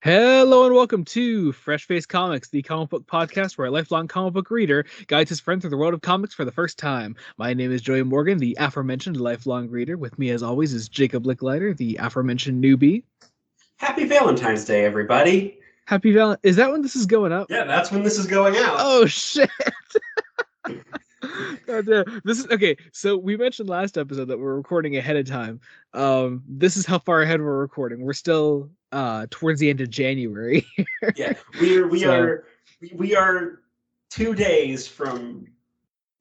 Hello and welcome to Fresh Face Comics, the comic book podcast where a lifelong comic book reader guides his friend through the world of comics for the first time. My name is Joey Morgan, the aforementioned lifelong reader. With me, as always, is Jacob Licklider, the aforementioned newbie. Happy Valentine's Day, everybody. Happy Valentine. Is that when this is going up? Yeah, that's when this is going out. Oh, shit. God damn. This is okay. So we mentioned last episode that we're recording ahead of time. This is how far ahead we're recording. We're still towards the end of January. Yeah, we So- are 2 days from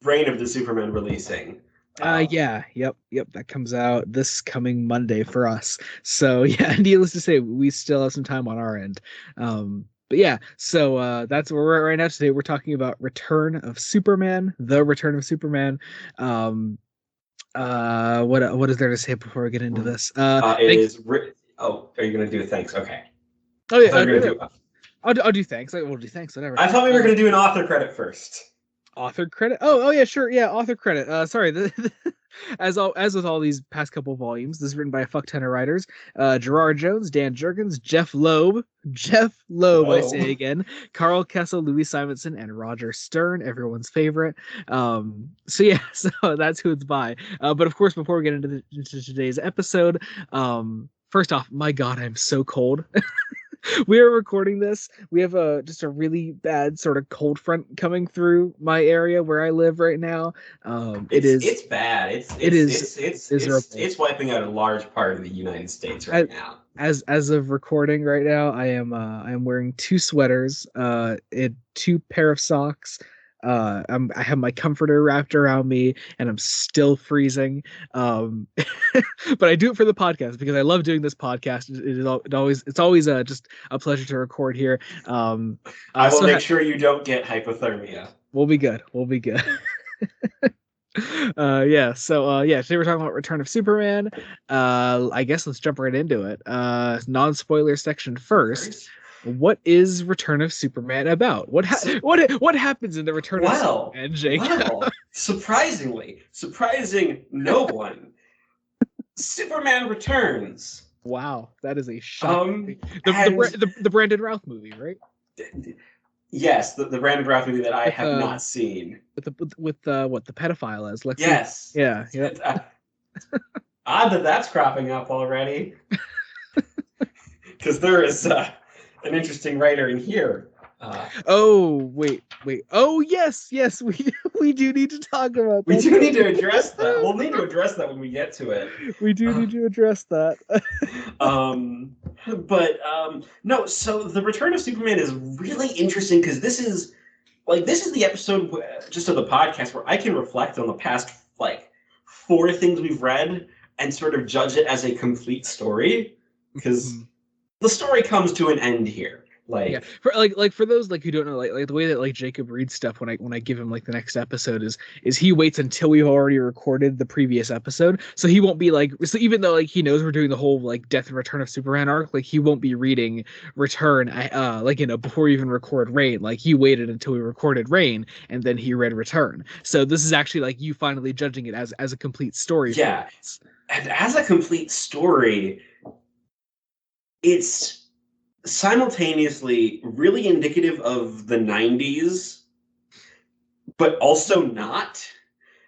Reign of the Superman releasing. yep, that comes out this coming Monday for us. So yeah, needless to say, we still have some time on our end. But yeah, so that's where we're at right now. Today we're talking about Return of Superman, The Return of Superman. What is there to say before we get into this? Oh, are you gonna do thanks? Okay. Oh I thought you were yeah, gonna do. I'll do thanks. We'll do thanks, whatever. I thought we were gonna do an author credit first. Author credit. Oh yeah, sure. Yeah, author credit. Sorry. As with all these past couple volumes, this is written by a fuck ton of writers. Gerard Jones, Dan Jurgens, Jeff Loeb, I say again, Carl Kessel, Louis Simonson, and Roger Stern, everyone's favorite. So yeah, so that's who it's by. But of course, before we get into today's episode, first off, my God, I'm so cold. We are recording this. We have just a really bad sort of cold front coming through my area where I live right now. It's bad. It's wiping out a large part of the United States right now. As of recording right now, I am wearing two sweaters, two pair of socks. I have my comforter wrapped around me, and I'm still freezing. But I do it for the podcast because I love doing this podcast. It's always just a pleasure to record here. I will make sure you don't get hypothermia. We'll be good. Today we're talking about Return of Superman. I guess let's jump right into it. Non-spoiler section first. What is Return of Superman about? What happens in the Return of Superman, Jake? Well, surprising no one. Superman returns. Wow, that is a shock. The Brandon Routh movie, right? Yes, the Brandon Routh movie that I have not seen. With the pedophile as Lex Luthor. Yes. Yeah. Yep. Odd that's cropping up already. Because there is an interesting writer in here. Oh wait. Oh yes, we do need to talk about that. We do need to address that. We'll need to address that when we get to it. We do need to address that. No. So the Return of Superman is really interesting because this is the episode just of the podcast where I can reflect on the past 4 things we've read and sort of judge it as a complete story because the story comes to an end here. For those who don't know, the way that Jacob reads stuff when I give him the next episode is he waits until we've already recorded the previous episode, so he won't be so even though he knows we're doing the whole Death and Return of Superman arc, he won't be reading Return before we even record Reign. He waited until we recorded Reign and then he read Return. So this is actually you finally judging it as a complete story. Yeah, and as a complete story, it's simultaneously really indicative of the 90s, but also not.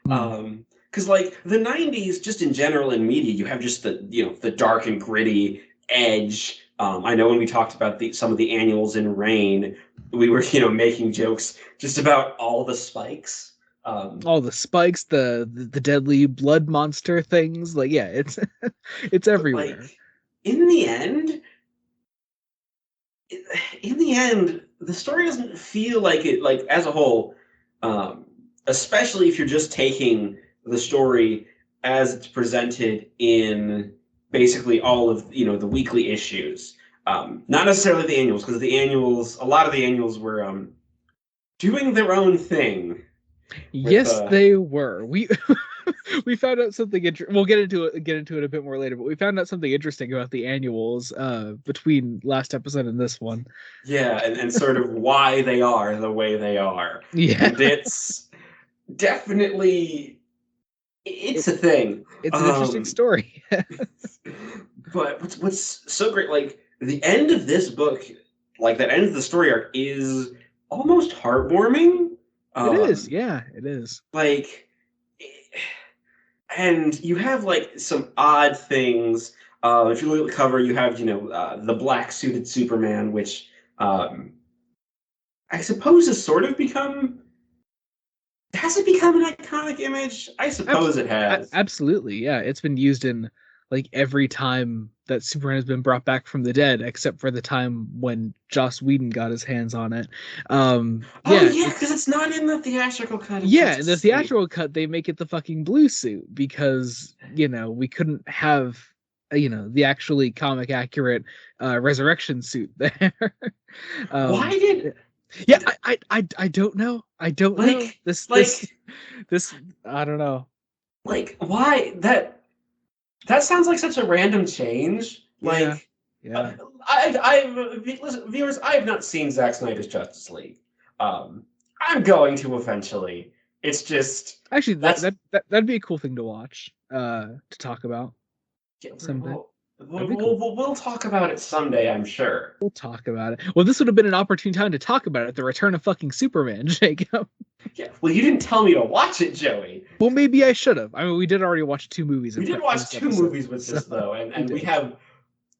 Because the 90s, just in general in media, you have just the dark and gritty edge. I know when we talked about some of the annuals in Reign, we were making jokes just about all the spikes. All the spikes, the deadly blood monster things. It's it's everywhere. In the end, the story doesn't feel like it, as a whole, especially if you're just taking the story as it's presented in basically all of the weekly issues. Not necessarily the annuals, because a lot of the annuals were doing their own thing. Yes, they were. We found out something interesting. We'll get into it a bit more later, but we found out something interesting about the annuals between last episode and this one. Yeah, and sort of why they are the way they are. Yeah. And it's definitely a thing. It's an interesting story. But what's so great, the end of this book, like that end of the story arc, is almost heartwarming. It is, Um, yeah, it is. like, and you have like some odd things. If you look at the cover, you have the black suited Superman, which um, I suppose has it become an iconic image? I suppose it has. Absolutely, yeah. It's been used in like every time that Superman has been brought back from the dead, except for the time when Joss Whedon got his hands on it. Oh Yeah, yeah, because it's not in the theatrical cut of yeah. In the Justice League. theatrical cut, they make it the fucking blue suit because we couldn't have the actually comic accurate resurrection suit there. Why um, did yeah, I don't know. I don't know. like This like this I don't know. why that sounds like such a random change. Yeah, Like, yeah. listen, viewers, I have not seen Zack Snyder's Justice League. I'm going to eventually. It's just Actually, that's that'd be a cool thing to watch, to talk about yeah, someday. That'd be cool. we'll talk about it someday, I'm sure. We'll talk about it. Well, this would have been an opportune time to talk about it. The return of fucking Superman, Jacob. Yeah, well, you didn't tell me to watch it, Joey. Well, maybe I should have. I mean, we did already watch 2 movies We in did prep for watch this two episode, movies with so this though, we and we did. have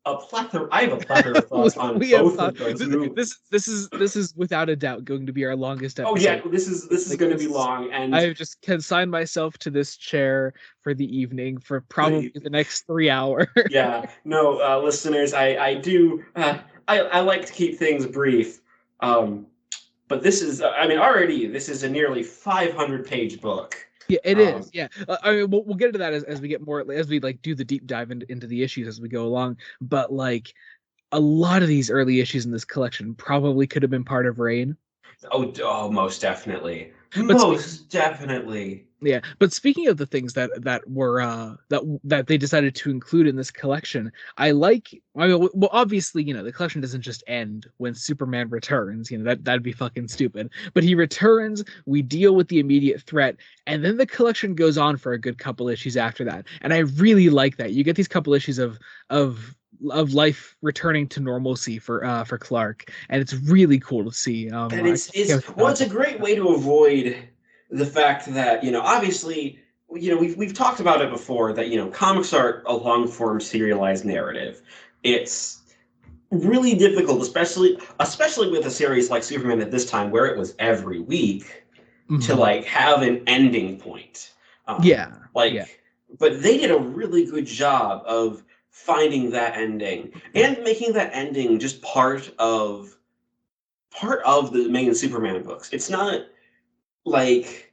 a plethora. I have a plethora of thoughts on We have both of those movies. this is without a doubt going to be our longest Oh yeah, episode. this is Like going to be this is. long, and I've just consigned myself to this chair for the evening for probably the next 3 hours. yeah, no, listeners, I do I like to keep things brief, um, but this is I mean already this is a nearly 500-page book. Yeah, it is. Um, Yeah, I mean, we'll get into that as we get more as we like do the deep dive into the issues as we go along. But like a lot of these early issues in this collection probably could have been part of Rain. oh, most definitely, But most definitely. yeah, but speaking of the things that were that they decided to include in this collection, I mean, well, obviously, the collection doesn't just end when Superman returns. That'd be fucking stupid. But he returns, we deal with the immediate threat, and then the collection goes on for a good couple issues after that. And I really like that. You get these couple issues of of life returning to normalcy for Clark, and it's really cool to see. And I can't wait to well, talk it's a about great that. way to avoid the fact that obviously we've talked about it before that comics are a long form serialized narrative. It's really difficult, especially with a series like Superman at this time where it was every week to Mhm. like have an ending point. Yeah, yeah. Like, but they did a really good job of finding that ending and making that ending just part of the main Superman books. Like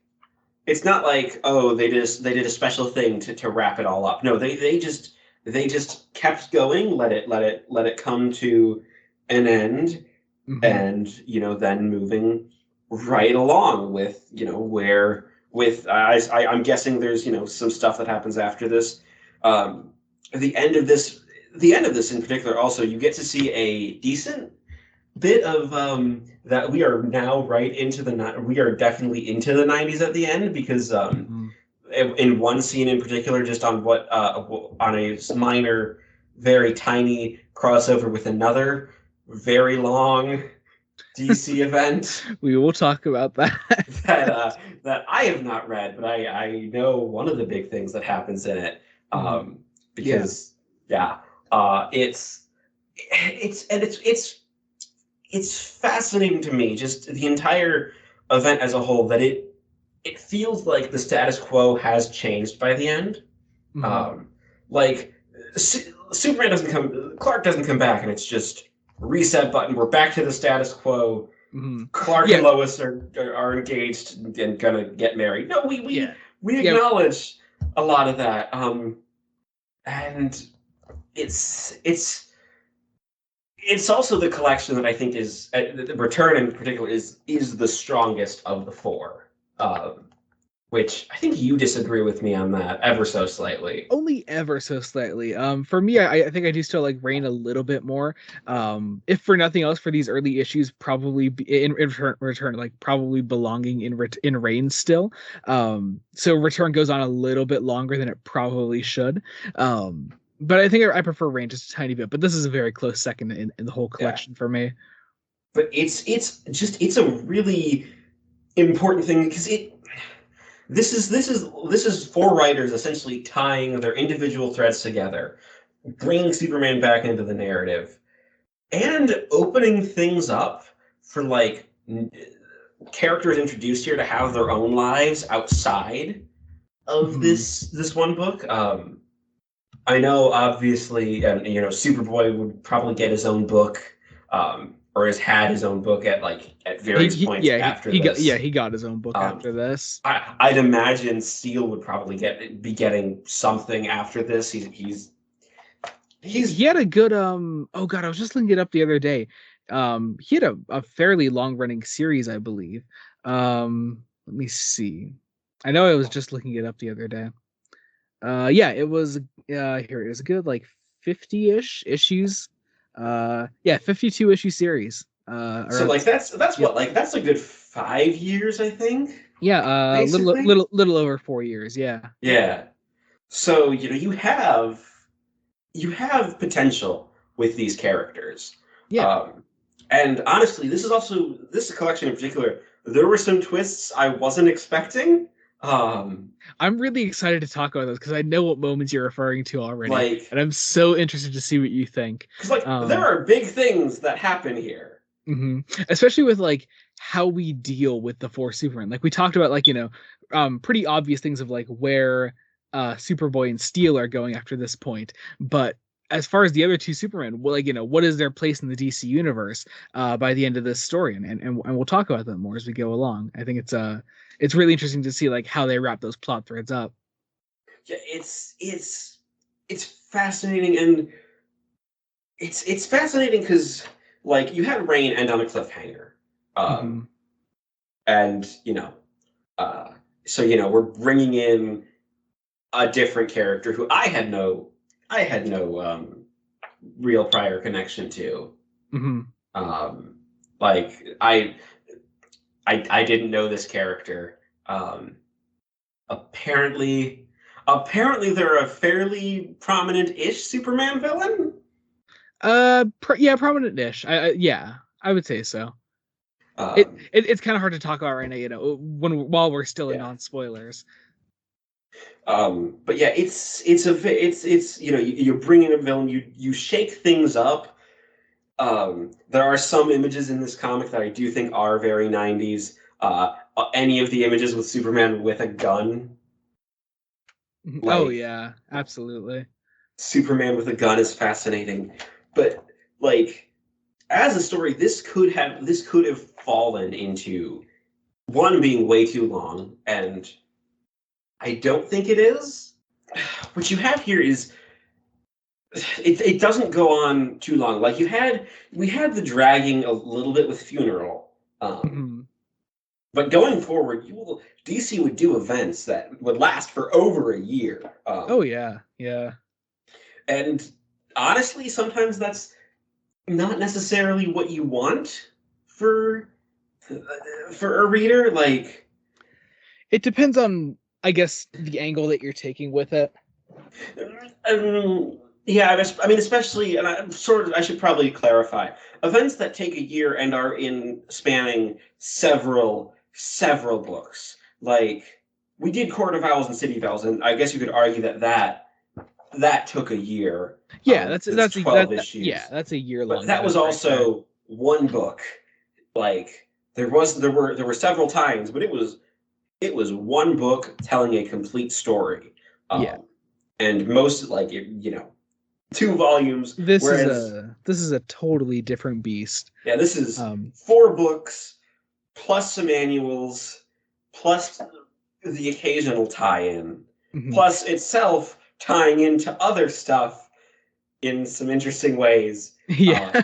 it's not like oh they did a special thing to wrap it all up. No, they just kept going, let it come to an end, Hmm. and then moving right along with where with I'm guessing there's some stuff that happens after this. Um, the end of this the end of this in particular also you get to see a decent bit of that we are now right into we are definitely into the 90s at the end because Hmm. in one scene in particular just on what on a minor very tiny crossover with another very long DC event We will talk about that. that I have not read, but I know one of the big things that happens in it. Mhm. Um, Yeah. because yeah, it's fascinating to me, just the entire event as a whole, that it feels like the status quo has changed by the end. Hmm. Um, like Superman doesn't come, Clark doesn't come back, and it's just reset button. We're back to the status quo. Hmm. Clark and Yeah. Lois are engaged and gonna get married. No, we Yeah. we we Yeah. acknowledge a lot of that. And it's also the collection that I think is the Return in particular is the strongest of the four. Which I think you disagree with me on that ever so slightly. Only ever so slightly. For me, I think I do still like Rain a little bit more. If for nothing else, for these early issues, probably in return, like probably belonging in Rain still. So Return goes on a little bit longer than it probably should. Um, But I think I prefer Rain just a tiny bit. But this is a very close second in the whole Yeah. collection for me. But it's a really important thing because this is four writers essentially tying their individual threads together, bringing Superman back into the narrative, and opening things up for like characters introduced here to have their own lives outside of Mhm. this one book. I know, obviously, and Superboy would probably get his own book, or has had his own book at various points Yeah, after this. he got his own book Um, after this. I'd imagine Steel would probably be getting something after this. He's He had a good oh god, I was just looking it up the other day. He had a fairly long running series, I believe. Let me see. I know I was just looking it up the other day. Yeah, it was here it was a good like 50-ish issues. Yeah, 52 issue series. so Around like that's yep. what like that's a good 5 years, I think, Yeah, basically. little over 4 years, yeah. Yeah. So you have potential with these characters. Yeah. Um, and honestly, this collection in particular, there were some twists I wasn't expecting. Um, I'm really excited to talk about those because I know what moments you're referring to already, like, and I'm so interested to see what you think. because there Um, are big things that happen here. Especially with like how we deal with the four Supermen. Like we talked about, like pretty obvious things of like where Superboy and Steel are going after this point, but as far as the other two Supermen, well, like what is their place in the DC universe by the end of this story, and we'll talk about that more as we go along. I think it's really interesting to see like how they wrap those plot threads up. Yeah, it's fascinating, and it's fascinating because like you had Rain end on a cliffhanger, um, Hmm. and uh, so we're bringing in a different character who I had no real prior connection to. Hmm. Um, like I didn't know this character. Um, apparently they're a fairly prominent-ish Superman villain. Yeah, prominent dish. Yeah, I would say so. Um, It's kind of hard to talk about right now, while we're still in yeah. non-spoilers. But yeah, it's you bring in a villain, you shake things up. There are some images in this comic that I do think are very 90s. Any of the images with Superman with a gun, Oh like yeah, absolutely. Superman with a gun is fascinating. But like as a story, this could have fallen into one being way too long, and I don't think it is. What you have here is it doesn't go on too long. Like we had the dragging a little bit with Funeral. Um, Mhm. But going forward, DC would do events that would last for over a year. Oh yeah, yeah. And honestly, sometimes that's not necessarily what you want for for a reader. Like, It depends on, I guess, the angle that you're taking with it. yeah, I mean, especially, and I should probably clarify events that take a year and are in spanning several books. Like we did Court of Owls and City of Owls, and I guess you could argue that took a year. Yeah, 'Cause it's 12 yeah, issues, that's a year but long that was event right there. also one book. Like there were several times, but it was one book telling a complete story. Yeah. Um, and most two volumes. Whereas This is a totally different beast. yeah, this is Um, four books plus some annuals plus the occasional tie-in mhm. plus itself tying into other stuff in some interesting ways. Yeah, Uh,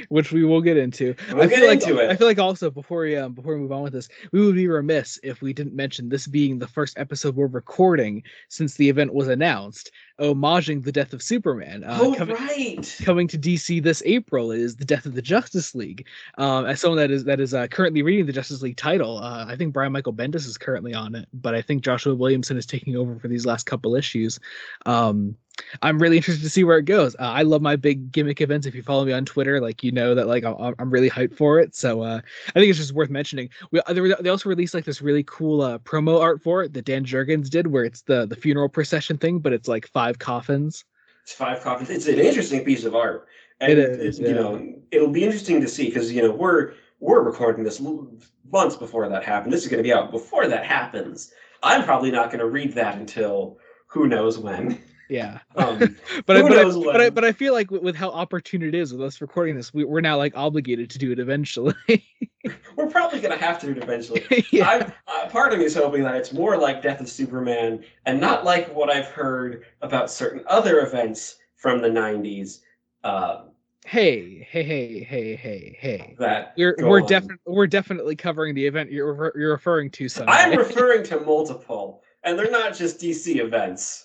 which we will get into. we'll get into I it. feel like also before we move on with this, we would be remiss if we didn't mention this being the first episode we're recording since the event was announced, homaging the death of Superman. Oh right. Coming to DC this April is the death of the Justice League. As someone that is currently reading the Justice League title, I think Brian Michael Bendis is currently on it, but I think Joshua Williamson is taking over for these last couple issues. Um, I'm really interested to see where it goes. I love my big gimmick events. If you follow me on Twitter, like you know that like I'm really hyped for it. So I think it's just worth mentioning. They also released like this really cool promo art for it that Dan Jurgens did, where it's the funeral procession thing, but it's like 5 coffins. It's 5 coffins. It's an interesting piece of art, It and is, yeah. it'll be interesting to see because we're recording this months before that happened. This is going to be out before that happens. I'm probably not going to read that until who knows when. Yeah. Um, but I, who but I, knows but I, when? but I feel like with how opportune it is with us recording this, we're now like obligated to do it eventually. We're probably going to have to do it eventually. Yeah. Part of me is hoping that it's more like Death of Superman and not like what I've heard about certain other events from the '90s. Uh, Hey. that We're go on. definitely covering the event you're referring to I'm someday. referring to multiple, and they're not just DC events.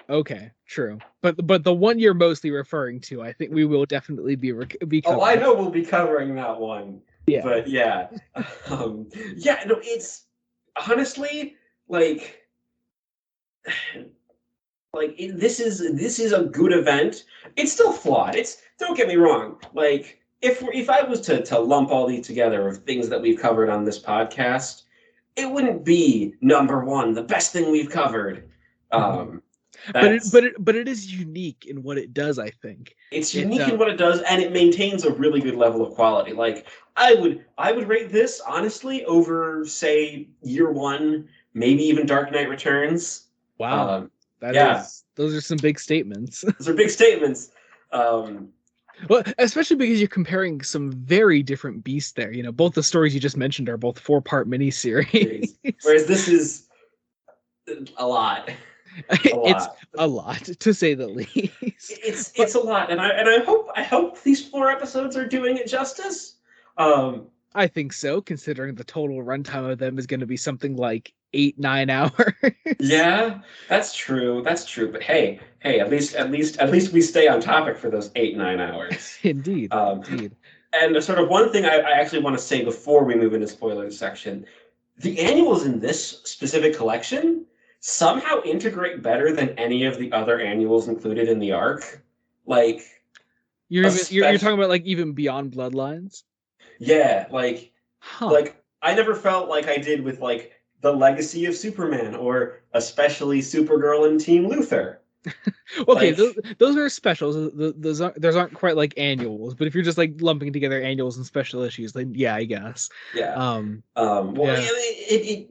Okay, true. But the one you're mostly referring to, I think we will definitely be Oh, I covering. know we'll be covering that one, Yeah. but yeah, yeah. No, it's honestly like this is a good event. It's still flawed. It's don't get me wrong. Like if I was to lump all these together of things that we've covered on this podcast, it wouldn't be number one, the best thing we've covered. Mhm. Um, that's But it is unique in what it does, I think. it's It unique in what it does, and it maintains a really good level of quality. Like I would rate this honestly over say year one, maybe even Dark Knight Returns. Wow. Um, yeah, Those are some big statements. those are big statements. Um, Well, especially because you're comparing some very different beasts there. You know, both the stories you just mentioned are both 4-part miniseries. Whereas this is a lot, a It's lot. a lot, to say the least. It's But a lot, and I hope these 4 episodes are doing it justice. Um, I think so, considering the total runtime of them is going to be something like 8-9 hours. yeah, that's true. That's true. But hey, at least we stay on topic for those 8 9 hours. Indeed, Um, indeed. and sort of one thing I actually want to say before we move into spoilers section, the annuals in this specific collection somehow integrate better than any of the other annuals included in the arc. Like, You're especially, talking about like even beyond Bloodlines? yeah, Huh. I never felt like I did with like the Legacy of Superman or especially Supergirl and Team Luthor. Okay, Like, those are specials. Those aren't quite like annuals, but if you're just like lumping together annuals and special issues, then yeah, I guess. yeah. Um, Well, yeah.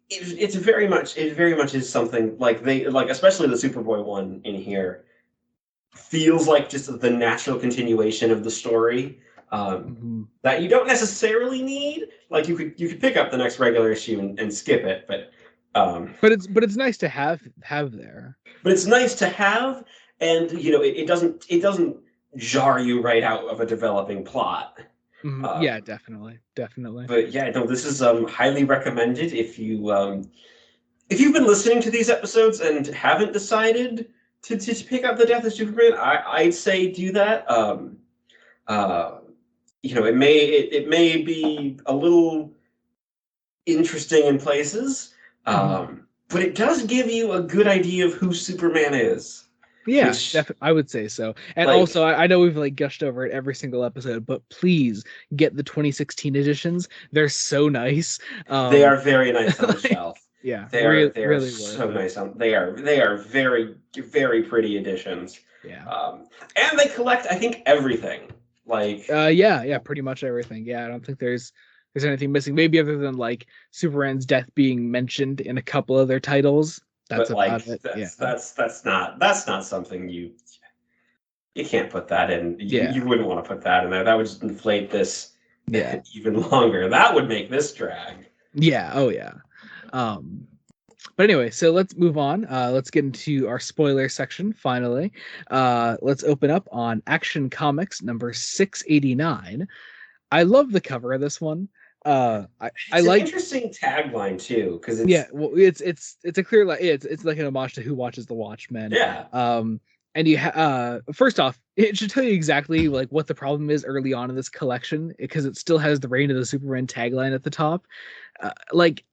it's very much is something like they like especially the Superboy one in here feels like just the natural continuation of the story Mhm. that you don't necessarily need. Like you could pick up the next regular issue and skip it, um, But it's nice to have there. but it's nice to have, and it doesn't jar you right out of a developing plot. Mhm. Um, Yeah, definitely. but yeah, no, this is highly recommended if you've been listening to these episodes and haven't decided to pick up the Death of Superman. I'd say do that. Uh, it may be a little interesting in places, Mhm. but it does give you a good idea of who Superman is. Yeah, Which, I would say so. And also, like, I know we've like gushed over it every single episode, but please get the 2016 editions. They're so nice. they Um, are very nice on the like, shelf. yeah, They are really worth so it. nice on. They are very pretty editions, Yeah. and they collect I think everything. Like, Yeah, pretty much everything. Yeah, I don't think there's anything missing. Maybe other than like Superman's death being mentioned in a couple other titles. That's but about like it. Yeah. that's not something you can't put that in. You Yeah. wouldn't want to put that in there. That would just inflate this Yeah. even longer. That would make this drag. Yeah. Oh yeah. Um but anyway, so let's move on. Let's get into our spoiler section finally. Let's open up on Action Comics number 689. I love the cover of this one. I It's an like interesting tagline too, because yeah, it's well it's a clear like it's like an homage to Who Watches the Watchmen. yeah, And first off, it should tell you exactly like what the problem is early on in this collection because it still has the Reign of the Superman tagline at the top. Like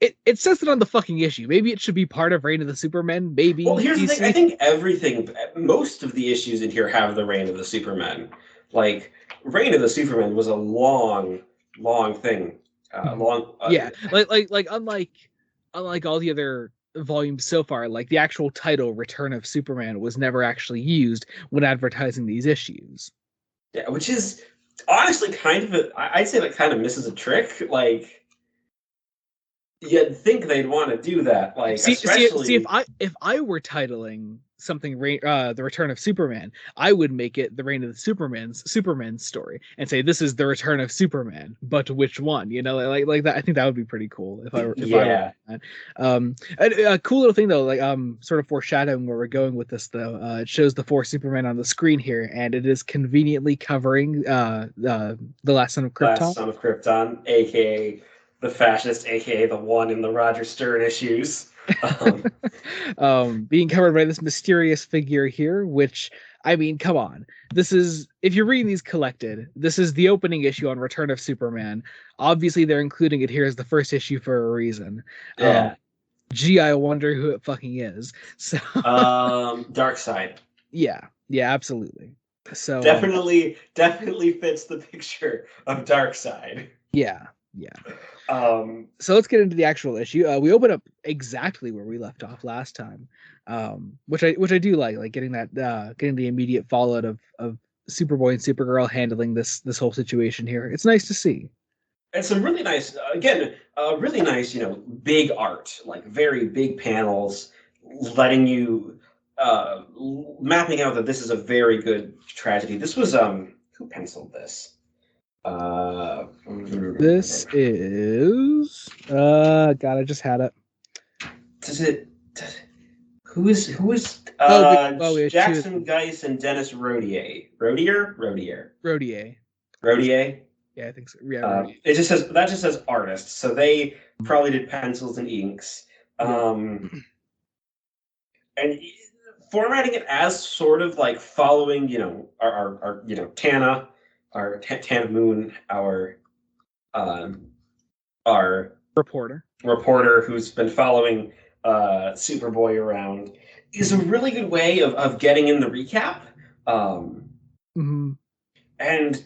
it says it on the fucking issue. Maybe it should be part of Reign of the Supermen. Maybe Well, here's the thing. I DC. think most of the issues in here have the Reign of the Supermen. Like, Reign of the Supermen was a long, long thing. Yeah, like unlike all the other volumes so far, like the actual title Return of Superman was never actually used when advertising these issues. Yeah, which is honestly kind of I'd say that kind of misses a trick. Like, you'd think they'd want to do that, like See especially. if I were titling something the Return of Superman, I would make it the Reign of the Superman's story and say this is the Return of Superman, but which one? You know, like that. I think that would be pretty cool if I were Yeah, that. A cool little thing though, like sort of foreshadowing where we're going with this though. It shows the four Supermen on the screen here, and it is conveniently covering the Last Son of Last Krypton. Son of Krypton, aka the fascist, aka the one in the Roger Stern issues. Being covered by this mysterious figure here, which I mean, come on. This is if you're reading these collected, this is the opening issue on Return of Superman. Obviously, they're including it here as the first issue for a reason. Yeah. Gee, I wonder who it fucking is. So Dark Side. yeah, absolutely. So Definitely fits the picture of Dark Side. yeah. Um, So let's get into the actual issue. We open up exactly where we left off last time, which I do like getting that getting the immediate fallout of Superboy and Supergirl handling this whole situation here. It's nice to see. and some really nice, again, really nice, big art, like very big panels, letting you mapping out that this is a very good tragedy. This was who penciled this? This is God, I just had it. Does it? Who is we have Jackson Geis and Dennis Rodier? Rodier. Yeah, I think so. Yeah, It just says artists, so they probably did pencils and inks. And formatting it as sort of like following, our Tana, Tana Moon, our reporter who's been following Superboy around, is a really good way of getting in the recap. And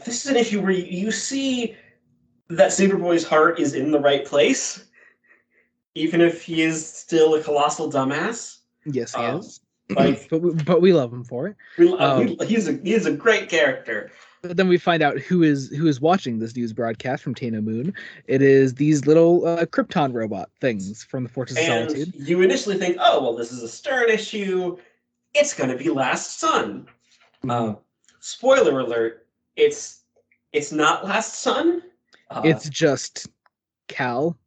this is an issue where you see that Superboy's heart is in the right place, even if he is still a colossal dumbass. Yes, he is. Like, but we love him for it. He's a great character. But then we find out who is watching this news broadcast from Tana Moon. It is these little Krypton robot things from the Fortress of Solitude. You initially think, oh, well, this is a Stern issue. It's going to be Last Son. Spoiler alert, it's not Last Son. It's just Cal.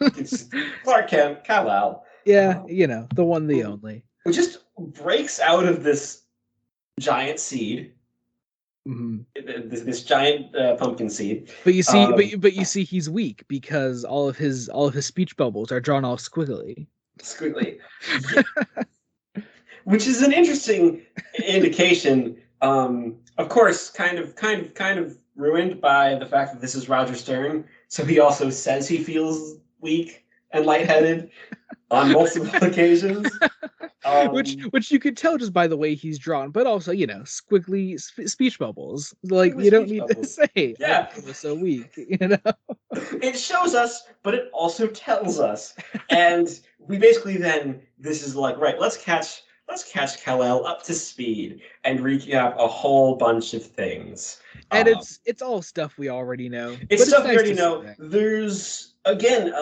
It's Clark Kent, Kal-El. Yeah, the one, the only. Who just breaks out of this giant seed. This giant pumpkin seed. But you see, but you see, he's weak because all of his speech bubbles are drawn all squiggly. Which is an interesting indication. Of course, kind of ruined by the fact that this is Roger Stern. So he also says he feels weak and lightheaded on multiple occasions. Which you could tell just by the way he's drawn, but also squiggly speech bubbles. Like you don't need to say, yeah, it was so weak. It shows us, but it also tells us, and we basically then this is like right. Let's catch Kal-El up to speed and recap a whole bunch of things. And it's all stuff we already know. It's stuff we already know. There's again.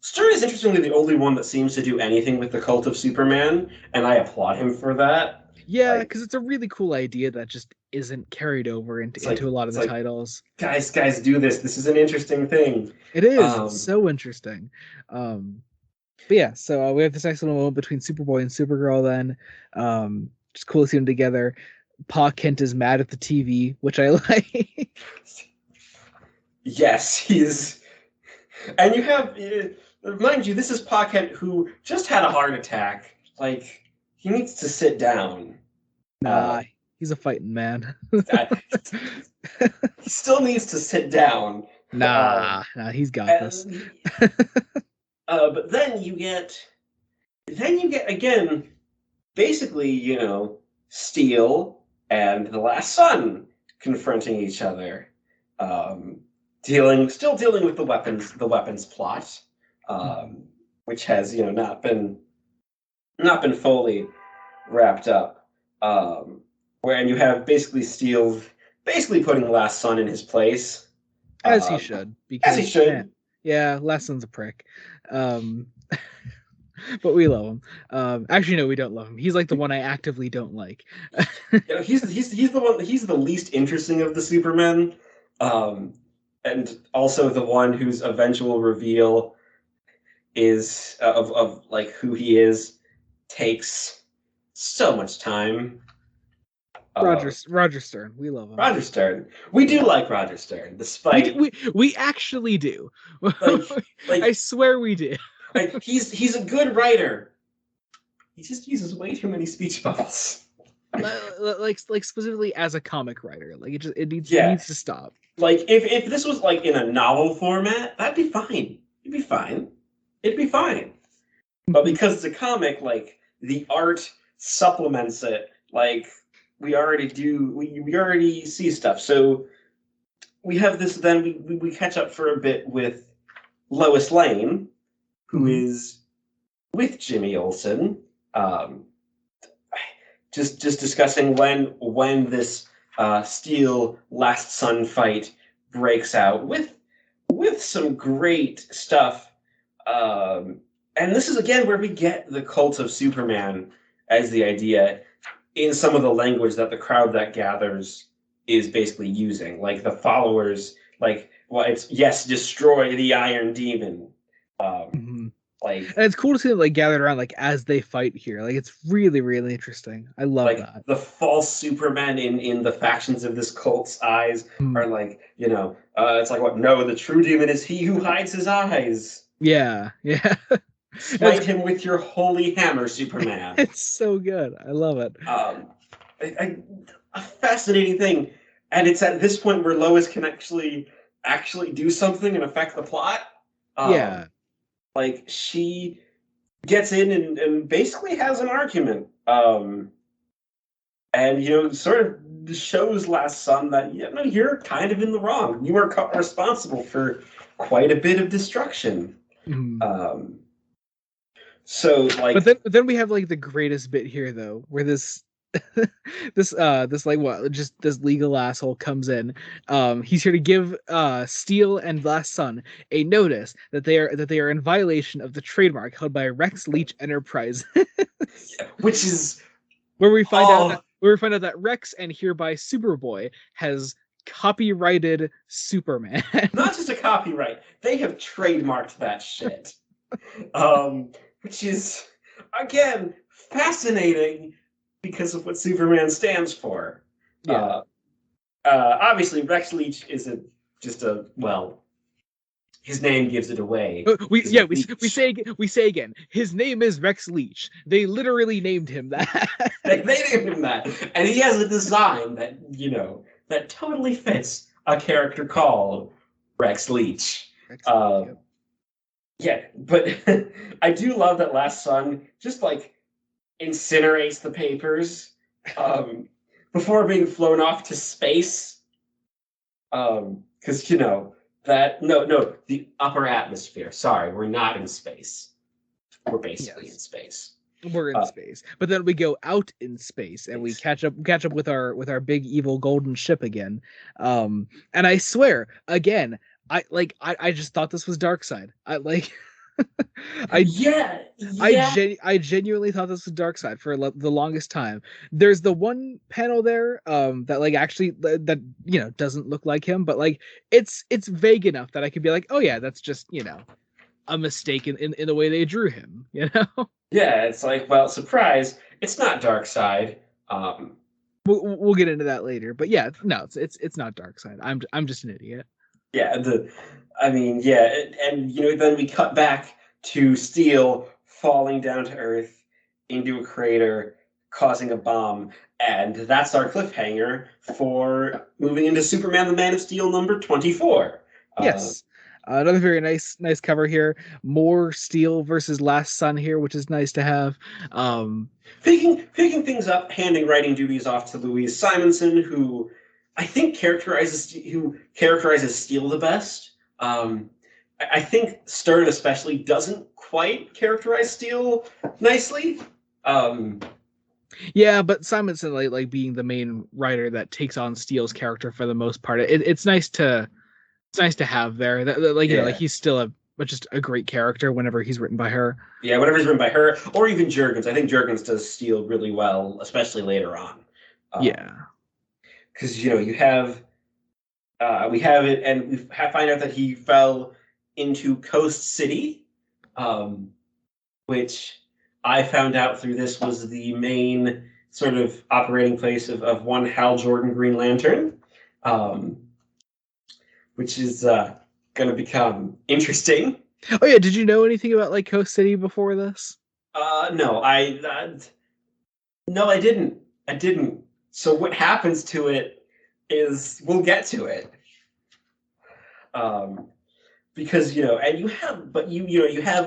Stern is interestingly the only one that seems to do anything with the cult of Superman, and I applaud him for that. Yeah, because it's a really cool idea that just isn't carried over into a lot of the titles. Guys, do this. This is an interesting thing. It is so interesting. But yeah, so we have this nice little moment between Superboy and Supergirl. Then, just cool to see them together. Pa Kent is mad at the TV, which I like. Yes, he's, and you have. Mind you, this is Pa Kent who just had a heart attack. Like, he needs to sit down. Nah, he's a fighting man. He still needs to sit down. Nah, he's got this. And, but then you get again, basically, Steel and the Last Son confronting each other, um, still dealing with the weapons plot, which has not been fully wrapped up. Where you have basically Steel basically putting Last Son in his place, As he should, as he because should. yeah, Last Son's a prick. But we love him. Actually, no, we don't love him. He's like the one I actively don't like. He's the one. He's the least interesting of the Supermen, and also the one whose eventual reveal is of like who he is takes so much time. Roger Stern, we love him. Roger Stern. We do like Roger Stern, despite we actually do. like I swear we do. like he's a good writer. He just uses way too many speech bubbles. like specifically as a comic writer, like it needs to stop. Like if this was like in a novel format, that'd be fine. It'd be fine. It'd be fine. But because it's a comic, like the art supplements it. Like we already do. We already see stuff. So we have this. Then we catch up for a bit with Lois Lane, who is with Jimmy Olsen. Just discussing when this Steel Last Son fight breaks out with some great stuff. And this is again where we get the cult of Superman as the idea in some of the language that the crowd that gathers is basically using. Like the followers, like, well, it's yes, destroy the Iron Demon. Like, and it's cool to see them like gathered around like as they fight here. Like it's really, really interesting. I love like that. the false Supermen in the factions of this cult's eyes are like, it's like what? No, the true demon is he who hides his eyes. Yeah. Smite him with your holy hammer, Superman. It's so good. I love it. A fascinating thing, and it's at this point where Lois can actually do something and affect the plot. Yeah. Like she gets in and basically has an argument. And sort of shows Last Son that you're kind of in the wrong. You are responsible for quite a bit of destruction. So like, but then we have like the greatest bit here though, where this this like what just this legal asshole comes in. He's here to give Steel and Last Son a notice that they are in violation of the trademark held by Rex Leach Enterprise, which is where we find out that Rex and hereby Superboy has copyrighted Superman. Not just a copyright, they have trademarked that shit. Which is again fascinating because of what Superman stands for. Yeah. Obviously Rex Leach isn't just his name gives it away. We say again. His name is Rex Leach. They literally named him that. they named him that, and he has a design that that totally fits a character called Rex Leach. Yeah, but I do love that Last Son just like incinerates the papers before being flown off to space. Because that the upper atmosphere. Sorry, we're not in space. We're basically in space. We're in space, but then we go out in space and we catch up with our big evil golden ship again. And I swear again, I just thought this was Darkseid. I genuinely thought this was Darkseid for the longest time. There's the one panel there that like actually that doesn't look like him, but like it's vague enough that I could be like, oh yeah, that's just a mistake in the way they drew him. Yeah, it's like, well, surprise, it's not Darkseid. We'll get into that later, but yeah, no, it's not Darkseid. I'm just an idiot. Yeah, and then we cut back to Steel falling down to Earth into a crater, causing a bomb, and that's our cliffhanger for moving into Superman the Man of Steel number 24. Yes. Another very nice cover here. More Steel versus Last Sun here, which is nice to have. Picking things up, handing writing duties off to Louise Simonson, who I think characterizes Steel the best. I think Stern especially doesn't quite characterize Steel nicely. Yeah, but Simonson like being the main writer that takes on Steele's character for the most part. It's nice to have there. Like you know, like Yeah. he's still just a great character whenever he's written by her. Yeah, whatever's written by her, or even Jurgens. I think Jurgens does Steel really well, especially later on. Yeah. Because you have we have it, and we find out that he fell into Coast City, which I found out through this was the main sort of operating place of one Hal Jordan Green Lantern, um, which is going to become interesting. Oh yeah, did you know anything about like Coast City before this? No, no, I didn't. I didn't. So what happens to it is we'll get to it. Um, because and you have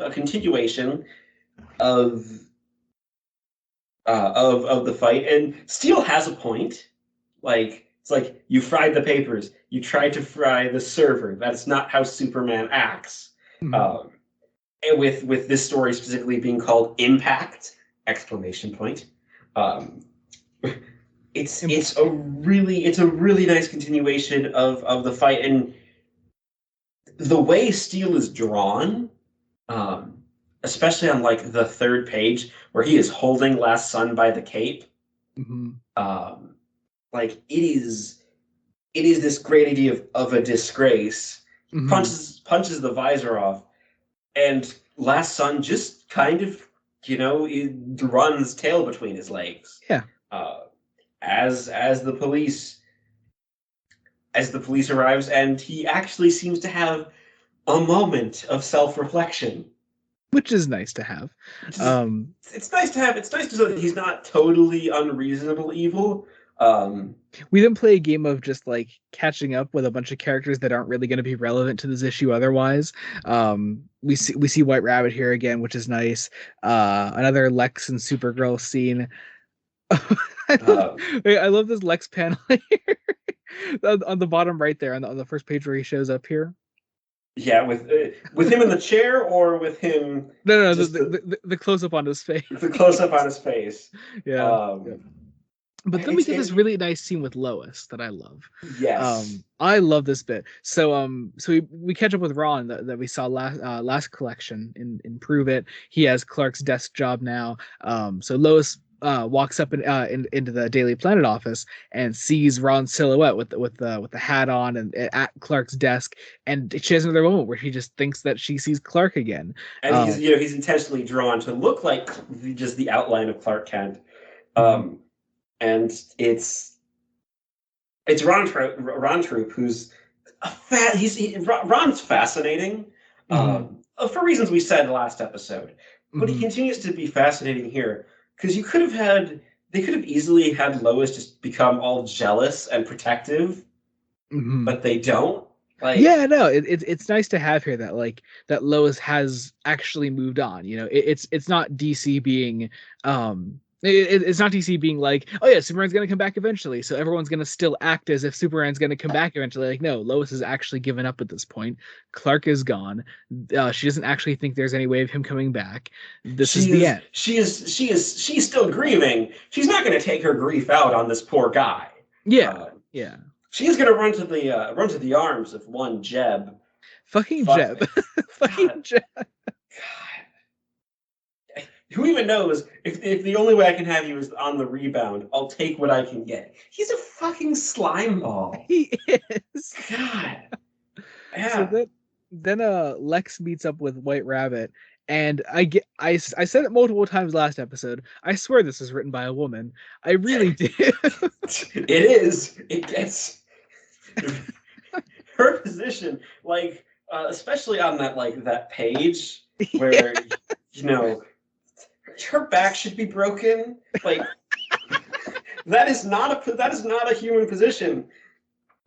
a continuation of the fight, and Steel has a point. Like it's like you fried the papers, you tried to fry the server. That's not how Superman acts. Mhm. Um, and with this story specifically being called Impact! Exclamation point. Um, it's a really nice continuation of the fight, and the way Steel is drawn, um, especially on like the third page where he is holding Last Son by the cape. Mhm. Um, like it is this great idea of a disgrace. Mhm. Punches the visor off, and Last Son just kind of it runs tail between his legs. Yeah. Uh, as the police arrives, and he actually seems to have a moment of self-reflection. Which is nice to have. Just, Um it's nice to have. It's nice to know that he's not totally unreasonable evil. we didn't play a game of just like catching up with a bunch of characters that aren't really going to be relevant to this issue otherwise. We see White Rabbit here again, which is nice. Another Lex and Supergirl scene. I love, uh, wait, I love this Lex panel here on the bottom right there on the first page where he shows up here. yeah, with him in the chair or with him No, just the close up on his face. the close up on his face. Yeah. Yeah. Um, But then we get this really nice scene with Lois that I love. yes. I love this bit. So we catch up with Ron that we saw last collection in Prove It. He has Clark's desk job now. So Lois walks up into the Daily Planet office and sees Ron's silhouette with the hat on and at Clark's desk, and she has another moment where she just thinks that she sees Clark again. And Um, he's intentionally drawn to look like just the outline of Clark Kent. mhm, Um, and it's Ron Troop, who's Ron's fascinating, mhm, for reasons we said last episode, but he mhm, continues to be fascinating here because they could have easily had Lois just become all jealous and protective, mhm. but they don't. Like, Yeah, no, it's nice to have here that like that Lois has actually moved on. It's not DC being it's not DC being like, oh yeah, Superman's gonna come back eventually, so everyone's gonna still act as if Superman's gonna come back eventually. Like, no, Lois has actually given up at this point. Clark is gone. She doesn't actually think there's any way of him coming back. This is the end. she's still grieving. She's not going to take her grief out on this poor guy. Yeah, Uh, yeah. she's going to run to the arms of one Jeb. Fucking Fuck, Jeb. Fucking God, Jeb. who even knows if the only way I can have you is on the rebound? I'll take what I can get. He's a fucking slime ball. He is. God, So yeah. then Lex meets up with White Rabbit, and I said it multiple times last episode. I swear this is written by a woman. I really do. It is. It gets her position, like especially on that page Yeah. where you know her back should be broken. Like that is not a human position.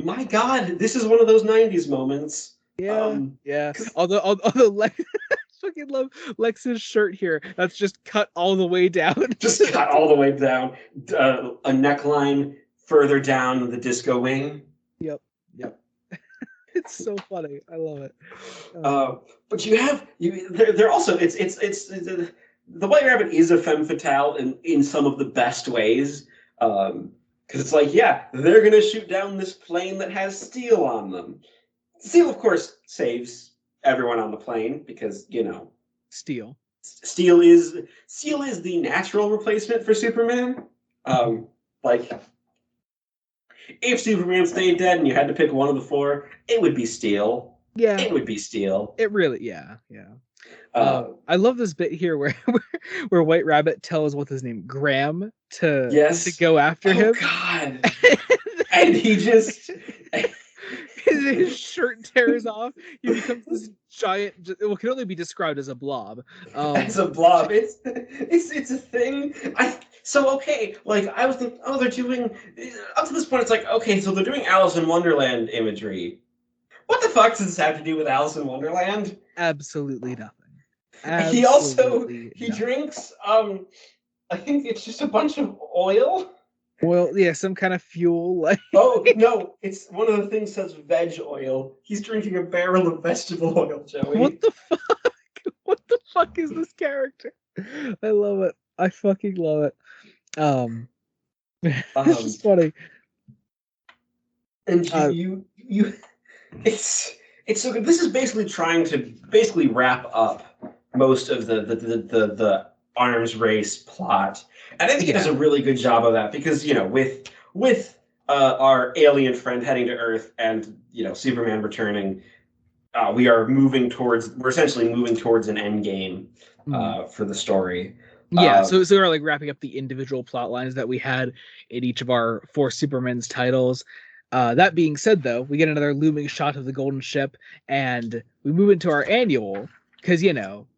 My God, this is one of those '90s moments Yeah. Although Lex, fucking love Lex's shirt here. That's just cut all the way down. Just cut all the way down. A neckline further down the disco wing. Yep. It's so funny. I love it. But they're also the White Rabbit is a femme fatale in some of the best ways. Because it's like, yeah, they're gonna shoot down this plane that has steel on them. Steel, of course, saves everyone on the plane because Steel is the natural replacement for Superman. Like, if Superman stayed dead and you had to pick one of the four, it would be Steel. Yeah. It would be Steel. It really, yeah. I love this bit here where White Rabbit tells what's his name, Graham, to go after him. God. And he just his shirt tears off. He becomes this giant. It can only be described as a blob. As a blob, it's a thing. Okay. Like, I was thinking, they're doing up to this point. It's like, okay, so they're doing Alice in Wonderland imagery. What the fuck does this have to do with Alice in Wonderland? Absolutely nothing. He drinks. I think it's just a bunch of oil. Oil, yeah, some kind of fuel. Like, oh no, it's one of the things says veg oil. He's drinking a barrel of vegetable oil, Joey. What the fuck? What the fuck is this character? I love it. I fucking love it. It's just funny. And it's so good. This is basically trying to wrap up most of the arms race plot. And I think it does a really good job of that because, with our alien friend heading to Earth and, Superman returning, we're essentially moving towards an end game for the story. Yeah, so we're like wrapping up the individual plot lines that we had in each of our 4 Superman's titles. That being said, though, we get another looming shot of the Golden Ship, and we move into our annual because,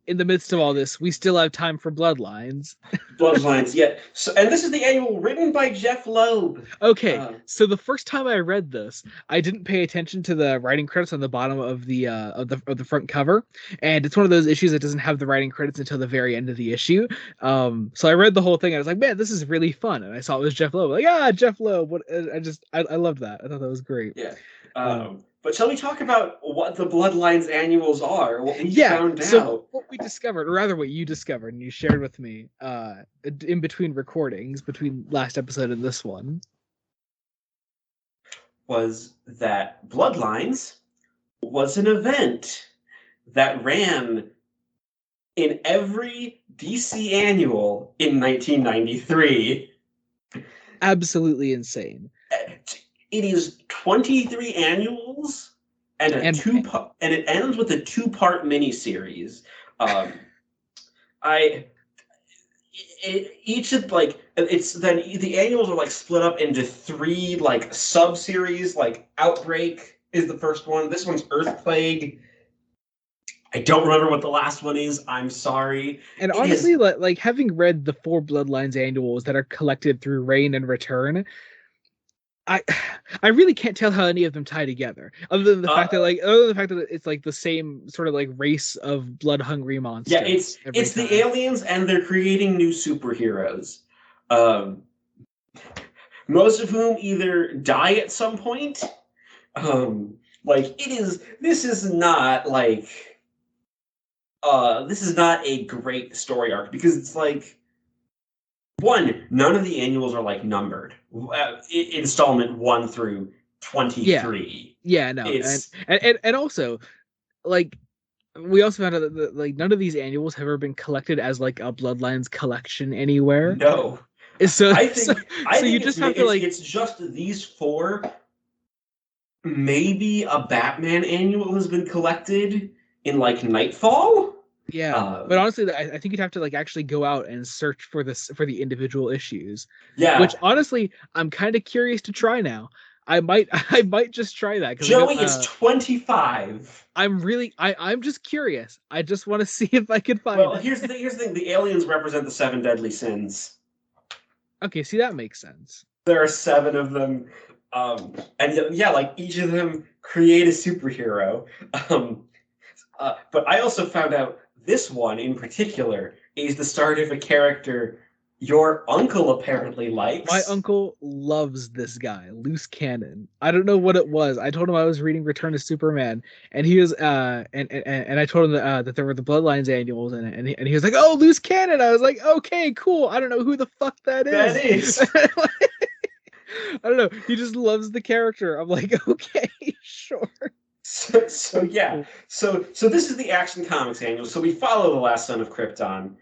in the midst of all this, we still have time for Bloodlines. Bloodlines, yeah. So, and this is the annual written by Jeff Loeb. Okay, so the first time I read this, I didn't pay attention to the writing credits on the bottom of the front cover, and it's one of those issues that doesn't have the writing credits until the very end of the issue. So I read the whole thing, and I was like, man, this is really fun. And I saw it was Jeff Loeb. Like, Jeff Loeb. I loved that. I thought that was great. Yeah. But shall we talk about what the Bloodlines Annuals are? What we found out? So what we discovered, or rather what you discovered and you shared with me in between recordings, between last episode and this one, was that Bloodlines was an event that ran in every DC annual in 1993. Absolutely insane. It is 23 annuals and it ends with a 2-part miniseries. The annuals are like split up into 3 like sub-series. Like Outbreak is the first one. This one's Earth Plague. I don't remember what the last one is. I'm sorry. And honestly, like having read the 4 Bloodlines annuals that are collected through Reign and Return, I really can't tell how any of them tie together, other than the fact that it's like the same sort of like race of blood-hungry monsters. Yeah, it's the aliens, and they're creating new superheroes. Most of whom either die at some point. This is not a great story arc because it's like, one, none of the annuals are like numbered. Installment 1 through 23. Yeah, no. And also, like, we also found out that like none of these annuals have ever been collected as like a Bloodlines collection anywhere. No. So I think you just have to like, it's just these 4. Maybe a Batman annual has been collected in like Nightfall. Yeah, but honestly, I think you'd have to like actually go out and search for the individual issues. Yeah, which honestly, I'm kind of curious to try now. I might just try that. Joey, it's 25. I'm just curious. I just want to see if I can find. Well, here's the thing. The aliens represent the 7 deadly sins. Okay, see, that makes sense. There are 7 of them. And yeah, like each of them create a superhero. But I also found out this one in particular is the start of a character your uncle apparently likes. My uncle loves this guy, Loose Cannon. I don't know what it was. I told him I was reading Return to Superman, and he was and I told him that there were the Bloodlines Annuals, and he was like, "Oh, Loose Cannon." I was like, "Okay, cool." I don't know who the fuck that is. That is. I don't know. He just loves the character. I'm like, okay, sure. So yeah. So this is the Action Comics annual. So we follow the last son of Krypton,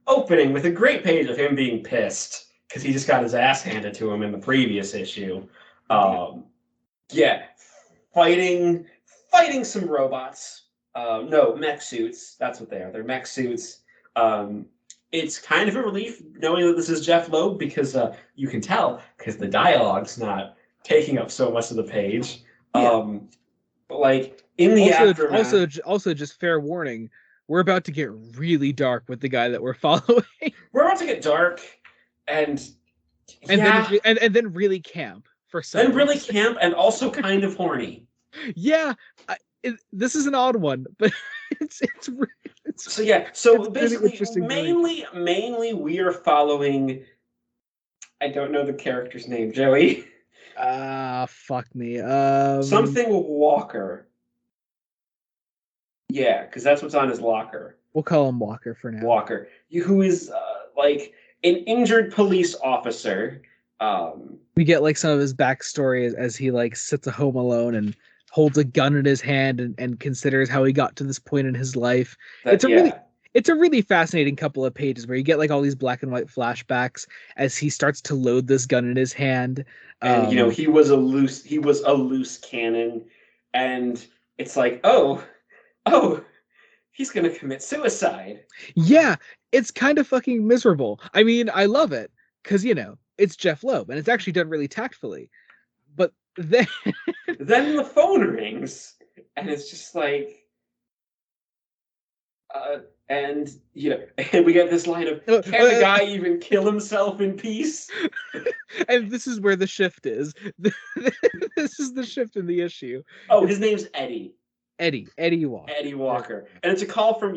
opening with a great page of him being pissed because he just got his ass handed to him in the previous issue. Yeah, fighting some robots. No, mech suits. That's what they are. They're mech suits. It's kind of a relief knowing that this is Jeff Loeb because you can tell because the dialogue's not taking up so much of the page. But like in the aftermath, also just fair warning, we're about to get really dark with the guy that we're following. We're about to get dark, and then really camp for some. Then really camp and also kind of horny. Yeah, this is an odd one, but it's so yeah. So basically, really mainly we are following. I don't know the character's name, Joey. Fuck me. Something Walker. Yeah, because that's what's on his locker. We'll call him Walker for now. Walker, who is like an injured police officer. We get like some of his backstory as he like sits at home alone and holds a gun in his hand and considers how he got to this point in his life. It's a really fascinating couple of pages where you get like all these black and white flashbacks as he starts to load this gun in his hand. And he was a loose cannon, and it's like, oh, he's gonna commit suicide. Yeah, it's kind of fucking miserable. I mean, I love it because it's Jeff Loeb and it's actually done really tactfully. But then the phone rings and it's just like and we get this line of, can the guy even kill himself in peace? And this is where the shift is. This is the shift in the issue. Oh, his name's Eddie. Eddie Walker. Eddie Walker. And it's a call from,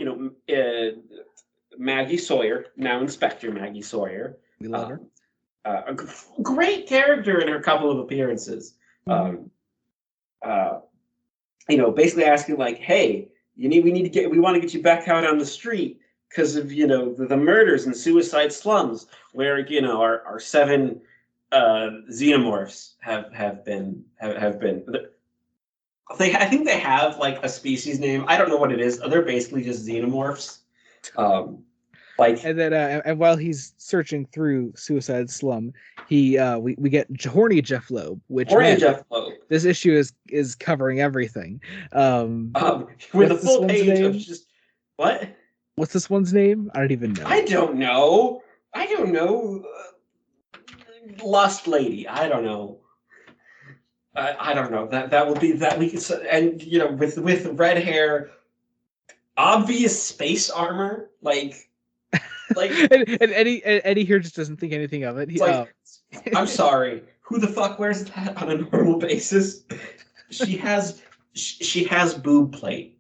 Maggie Sawyer, now Inspector Maggie Sawyer. We love her. A great character in her couple of appearances. Basically asking like, hey, we want to get you back out on the street because of the murders and suicide slums where our 7 xenomorphs have been. I think they have like a species name. I don't know what it is. They're basically just xenomorphs. And then and while he's searching through Suicide Slum, we get horny Jeff Loeb, Jeff Loeb. This issue is covering everything. With a full page of just what? What's this one's name? I don't even know. I don't know. Lust Lady. I don't know. I don't know. That will be that we and with red hair, obvious space armor, like and Eddie here just doesn't think anything of it. I'm sorry. Who the fuck wears that on a normal basis? She has boob plate.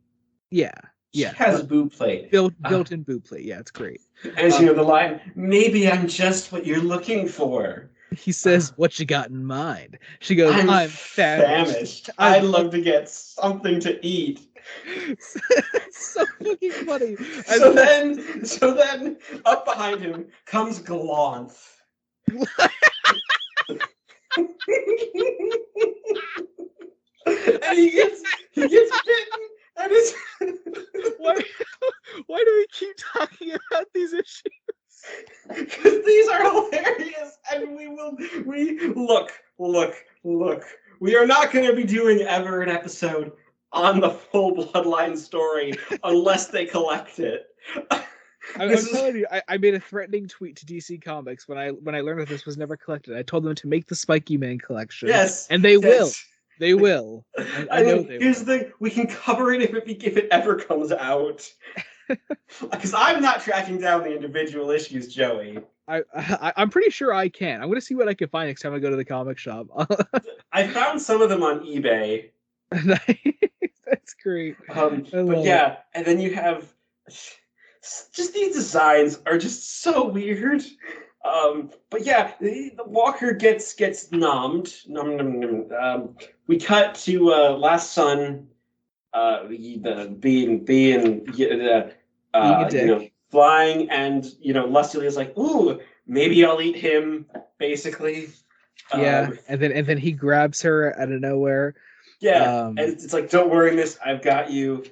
Yeah. She has boob plate. Built-in boob plate. Yeah, it's great. And the line, maybe I'm just what you're looking for. He says, what you got in mind? She goes, I'm famished. I'd love to get something to eat. So fucking funny. So then up behind him comes Glanth. And he gets bitten and it's why do we keep talking about these issues? Because these are hilarious, and we look. We are not going to be doing ever an episode on the full Bloodline story unless they collect it. I'm telling you, I made a threatening tweet to DC Comics when I learned that this was never collected. I told them to make the Spiky Man collection. Yes, and they will. They will. I know they will. Here's the thing: we can cover it if it ever comes out. Because I'm not tracking down the individual issues, Joey. I'm pretty sure I can. I'm gonna see what I can find next time I go to the comic shop. I found some of them on eBay. That's great. I But love it. yeah, and then you have just these designs are just so weird. But yeah, the Walker gets nommed. We cut to Last Son, being Being a dick. flying, and lustily is like, ooh, maybe I'll eat him, basically. Yeah, Um, and then he grabs her out of nowhere. yeah, and Um, it's like, don't worry, miss, I've got you.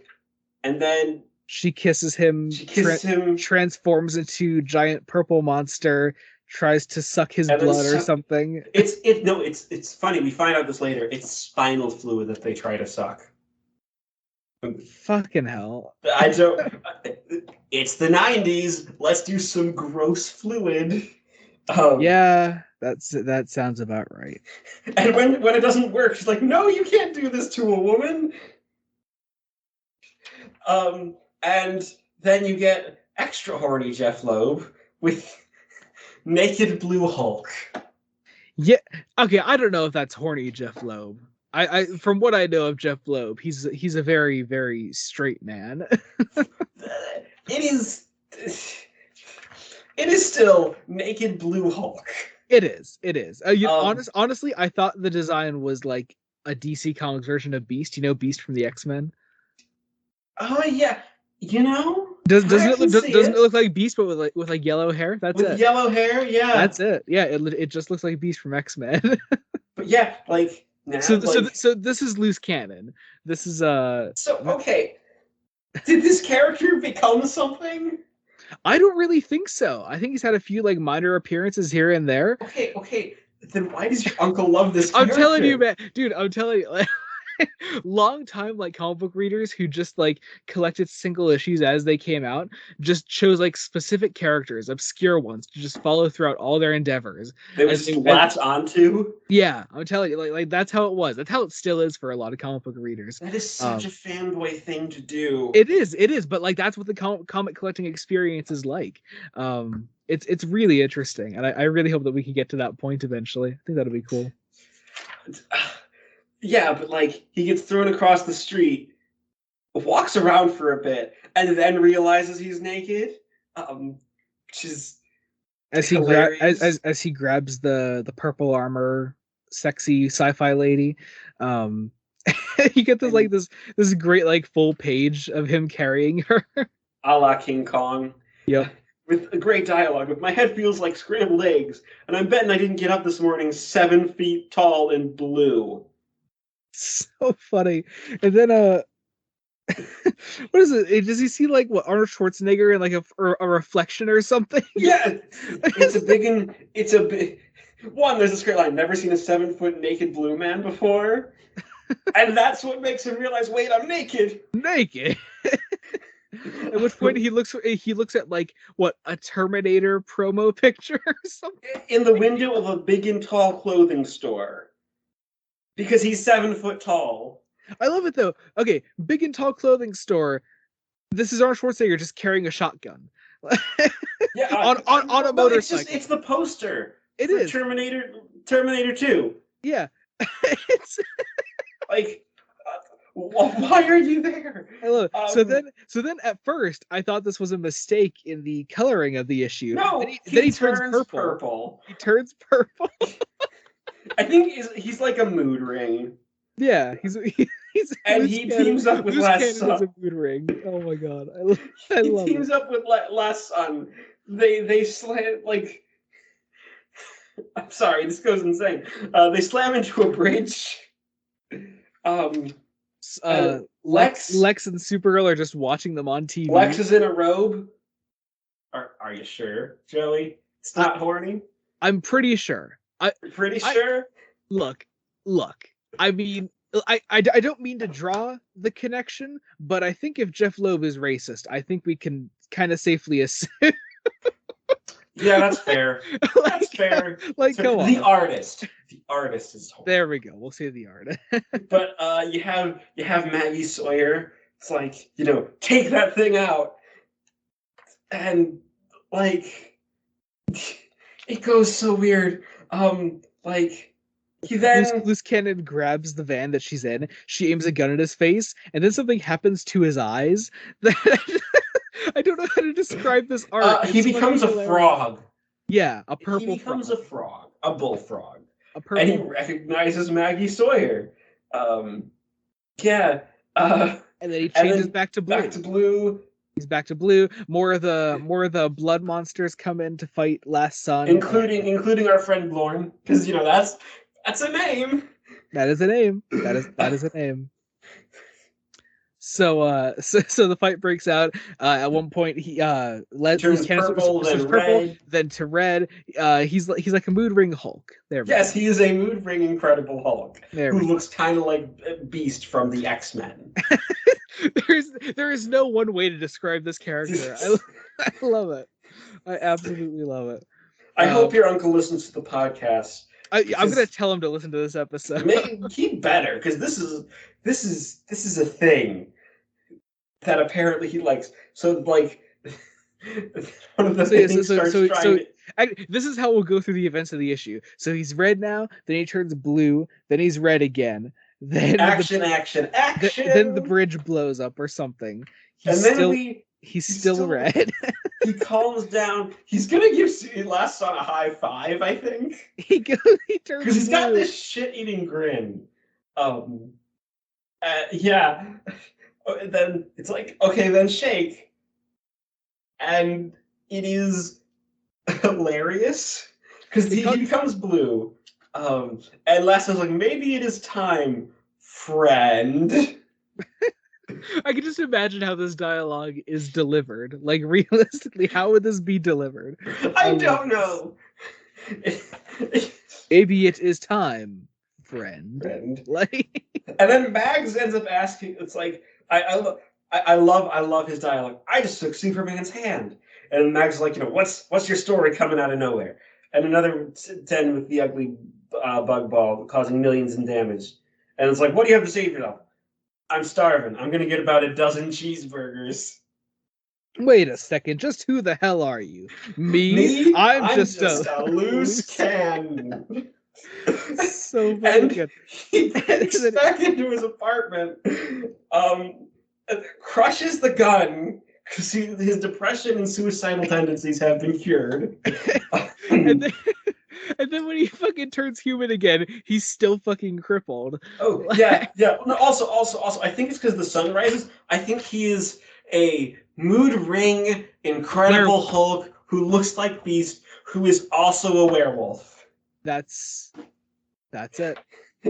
And then she kisses him, she kisses him, transforms into giant purple monster, tries to suck his and then blood or something. it's funny. We find out this later. It's spinal fluid that they try to suck. Fucking hell. I don't. It's the '90s. Let's do some gross fluid. Um, Yeah, that sounds about right. and when it doesn't work, she's like, "No, you can't do this to a woman." And then you get extra horny Jeff Loeb with naked Blue Hulk. Yeah. Okay, I don't know if that's horny Jeff Loeb. I from what I know of Jeff Loeb, he's a very, very straight man. It is. It is still naked Blue Hulk. It is. It is. Um, Honestly, I thought the design was like a DC Comics version of Beast. You know, Beast from the X-Men. oh yeah, Doesn't I it can see doesn't it it look like Beast, but with like yellow hair? That's with it. yellow hair. Yeah, That's it. Yeah, it just looks like Beast from X-Men. but yeah, like now, So this is loose cannon. This is so okay. Did this character become something? I don't really think so. I think he's had a few like minor appearances here and there. Okay. Then why does your uncle love this I'm telling you, character? man, dude. I'm telling you, like, long time like comic book readers who just like collected single issues as they came out, just chose like specific characters, obscure ones, to just follow throughout all their endeavors. They would As just they, as, latch onto. yeah, I'm telling you, like that's how it was. That's how it still is for a lot of comic book readers. That is such Um, a fanboy thing to do. it is, but like that's what the comic collecting experience is like. It's really interesting, and I really hope that we can get to that point eventually. I think that'll be cool. Yeah, but like he gets thrown across the street, walks around for a bit, and then realizes he's naked, which is hilarious. As he grabs the purple armor, sexy sci-fi lady. Um, you get this like And this great like full page of him carrying her. a la King Kong, Yep. with a great dialogue. With my head feels like scrambled eggs, and I'm betting I didn't get up this morning 7 feet tall and blue. So funny. And then what is it? Does he see like what Arnold Schwarzenegger in like a reflection or something? Yeah, it's a big and it's a big one. There's this great line: "Never seen a 7 foot naked blue man before," and that's what makes him realize, "Wait, I'm naked." Naked. At which point he looks at like what a Terminator promo picture or something. In the window of a big and tall clothing store because he's 7 foot tall. I love it though. Okay, big and tall clothing store. This is Arnold Schwarzenegger just carrying a shotgun Yeah, on a no, motorcycle. it's the poster It for is. Terminator 2. Yeah. It's Like, why are you there? I love it. So then at first I thought this was a mistake in the coloring of the issue. No, Then he he turns turns purple. purple. He turns purple. I think he's like a mood ring. Yeah, he's And loose he cannon. teams up with Loose Last cannon is Son. a mood ring. Oh my god, I He love teams it. up with Last Son. They slam like. I'm sorry, this goes insane. They slam into a bridge. Um, Lex Lex and Supergirl are just watching them on TV. Lex is in a robe. Are you sure, Joey? It's not horny. I'm pretty sure. Pretty I sure. look. I mean, I don't mean to draw the connection, but I think if Jeff Loeb is racist, I think we can kind of safely assume. Yeah, that's fair. That's fair. Like, So, go the on. artist. The artist is horny. There we go. We'll say the art. But you have Maggie Sawyer. It's like, take that thing out. And like it goes so weird. Like he then Loose Cannon grabs the van that she's in. She aims a gun at his face, and then something happens to his eyes. That I don't know how to describe this art. he It's fucking becomes a hilarious. frog. Yeah, a He purple becomes frog. a frog, a bullfrog, A and he purple, recognizes Maggie Sawyer. Um, yeah, uh, and then he and changes then back to back blue. to blue, He's back to blue. More of the blood monsters come in to fight Last Sun. including our friend Lorne, because that's a name. That is a name. That is a name. So the fight breaks out. At one point, Loose Turns Cannon purple, switches then purple, red. then to red. He's like a mood ring Hulk. There we Yes, go. he is a mood-ring Incredible Hulk There who we looks kind of like Beast from the X-Men. go. There is no one way to describe this character. I love it. I absolutely love it. I hope your uncle listens to the podcast. I'm gonna tell him to listen to this episode. He better, because this is a thing that apparently he likes. So like one of the So yeah, things starts trying to this is how we'll go through the events of the issue. So he's red now, then he turns blue, then he's red again, then action, then the action, bridge blows up or something. and then He's he's still still red. he calms down. He's gonna give Last Son a high five, I think, He because turns he's got blue. this shit-eating grin. Yeah. Then it's like, okay, then shake, and it is hilarious because he becomes blue, and Last Son's like, maybe it is time, friend. I can just imagine how this dialogue is delivered. Like realistically, how would this be delivered? I don't know. Maybe it is time, friend. Friend. Like, And then Mags ends up asking. It's like I love his dialogue. I just took Superman's hand, and Mags is like, what's your story coming out of nowhere? And another 10 with the ugly bug ball causing millions in damage. And it's like, what do you have to say for yourself? I'm starving. I'm gonna get about a dozen cheeseburgers. wait a second, just who the hell are you? Me? I'm just a loose cannon. So fucking And good. he breaks back into his apartment, crushes the gun because his depression and suicidal tendencies have been cured. and then, and then when he fucking turns human again, he's still fucking crippled. Oh yeah. No, also, I think it's because the sun rises. I think he is a mood ring Incredible Hulk who looks like Beast, who is also a werewolf. That's it.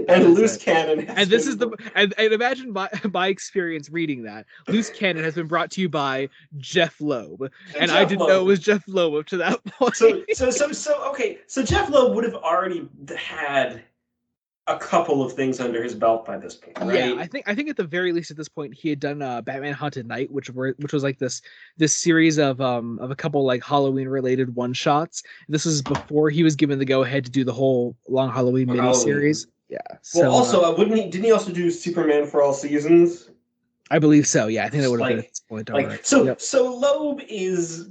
And Loose Cannon. And this is and imagine my experience reading that. Loose Cannon has been brought to you by Jeff Loeb. And I didn't know it was Jeff Loeb up to that point. So Jeff Loeb would have already had a couple of things under his belt by this point, right? Yeah, I think at the very least at this point he had done Batman Haunted Night, which was like this series of a couple like Halloween related one shots. This was before he was given the go ahead to do the whole Long Halloween miniseries. Yeah. So, well, also, didn't he also do Superman for All Seasons? I believe so. Yeah, I think that would have been at this point. Already. So Loeb is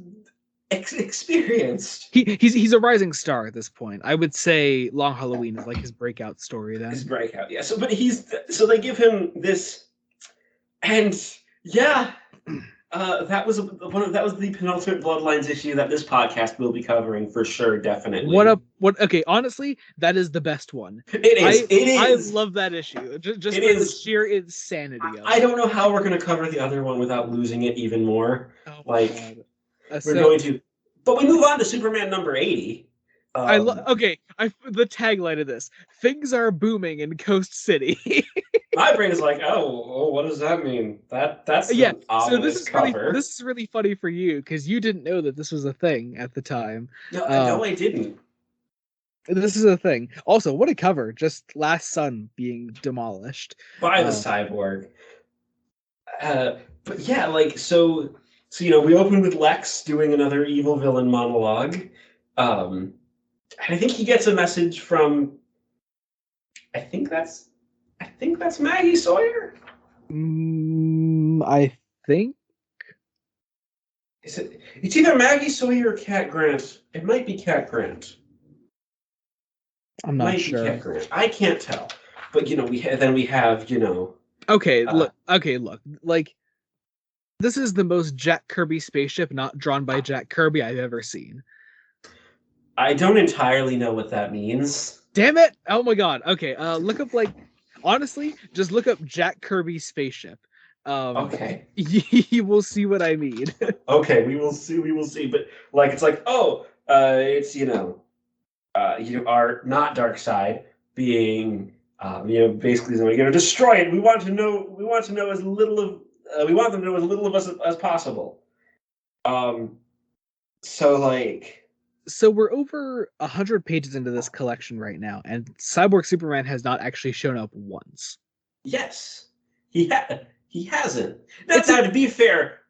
experienced. He's a rising star at this point. I would say Long Halloween is like his breakout story. Then his breakout, yeah. So they give him this, and yeah. That was the penultimate Bloodlines issue that this podcast will be covering for sure, definitely. Okay, honestly, that is the best one. It is. I love that issue. Just for the sheer insanity of it. I don't know how we're going to cover the other one without losing it even more. Oh, we're going to, but we move on to Superman number 80. The tagline of this: things are booming in Coast City. My brain is like, oh, what does that mean? That's an ominous cover. This is really funny for you because you didn't know that this was a thing at the time. No, I didn't. This is a thing. Also, what a cover! Just Last Sun being demolished by the Cyborg. But yeah, so we open with Lex doing another evil villain monologue. And I think he gets a message from. I think that's Maggie Sawyer. I think. It's either Maggie Sawyer or Cat Grant. It might be Cat Grant. I'm not sure. Cat Grant. I can't tell. But we have Okay, look. Like, this is the most Jack Kirby spaceship not drawn by Jack Kirby I've ever seen. I don't entirely know what that means. Damn it! Oh my god. Okay, look up, like, honestly, just look up Jack Kirby spaceship. Okay. You will see what I mean. Okay, we will see. But like, it's like, it's our not dark side being basically destroy it. We want to know as little of we want them to know as little of us as possible. So we're over 100 pages into this collection right now, and Cyborg Superman has not actually shown up once. Yes, he hasn't. Now, to be fair,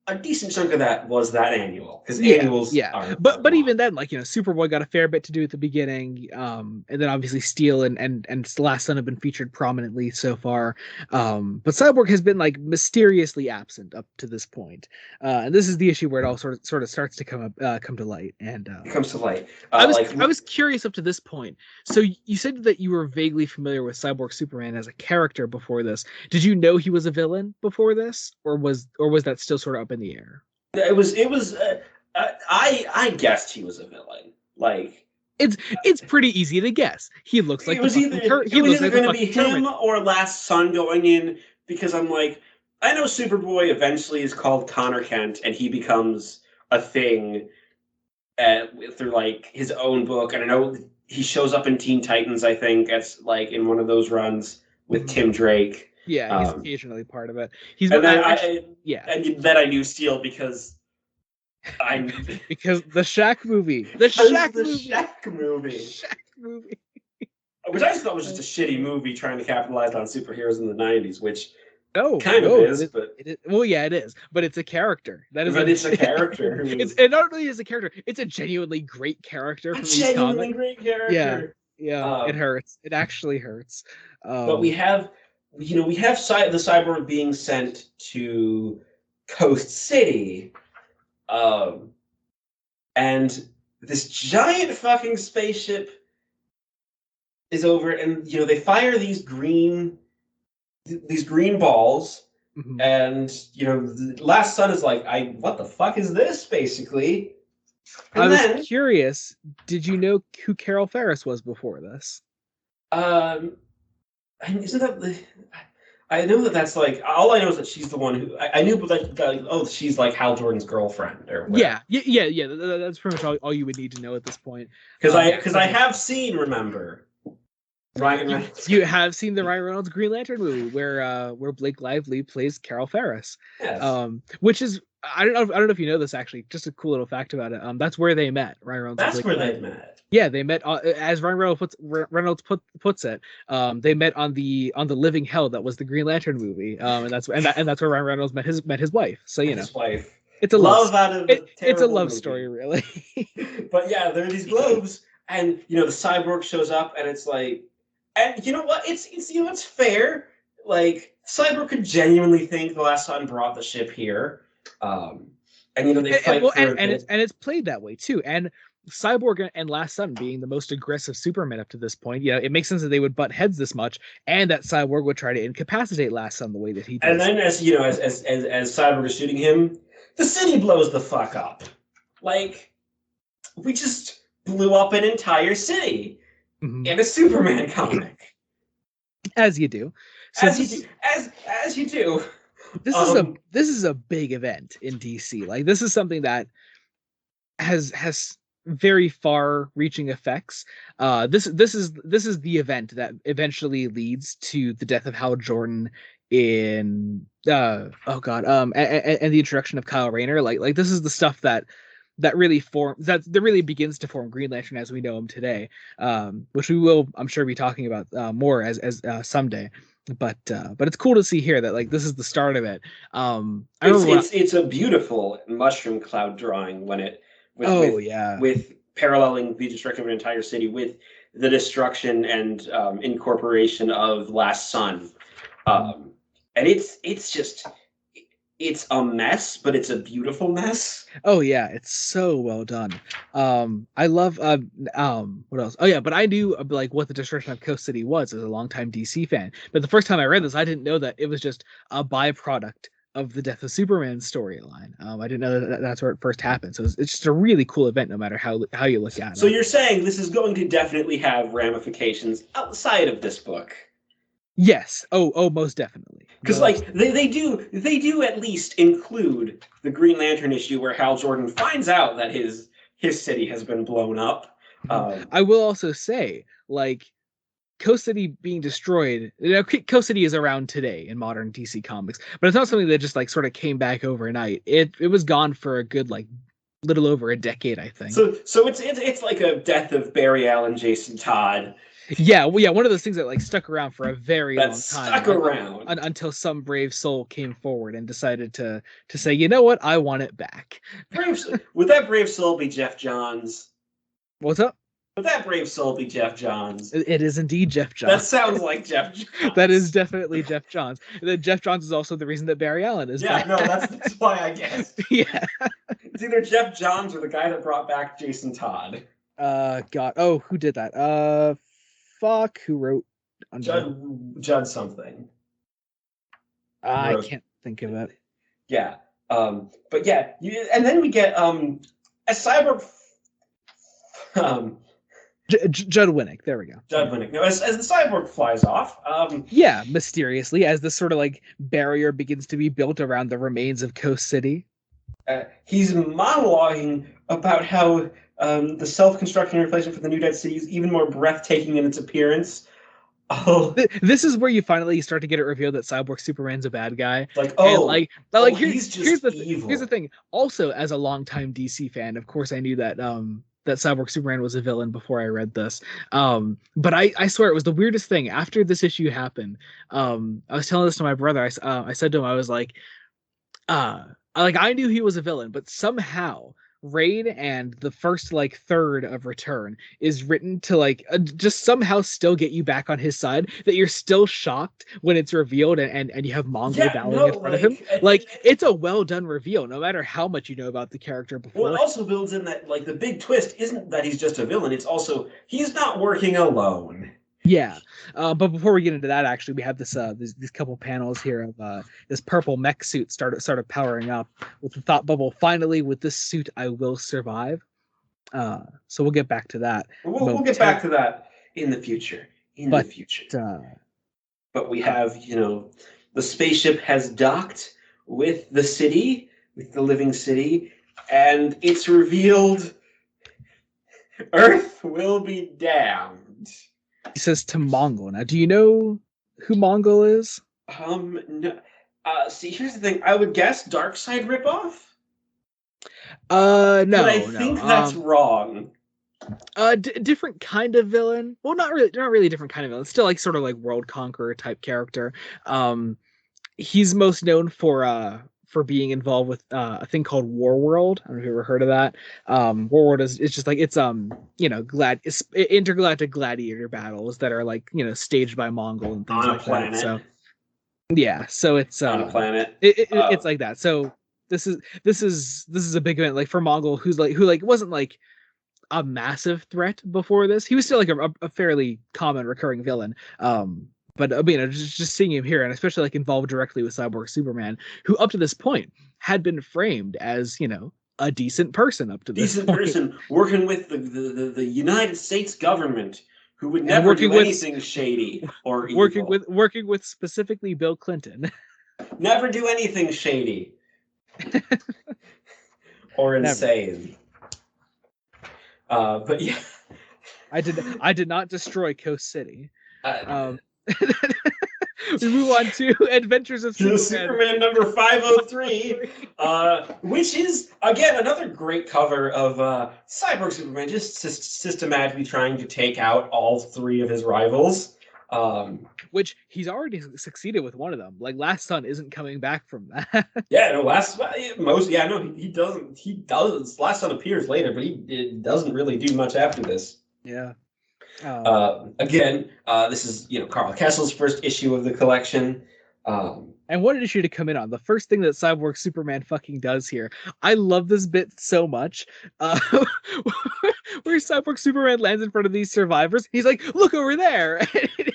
a decent chunk of that was that annual, because annuals are but even then, like, Superboy got a fair bit to do at the beginning, and then obviously Steel and Last Son have been featured prominently so far, but Cyborg has been, like, mysteriously absent up to this point, and this is the issue where it all sort of starts to come to light, and it comes to light. I was curious up to this point. So you said that you were vaguely familiar with Cyborg Superman as a character before this. Did you know he was a villain before this, or was that still sort of up in the air? It was. I guessed he was a villain. Like, it's pretty easy to guess. He looks like it was either going to be him or Last Son going in, because I'm like, I know Superboy eventually is called Connor Kent, and he becomes a thing through, like, his own book, and I know he shows up in Teen Titans. I think it's like in one of those runs with Tim Drake. Yeah, he's occasionally part of it. And then I knew Steel because because the Shaq movie, Shaq movie, which I just thought was just a shitty movie trying to capitalize on superheroes in the '90s, which kind of is. It is, but it's a character. It's a character. It not only is a character, it's a genuinely great character. Great character. Yeah. It hurts. It actually hurts. But we have the Cyborg being sent to Coast City, and this giant fucking spaceship is over, and they fire these green balls, and the Last Son is like, what the fuck is this, basically? And I was curious, did you know who Carol Ferris was before this? Isn't that I know that's like, all I know is that she's the one who I knew, but she's like Hal Jordan's girlfriend or whatever. Yeah. That's pretty much all you would need to know at this point. Because I have seen, remember, Ryan Reynolds. You have seen the Ryan Reynolds Green Lantern movie where Blake Lively plays Carol Ferris. Yes. Which is, I don't know if you know this, actually, just a cool little fact about it. That's where they met. Ryan Reynolds. That's where they met. Yeah, they met, as Ryan Reynolds puts it. They met on the Living Hell that was the Green Lantern movie. And that's where Ryan Reynolds met his wife. So his wife. It's a love it's a love story, really. But yeah, there are these globes, and the Cyborg shows up, and it's like, and you know what? It's fair. Like, Cyborg could genuinely think the Last Son brought the ship here, and they fight it's played that way too. And Cyborg and Last Son being the most aggressive Superman up to this point, it makes sense that they would butt heads this much, and that Cyborg would try to incapacitate Last Son the way that he does. And then, as Cyborg is shooting him, the city blows the fuck up. Like, we just blew up an entire city in a Superman comic. As you do. So as you do. This is a big event in DC. Like, this is something that has very far-reaching effects. This is the event that eventually leads to the death of Hal Jordan in and the introduction of Kyle Rayner. Like this is the stuff that really begins to form Green Lantern as we know him today, which we will, I'm sure, be talking about more as someday. But it's cool to see here that, like, this is the start of it. It's a beautiful mushroom cloud drawing with paralleling the destruction of an entire city with the destruction and incorporation of Last Son. And it's just, it's a mess, but it's a beautiful mess. Oh yeah, it's so well done. I love what else? Oh yeah, but I knew like what the destruction of Coast City was as a longtime DC fan. But the first time I read this, I didn't know that it was just a byproduct of the Death of Superman storyline. I didn't know that that's where it first happened. So it's just a really cool event, no matter how you look at So it. you're saying this is going to definitely have ramifications outside of this book? Yes. Oh, most definitely. Because like they do at least include the Green Lantern issue where Hal Jordan finds out that his city has been blown up. I will also say, like, Coast City being destroyed. Coast City is around today in modern DC comics, but it's not something that just like sort of came back overnight. It was gone for a good like little over a decade, I think. So it's like a death of Barry Allen, Jason Todd. Yeah, well, yeah, one of those things that like stuck around for a very That long time stuck around until some brave soul came forward and decided to say, you know what, I want it back. Would that brave soul be Jeff Johns? What's up? Would that brave soul be Jeff Johns? It is indeed Jeff Johns. That sounds like Jeff Johns. That is definitely Jeff Johns. And then Jeff Johns is also the reason that Barry Allen is back. No, that's why I guessed. Yeah. It's either Jeff Johns or the guy that brought back Jason Todd. God. Oh, who did that? Fuck. Who wrote Judd something. I can't think of it. Yeah. But yeah, and then we get a Cyborg. Judd Winnick. There we go. Judd Winnick. Now, as the Cyborg flies off, yeah, mysteriously, as this sort of like barrier begins to be built around the remains of Coast City, he's monologuing about how the self-construction replacement for the New Dead City is even more breathtaking in its appearance. Oh, this is where you finally start to get it revealed that Cyborg Superman's a bad guy. Like, here's the thing. Also, as a longtime DC fan, of course, I knew that that Cyborg Superman was a villain before I read this. But I swear it was the weirdest thing. After this issue happened, I was telling this to my brother. I said to him, I was like, I knew he was a villain, but somehow Rain and the first like third of Return is written to like just somehow still get you back on his side, that you're still shocked when it's revealed and you have Mongol bowing in front of him. It's a well done reveal, no matter how much you know about the character before. Well, it also builds in that like the big twist isn't that he's just a villain, it's also he's not working alone. Yeah, but before we get into that, actually, we have this these couple panels here of this purple mech suit started powering up with the thought bubble. Finally, with this suit, I will survive. So we'll get back to that. We'll get back to that in the future. But we have, the spaceship has docked with the city, with the living city, and it's revealed Earth will be damned. He says to Mongol. Now, do you know who Mongol is? No. See, here's the thing. I would guess Darkseid ripoff. No. But I think that's wrong. Different kind of villain. Well, not really different kind of villain. Still like sort of like world conqueror type character. He's most known for being involved with a thing called Warworld. I don't know if you ever heard of that. Warworld is just like it's intergalactic gladiator battles that are like staged by Mongol and things on like a planet. That. So yeah, so it's on a planet. It's like that. So this is a big event like for Mongol who wasn't like a massive threat before this. He was still like a fairly common recurring villain. But just seeing him here, and especially like involved directly with Cyborg Superman, who up to this point had been framed as a decent person up to this point. Person working with the United States government, who would never do anything shady or evil. Working with specifically Bill Clinton. Never do anything shady or insane. But yeah, I did not destroy Coast City. We move on to Adventures of Superman number 503, which is again another great cover of Cyborg Superman, just systematically trying to take out all three of his rivals. Which he's already succeeded with one of them. Like Last Son isn't coming back from that. He doesn't. He does. Last Son appears later, but he doesn't really do much after this. Yeah. Again, this is Carl Kessel's first issue of the collection. And what an issue to come in on. The first thing that Cyborg Superman fucking does here. I love this bit so much. Uh, where Cyborg Superman lands in front of these survivors. He's like, look over there.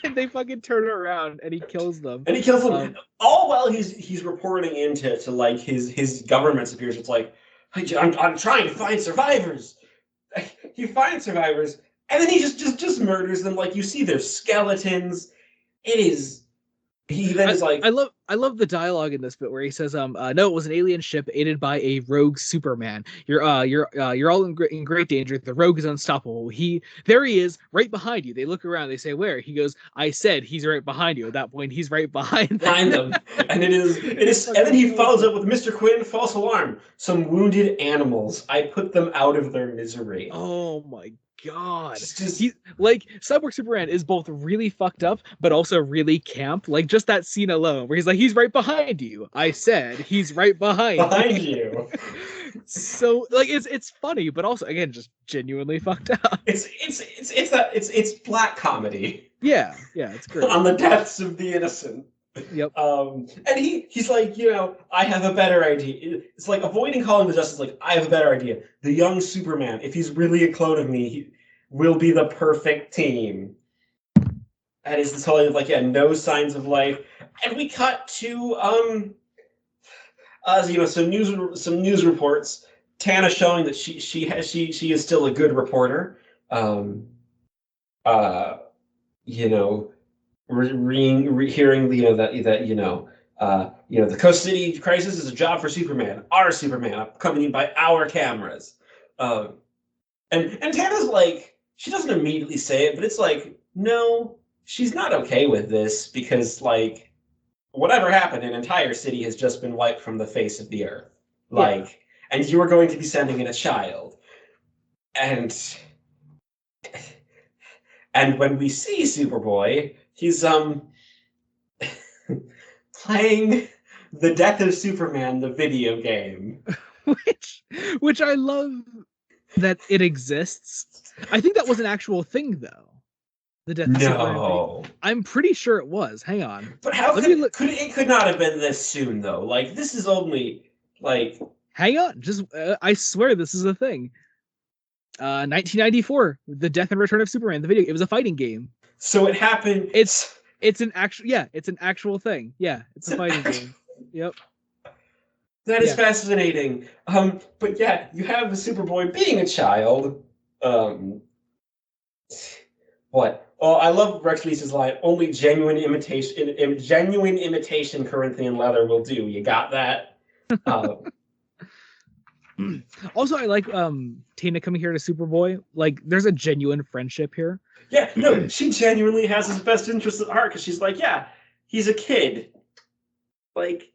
And they fucking turn around and he kills them. And he kills them all while he's reporting into like his government superiors. It's like, I'm trying to find survivors. He finds survivors, and then he just murders them. Like, you see their skeletons. It is. He then is like, I love the dialogue in this bit where he says, no, it was an alien ship aided by a rogue Superman. You're all in great danger. The rogue is unstoppable. There he is, right behind you. They look around. They say, where? He goes, I said he's right behind you. At that point, he's right behind them. And it is, and then he follows up with Mr. Quinn, false alarm. Some wounded animals. I put them out of their misery. Oh my God. He, like, Cyborg Superman is both really fucked up, but also really camp. Like, just that scene alone, where he's like, he's right behind you. I said he's right behind you. So, like, it's funny, but also, again, just genuinely fucked up. It's black comedy. Yeah, it's great. On the deaths of the innocent. Yep. And he's like, I have a better idea. It's like avoiding calling the Justice, like, I have a better idea. The young Superman, if he's really a clone of me, he will be the perfect team. And it's this whole, like, no signs of life. And we cut to some news reports. Tana showing that she is still a good reporter. Hearing the Coast City crisis is a job for Superman, our Superman, accompanied by our cameras. And Tana's like, she doesn't immediately say it, but it's like, no, she's not okay with this because, like, whatever happened, an entire city has just been wiped from the face of the earth. Like, and you are going to be sending in a child. And when we see Superboy, he's playing The Death of Superman, the video game. which I love that it exists. I think that was an actual thing, though. The Death of Superman. I'm pretty sure it was. Hang on. But how it could not have been this soon, though. Like, this is only, like... Hang on. Just, I swear this is a thing. 1994, The Death and Return of Superman, the video. It was a fighting game. So it happened. It's an actual thing. Yeah, it's a fighting game. Yep. That is fascinating. But yeah, you have the Superboy being a child. What? Oh, I love Rex Reese's line. Only genuine imitation Corinthian leather will do. You got that? Also, I like Tina coming here to Superboy. Like, there's a genuine friendship here. Yeah, no, she genuinely has his best interests at heart because she's like, yeah, he's a kid. Like,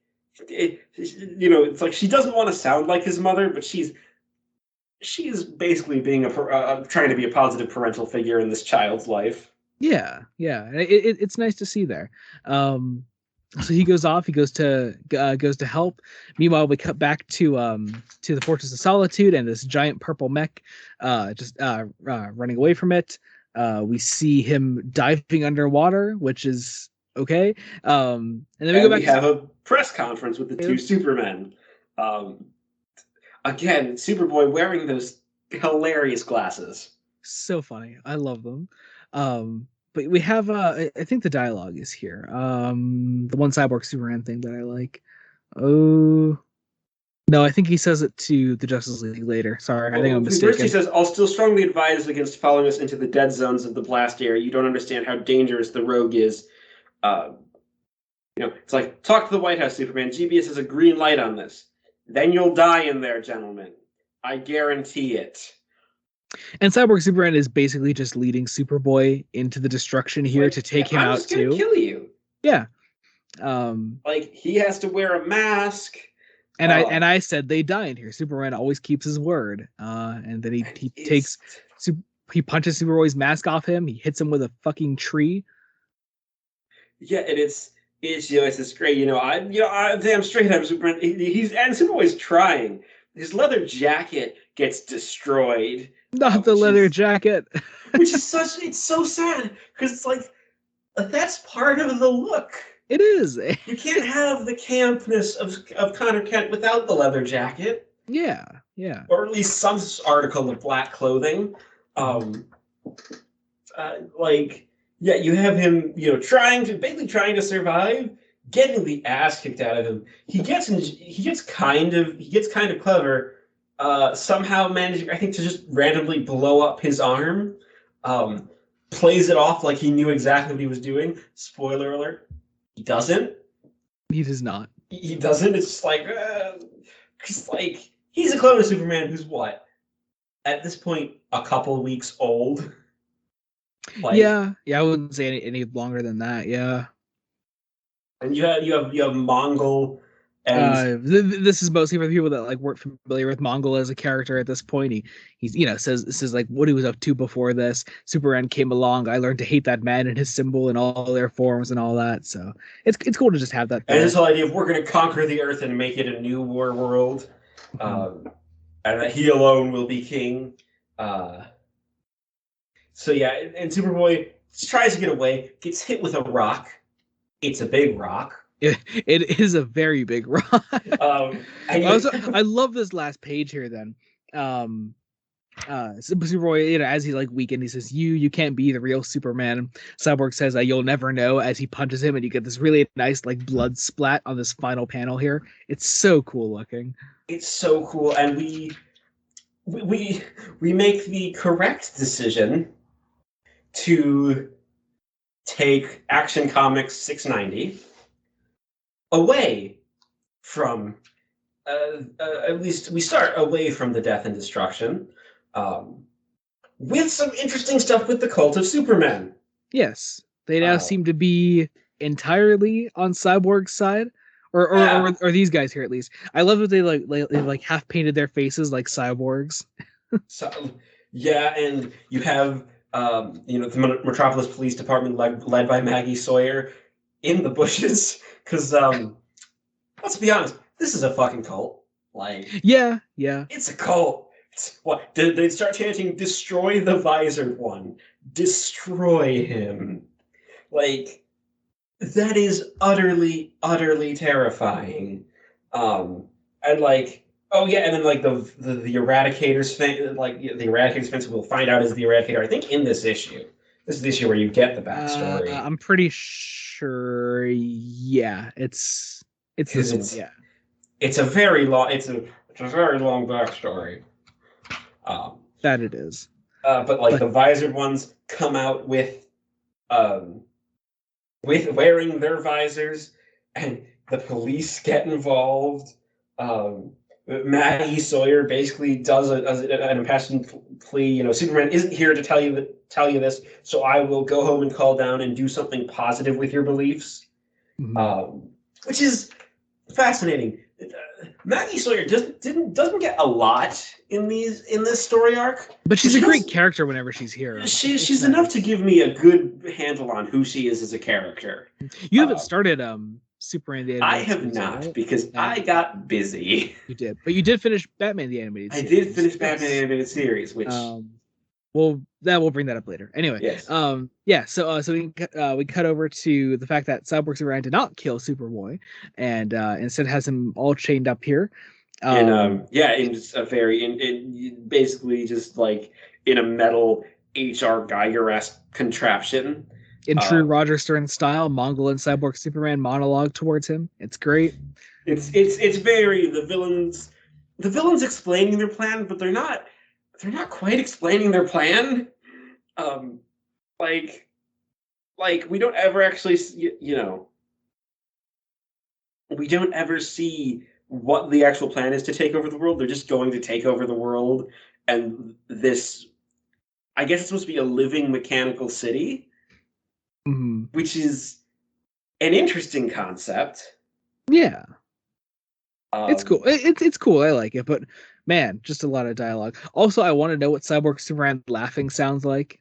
it's like she doesn't want to sound like his mother, but she's basically being trying to be a positive parental figure in this child's life. Yeah. It's nice to see there. So he goes off. He goes to help. Meanwhile, we cut back to the Fortress of Solitude and this giant purple mech, just running away from it. We see him diving underwater, which is okay. And then we go back. We have a press conference with the two Supermen. Again, Superboy wearing those hilarious glasses. So funny. I love them. But we have, I think the dialogue is here. The one Cyborg Superman thing that I like. Oh, no, I think he says it to the Justice League later. Sorry, I think I'm mistaken. First he says, I'll still strongly advise against following us into the dead zones of the blast area. You don't understand how dangerous the rogue is. It's like, talk to the White House, Superman. GBS has a green light on this. Then you'll die in there, gentlemen. I guarantee it. And Cyborg Superman is basically just leading Superboy into the destruction here to take him out too. I'm just gonna kill you. Yeah. Like, he has to wear a mask. And I said they die in here. Superman always keeps his word. And then he punches Superboy's mask off him. He hits him with a fucking tree. Yeah, and it's just great. I'm damn straight up Superman. And Superboy's trying. His leather jacket gets destroyed. Not the leather jacket. Which is it's so sad because it's like that's part of the look. It is. You can't have the campness of Connor Kent without the leather jacket, Yeah, yeah. or at least some article of black clothing. Um, like, yeah, you have him, basically trying to survive, getting the ass kicked out of him. He gets kind of clever, somehow managing, I think, to just randomly blow up his arm. Um, Plays it off like he knew exactly what he was doing. Spoiler alert: he doesn't. He does not. He doesn't. It's just like he's a clone of Superman who's what at this point a couple weeks old. Like, Yeah, I wouldn't say any longer than that. Yeah. and you have Mongol, and This is mostly for the people that like weren't familiar with Mongol as a character at this point. He's says like what he was up to before this. Superman came along. I learned to hate that man and his symbol and all their forms and all that. So it's cool to just have that there. and this whole idea of we're going to conquer the Earth and make it a new war world, and that he alone will be king. So yeah, and Superboy tries to get away, gets hit with a rock. It's a big rock. It is a very big rock. I love this last page here. Then, Superboy, as he like weakened, he says, "You can't be the real Superman." Cyborg says that you'll never know as he punches him, and you get this really nice like blood splat on this final panel here. It's so cool looking. It's so cool, and we make the correct decision to take Action Comics 690 away from, at least we start away from the death and destruction, with some interesting stuff with the cult of Superman. Yes, they now seem to be entirely on Cyborg's side, or these guys here at least. I love that they like half painted their faces like cyborgs. So, yeah, and you have the Metropolis Police Department led by Maggie Sawyer in the bushes because let's be honest, this is a fucking cult. Like, yeah, it's a cult. What did they start chanting? Destroy the Visored One, destroy him. Like, that is utterly, utterly terrifying. And like, oh yeah, and then like the Eradicator's thing, like the Eradicator's fence, we'll find out is the Eradicator. I think in this issue, this is the issue where you get the backstory. I'm pretty sure. Yeah, it's this one. Yeah, it's a very long. It's a very long backstory. That it is. But like the Visored Ones come out with wearing their visors, and the police get involved. Maggie Sawyer basically does an impassioned plea. Superman isn't here to tell you this, so I will go home and call down and do something positive with your beliefs, which is fascinating. Maggie Sawyer doesn't get a lot in this story arc, but she's a great character whenever she's here. She's enough to give me a good handle on who she is as a character. You haven't started Superman the Animated Series. I have not, right? Because I got busy. You did, but you did finish Batman the Animated Series. I did finish Batman the Animated Series, which we'll bring that up later. Anyway, yes. So we cut over to the fact that Cyborg Superman did not kill Superboy, and instead has him all chained up here. In basically just like in a metal H.R. Geiger-esque contraption. In true Roger Stern style, Mongol and Cyborg Superman monologue towards him. It's great. It's very the villains explaining their plan, but they're not quite explaining their plan. Like we don't ever actually we don't ever see what the actual plan is to take over the world. They're just going to take over the world, and this, I guess it's supposed to be a living mechanical city, which is an interesting concept. Yeah. It's cool. It's cool. I like it, but man, just a lot of dialogue. Also, I want to know what Cyborg Superman laughing sounds like.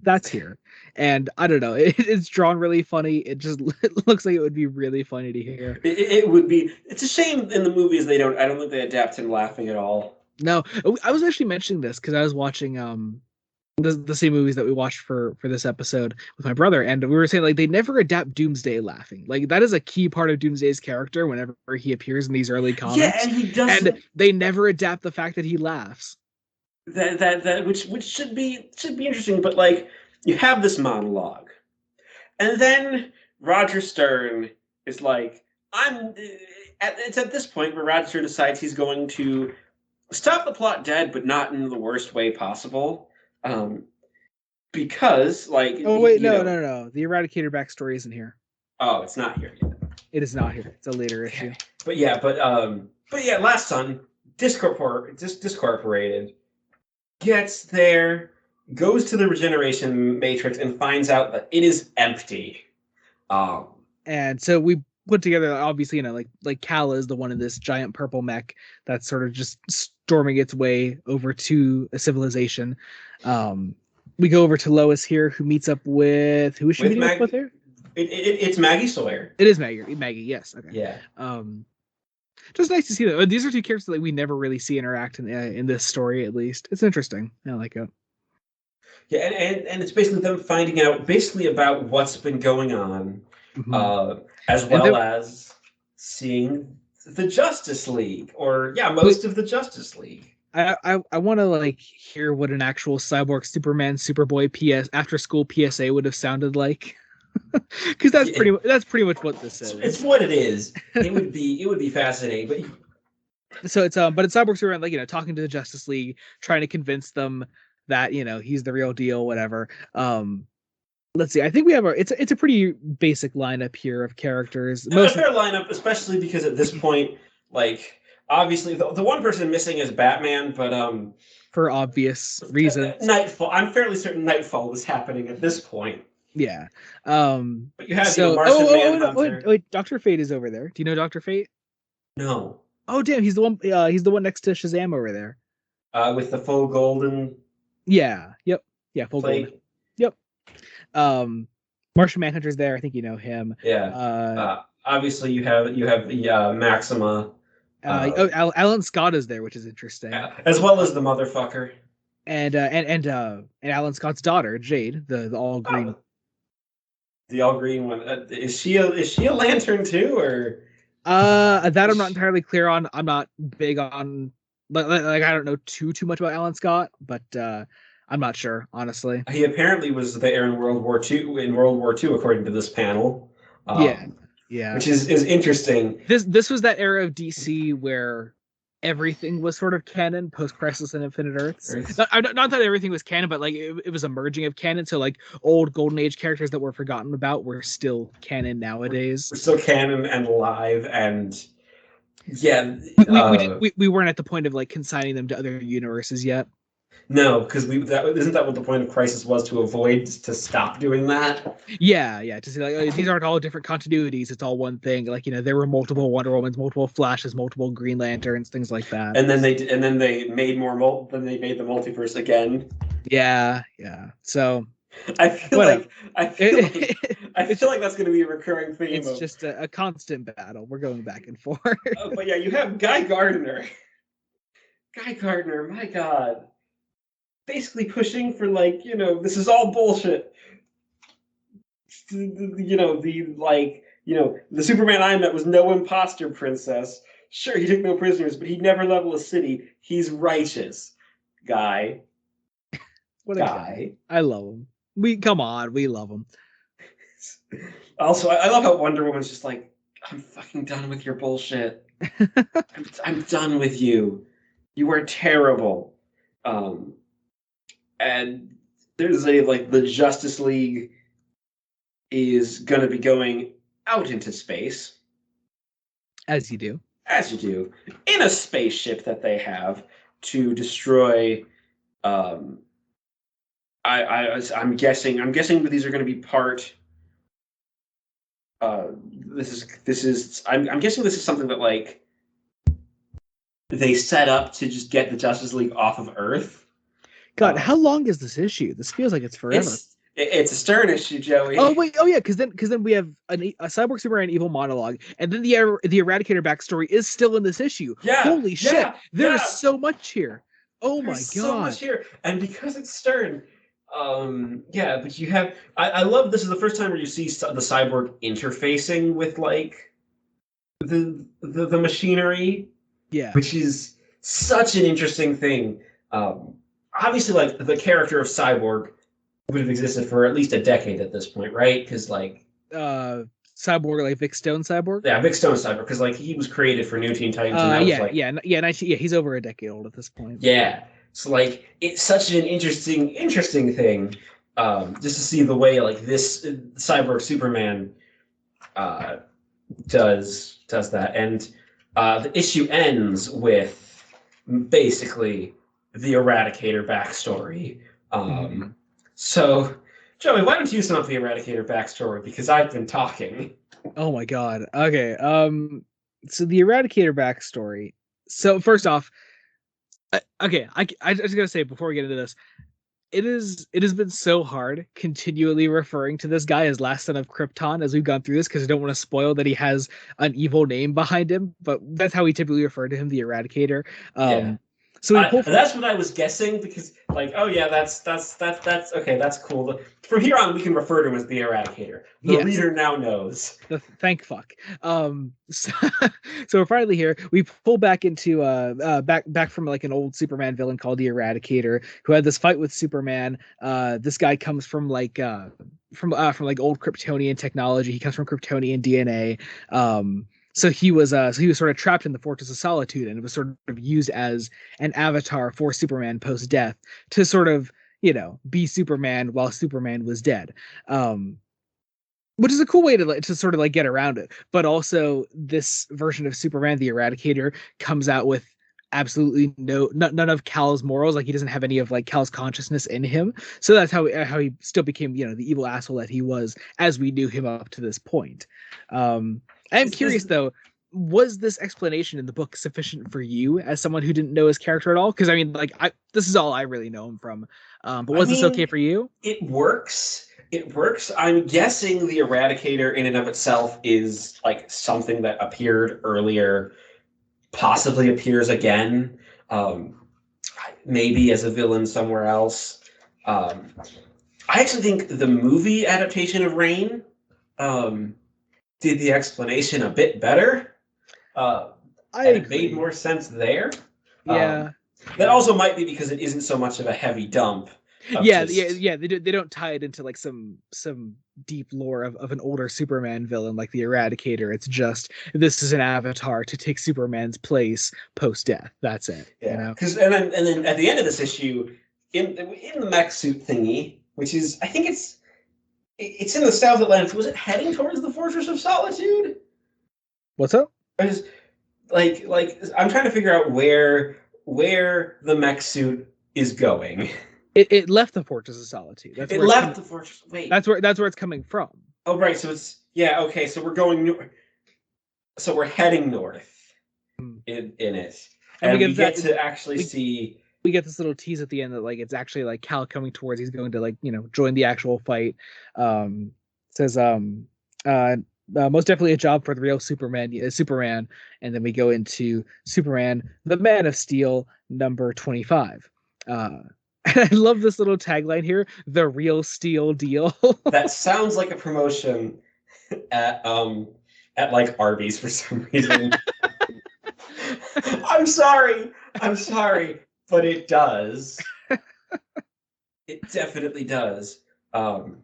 That's here. And I don't know, it's drawn really funny. It looks like it would be really funny to hear. It would be. It's a shame in the movies I don't think they adapt him laughing at all. No, I was actually mentioning this because I was watching the same movies that we watched for this episode with my brother, and we were saying like they never adapt Doomsday laughing. Like that is a key part of Doomsday's character whenever he appears in these early Yeah, comics, and he and doesn't. they never adapt the fact that he laughs. That which should be interesting, but like you have this monologue, and then Roger Stern is like, It's at this point where Roger Stern decides he's going to stop the plot dead, but not in the worst way possible. Because like Oh wait, no. The Eradicator backstory isn't here. Oh, it's not here yet. It is not here. It's a later issue. But yeah, Last Son, discorporated, gets there, goes to the regeneration matrix, and finds out that it is empty. And so we put together, obviously, like Kala is the one in this giant purple mech that's sort of just storming its way over to a civilization. We go over to Lois here, who meets up with who is she meeting up with here? It's Maggie Sawyer. It is Maggie. Yes. Okay. Yeah. Just nice to see that. These are two characters that we never really see interact in this story. At least it's interesting. I like it. Yeah, and it's basically them finding out basically about what's been going on, as well as seeing the Justice League, or most of the Justice League. I want to like hear what an actual Cyborg Superman Superboy PS after school PSA would have sounded like, because that's pretty much what this is. It's what it is. It would be fascinating. But so it's Cyborg Superman, like, talking to the Justice League, trying to convince them that he's the real deal, whatever. Let's see. I think we have it's a pretty basic lineup here of characters. A fair lineup, especially because at this point, like, obviously the one person missing is Batman, but for obvious reasons. Nightfall. I'm fairly certain Nightfall was happening at this point. Yeah. But you have Martian Manhunter. Wait, Dr. Fate is over there. Do you know Dr. Fate? No. Oh damn, he's the one. He's the one next to Shazam over there. With the full golden. Yeah. Yep. Yeah. Full plate. golden. Yep. Martian Manhunter's there. I think you know him. Yeah. Obviously, you have the Maxima. Alan Scott is there, which is interesting. As well as the motherfucker. And Alan Scott's daughter, Jade, the all green. The all green one. Is she a Lantern too, or? That I'm not entirely clear on. I'm not big on like I don't know too much about Alan Scott, but I'm not sure, honestly. He apparently was there in World War II, according to this panel. Yeah. Which is interesting. This was that era of DC where everything was sort of canon post Crisis on Infinite Earths. Not that everything was canon, but like it was a merging of canon. So like old Golden Age characters that were forgotten about were still canon nowadays. We're still canon and alive, and yeah, we weren't at the point of like consigning them to other universes yet. No, because isn't that what the point of Crisis was, to stop doing that? Yeah, to say like these aren't all different continuities; it's all one thing. Like there were multiple Wonder Womans, multiple Flashes, multiple Green Lanterns, things like that. And then they made more. Then they made the multiverse again. Yeah. So I feel like that's going to be a recurring theme. It's just a constant battle. We're going back and forth. But yeah, you have Guy Gardner. My God. Basically pushing for this is all bullshit. The Superman I met was no imposter princess. Sure, he took no prisoners, but he'd never level a city. He's righteous. Guy. What a guy. I love him. We love him. Also, I love how Wonder Woman's just like, I'm fucking done with your bullshit. I'm done with you. You are terrible. And there's the Justice League is going to be going out into space. As you do. In a spaceship that they have to destroy. I'm guessing that these are going to be part. I'm guessing this is something that they set up to just get the Justice League off of Earth. God, how long is this issue? This feels like it's forever. It's a Stern issue, Joey. Oh wait, because then we have a Cyborg Superman evil monologue, and then the Eradicator backstory is still in this issue. Yeah, holy shit! There's so much here. Oh my God, so much here, and because it's Stern, Yeah, but you have. I love this is the first time where you see the cyborg interfacing with like the machinery, Yeah. which is such an interesting thing. Um, Obviously, like the character of Cyborg would have existed for at least a decade at this point, right? Because like, Uh, Cyborg, like Vic Stone Cyborg. yeah, Vic Stone Cyborg, because like he was created for New Teen Titans, and that was like, Yeah. He's over a decade old at this point. yeah. So like, it's such an interesting thing, just to see the way like this Cyborg Superman uh, does that, and the issue ends with basically the Eradicator backstory. Mhm. So, Joey, why don't you sum up the Eradicator backstory? Because I've been talking. Oh my God. Okay. So the Eradicator backstory. So first off, I just gotta say before we get into this, it has been so hard continually referring to this guy as last son of Krypton as we've gone through this because I don't want to spoil that he has an evil name behind him, but that's how we typically refer to him, the Eradicator. Yeah. Um, so we pull from That's what I was guessing because, like, oh yeah, that's okay, that's cool. From here on, we can refer to him as the Eradicator. The yes, reader now knows. thank fuck. So, so we're finally here. We pull back into back from like an old Superman villain called the Eradicator, who had this fight with Superman. This guy comes from from like old Kryptonian technology. He comes from Kryptonian DNA. So he was sort of trapped in the Fortress of Solitude, and it was sort of used as an avatar for Superman post death to sort of be Superman while Superman was dead. Um, which is a cool way to sort of like get around it. But also, this version of Superman, the Eradicator, comes out with absolutely none of Cal's morals. Like he doesn't have any of like Cal's consciousness in him. So that's how he still became the evil asshole that he was as we knew him up to this point. I'm curious Is though. Was this explanation in the book sufficient for you as someone who didn't know his character at all? Because I mean, like, this is all I really know him from. But I was this okay mean, for you? it works. It works. I'm guessing the Eradicator in and of itself is like something that appeared earlier, possibly appears again, um, maybe as a villain somewhere else. Um, I actually think the movie adaptation of Rain um, did the explanation a bit better, uh, I and it made agree. more sense there. Um, Yeah. that also might be because it isn't so much of a heavy dump of just Yeah. They don't tie it into like some deep lore of an older Superman villain like the Eradicator. It's just this is an avatar to take Superman's place post death. That's it. You yeah. know. Because and then at the end of this issue, in the mech suit thingy, which is I think it's in the South Atlantic. Was it heading towards the Fortress of Solitude? What's up? I just like I'm trying to figure out where the mech suit is going. It left the Fortress of Solitude. That's It where it's left coming. the fortress. Wait. That's where it's coming from. Oh right. So it's yeah. Okay. So we're going. So we're heading north Hmm. in it, And we and we get get that to actually we see. we get this little tease at the end that like it's actually like Cal coming towards. He's going to like join the actual fight. Says uh, most definitely a job for the real Superman, and then we go into Superman, the Man of Steel, number 25. And I love this little tagline here: the real Steel deal. That sounds like a promotion at at like Arby's for some reason. I'm sorry. I'm sorry, but it does. It definitely does. Um,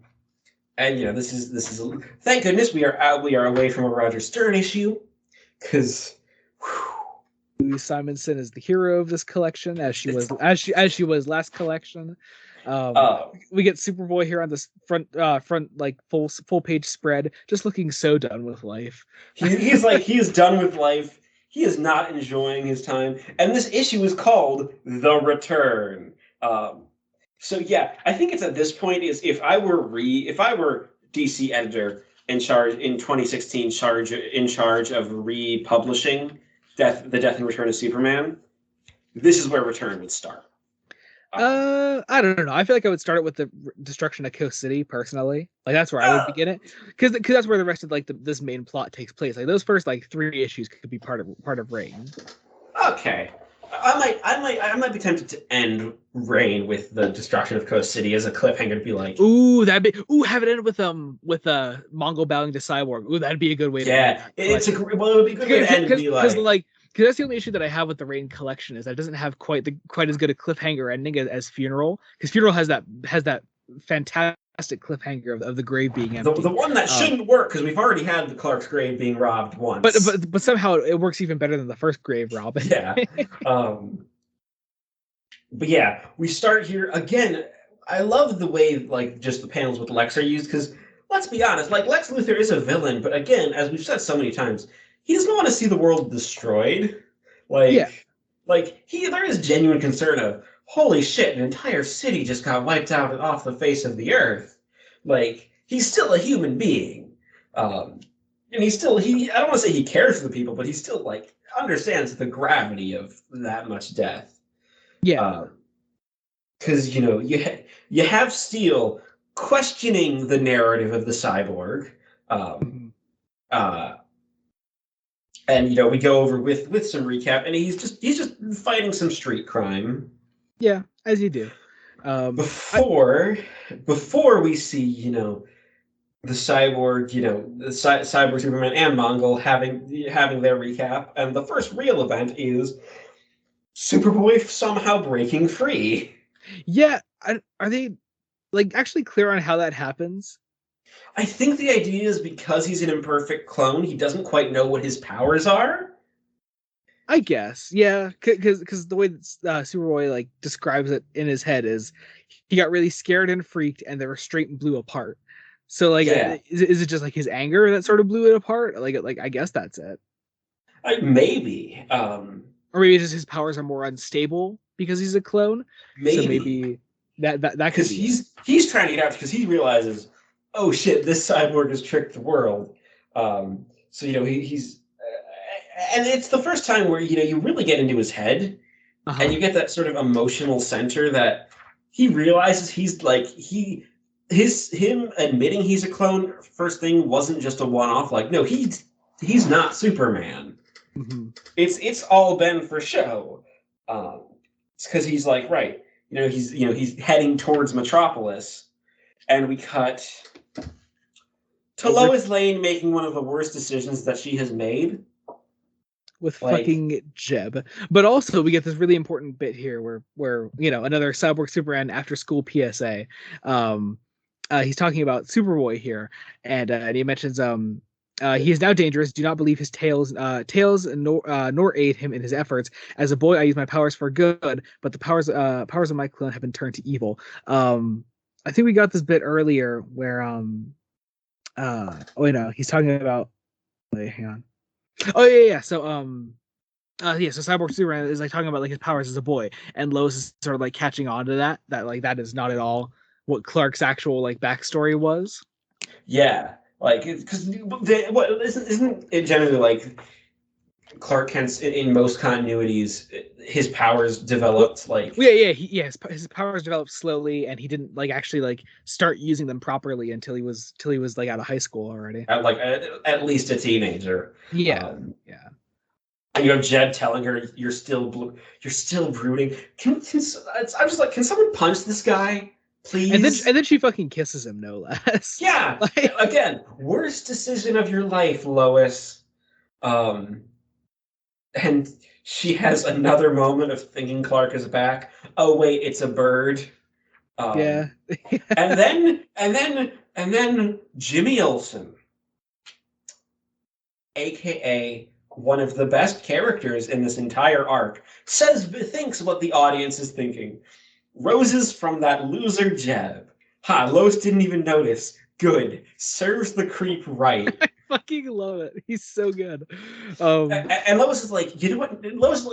and this is thank goodness we are out. We are away from a Roger Stern issue because Louise Simonson is the hero of this collection, as she it's was as she was last collection. Um, uh, we get Superboy here on this front like full page spread, just looking so done with life. he's like he is done with life. He is not enjoying his time, and this issue is called The Return. Um, so yeah, I think it's at this point is if I were DC editor in charge in 2016 in charge of republishing the Death and Return of Superman, this is where Return would start. I don't know. I feel like I would start it with the destruction of Coast City personally. Like that's where I would Uh, begin it, because that's where the rest of like this main plot takes place. Like those first like 3 issues could be part of Reign. okay, I might be tempted to end Reign with the destruction of Coast City as a cliffhanger to be like, Ooh, have it end with Mongol bowing to Cyborg. Ooh, that'd be a good way to end yeah, that it's collection. a well, it would be a good way to end and be Because like, like because that's the only issue that I have with the Rain collection is that it doesn't have quite as good a cliffhanger ending as Funeral, because Funeral has that fantastic cliffhanger of the grave being the empty. one that shouldn't work because we've already had the Clark's grave being robbed But once. but but somehow it works even better than the first grave Robin. Yeah. But yeah, we start here again. I love the way like just the panels with Lex are used because let's be honest, like Lex Luthor is a villain, but again, as we've said so many times, he doesn't want to see the world destroyed. Yeah, Like there is genuine concern of holy shit, an entire city just got wiped out off the face of the earth. Like he's still a human being, and he. I don't want to say he cares for the people, but he still like understands the gravity of that much death. yeah. Uh, because you have Steele questioning the narrative of the cyborg, um, Mhm. uh, and we go over with some recap, and he's just fighting some street crime Yeah, as you do. I before before we see the cyborg, the cyborg Superman and Mongol having their recap, and the first real event is Superboy somehow breaking free. Yeah, are they like actually clear on how that happens? I think the idea is because he's an imperfect clone, he doesn't quite know what his powers are. I guess, yeah, because the way that Superboy like describes it in his head is he got really scared and freaked, and they were straight and blew apart. So like, Yeah, is it just like his anger that sort of blew it apart? Like I guess that's it, maybe, or maybe just his powers are more unstable because he's a clone. So maybe maybe that could because be it. he's trying to get out because he realizes, oh shit, this cyborg has tricked the world. So he's and it's the first time where you really get into his head Uh and huh. you get that sort of emotional center that he realizes he's like him admitting he's a clone first thing wasn't just a one-off, like no, he's not Superman. Hmm. It's all been for show. um it's because he's like, right, he's heading towards Metropolis, and we cut to Over Lois Lane making one of the worst decisions that she has made. with Like, fucking Jeb. But also we get this really important bit here where another Cyborg Superman after school PSA. Um he's talking about Superboy here, and he mentions he is now dangerous. Do not believe his tales nor aid him in his efforts. As a boy, I use my powers for good, but the powers of my clone have been turned to evil. I think we got this bit earlier where oh wait, no, he's talking about wait, hang on. Oh yeah. So Cyborg Superman is like talking about like his powers as a boy, and Lois is sort of like catching on to that like that is not at all what Clark's actual like backstory was. yeah, like because what isn't it generally like Clark Kent's in most continuities, his powers Well, developed like his powers developed slowly, and he didn't like actually like start using them properly until he was like out of high school already. at least a teenager. Yeah, Um, yeah. and Jed telling her you're still brooding. I'm just like, can someone punch this guy, please? And then she fucking kisses him, no less. Yeah. Like, Again, worst decision of your life, Lois. Um, and she has another moment of thinking Clark is back. Oh wait, it's a bird. yeah, Um, and then Jimmy Olsen, aka one of the best characters in this entire arc, thinks what the audience is thinking. Roses from that loser Jeb. Ha, Lois didn't even notice. Good. Serves the creep right. fucking love it. He's so good. Um, And Lois is like, you know what?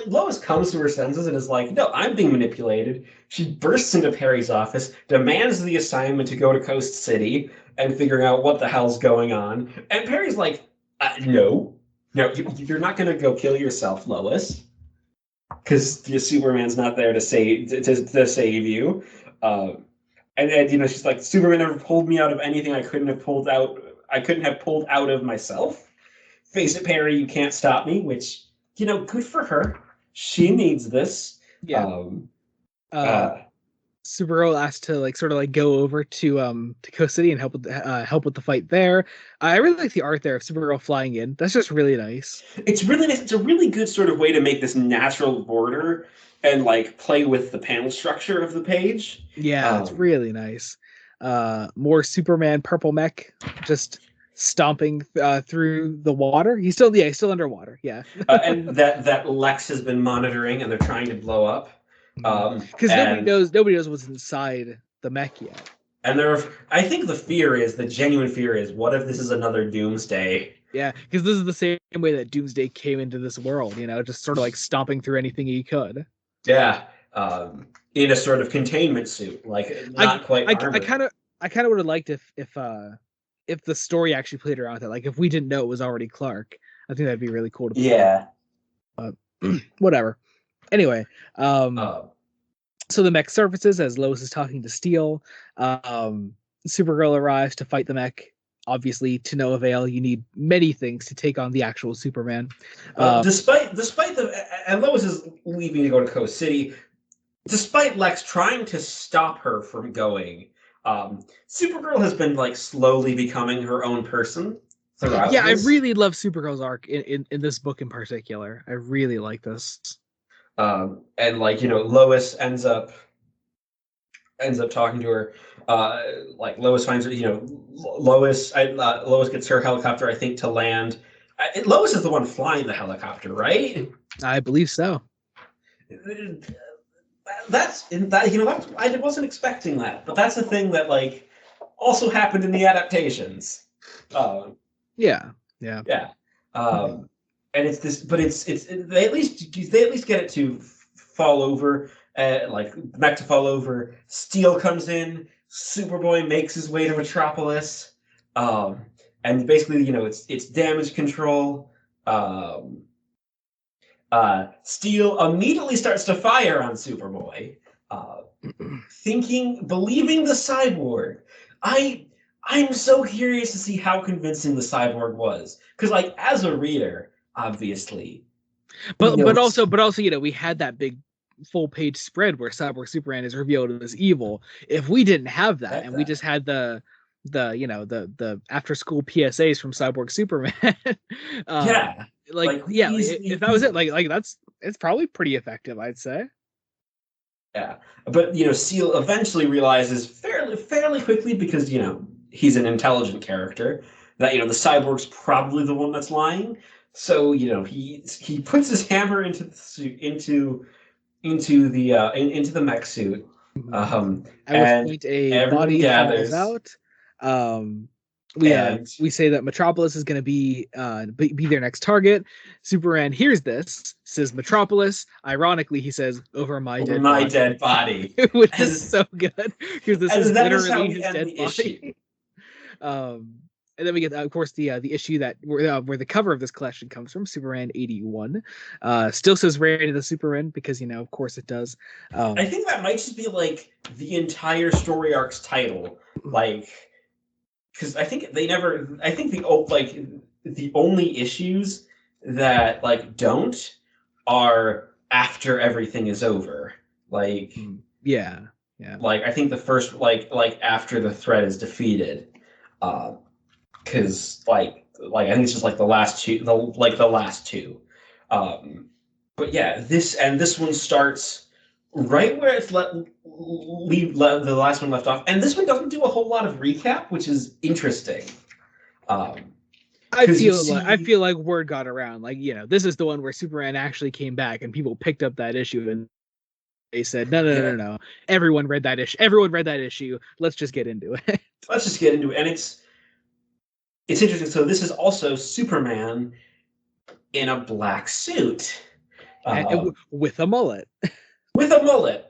Lois comes to her senses and is like, no, I'm being manipulated. She bursts into Perry's office, demands the assignment to go to Coast City and figuring out what the hell's going on. And Perry's like, no, no, you're not going to go kill yourself, Lois, because Superman's not there to save you. Uh, and she's like, Superman never pulled me out of anything I couldn't have pulled out. I couldn't have pulled out of myself. Face it, Perry, you can't stop me, which, good for her. she needs this. Yeah. Uh, Supergirl asked to like sort of like go over to Coast City and help with the fight there. I really like the art there of Supergirl flying in. That's just really nice. it's really nice. It's a really good sort of way to make this natural border and like play with the panel structure of the page. Yeah, it's really nice. More Superman purple mech just stomping through the water. He's still underwater. Yeah. And that Lex has been monitoring, and they're trying to blow up. Because nobody knows what's inside the mech yet. And I think the genuine fear is, what if this is another Doomsday? Yeah, because this is the same way that Doomsday came into this world, just sort of like stomping through anything he could. Yeah, in a sort of containment suit, like not quite armored. I kind of would have liked if the story actually played around with it. Like if we didn't know it was already Clark, I think that'd be really cool to play. Yeah. But whatever. Anyway, so the mech surfaces as Lois is talking to Steel. Supergirl arrives to fight the mech. Obviously, to no avail. You need many things to take on the actual Superman. Despite and Lois is leaving to go to Coast City. Despite Lex trying to stop her from going, Supergirl has been like slowly becoming her own person throughout. Yeah, this. I really love Supergirl's arc in this book in particular. I really like this. And like Lois ends up talking to her. Like Lois finds her. Lois gets her helicopter, I think, to land. Lois is the one flying the helicopter, right? I believe so. I wasn't expecting that, but that's a thing that like also happened in the adaptations. Yeah. And it's this, but they at least get it to fall over, like mech to fall over. Steel comes in. Superboy makes his way to Metropolis, and basically, it's damage control. Steel immediately starts to fire on Superboy, believing the cyborg. I'm so curious to see how convincing the cyborg was, because like as a reader, obviously, but also we had that big full page spread where Cyborg Superman is revealed as evil. If we didn't have that and we just had the after school PSAs from Cyborg Superman, if that was it, it's probably pretty effective, I'd say. Yeah, but Seal eventually realizes fairly quickly, because he's an intelligent character, that the cyborg's probably the one that's lying. So he puts his hammer into the suit, into the mech suit. At which point a body falls out. We say that Metropolis is going to be their next target. Superman hears this, says Metropolis. Ironically, he says over my dead body, which is so good because this is literally his dead body. And then we get, of course, the issue that where the cover of this collection comes from, Superman 81. Still says Reign of the Superman because of course it does. I think that might just be like the entire story arc's title, like. Because I think the only issues that like don't are after everything is over. Like yeah. Like I think the first like after the threat is defeated, because like I think it's just like the last two, But yeah, this one starts right where it's the last one left off, and this one doesn't do a whole lot of recap, which is interesting. I feel like word got around, like this is the one where Superman actually came back, and people picked up that issue, and they said no. Everyone read that issue. Let's just get into it. And it's interesting. So this is also Superman in a black suit, with a mullet. With a mullet.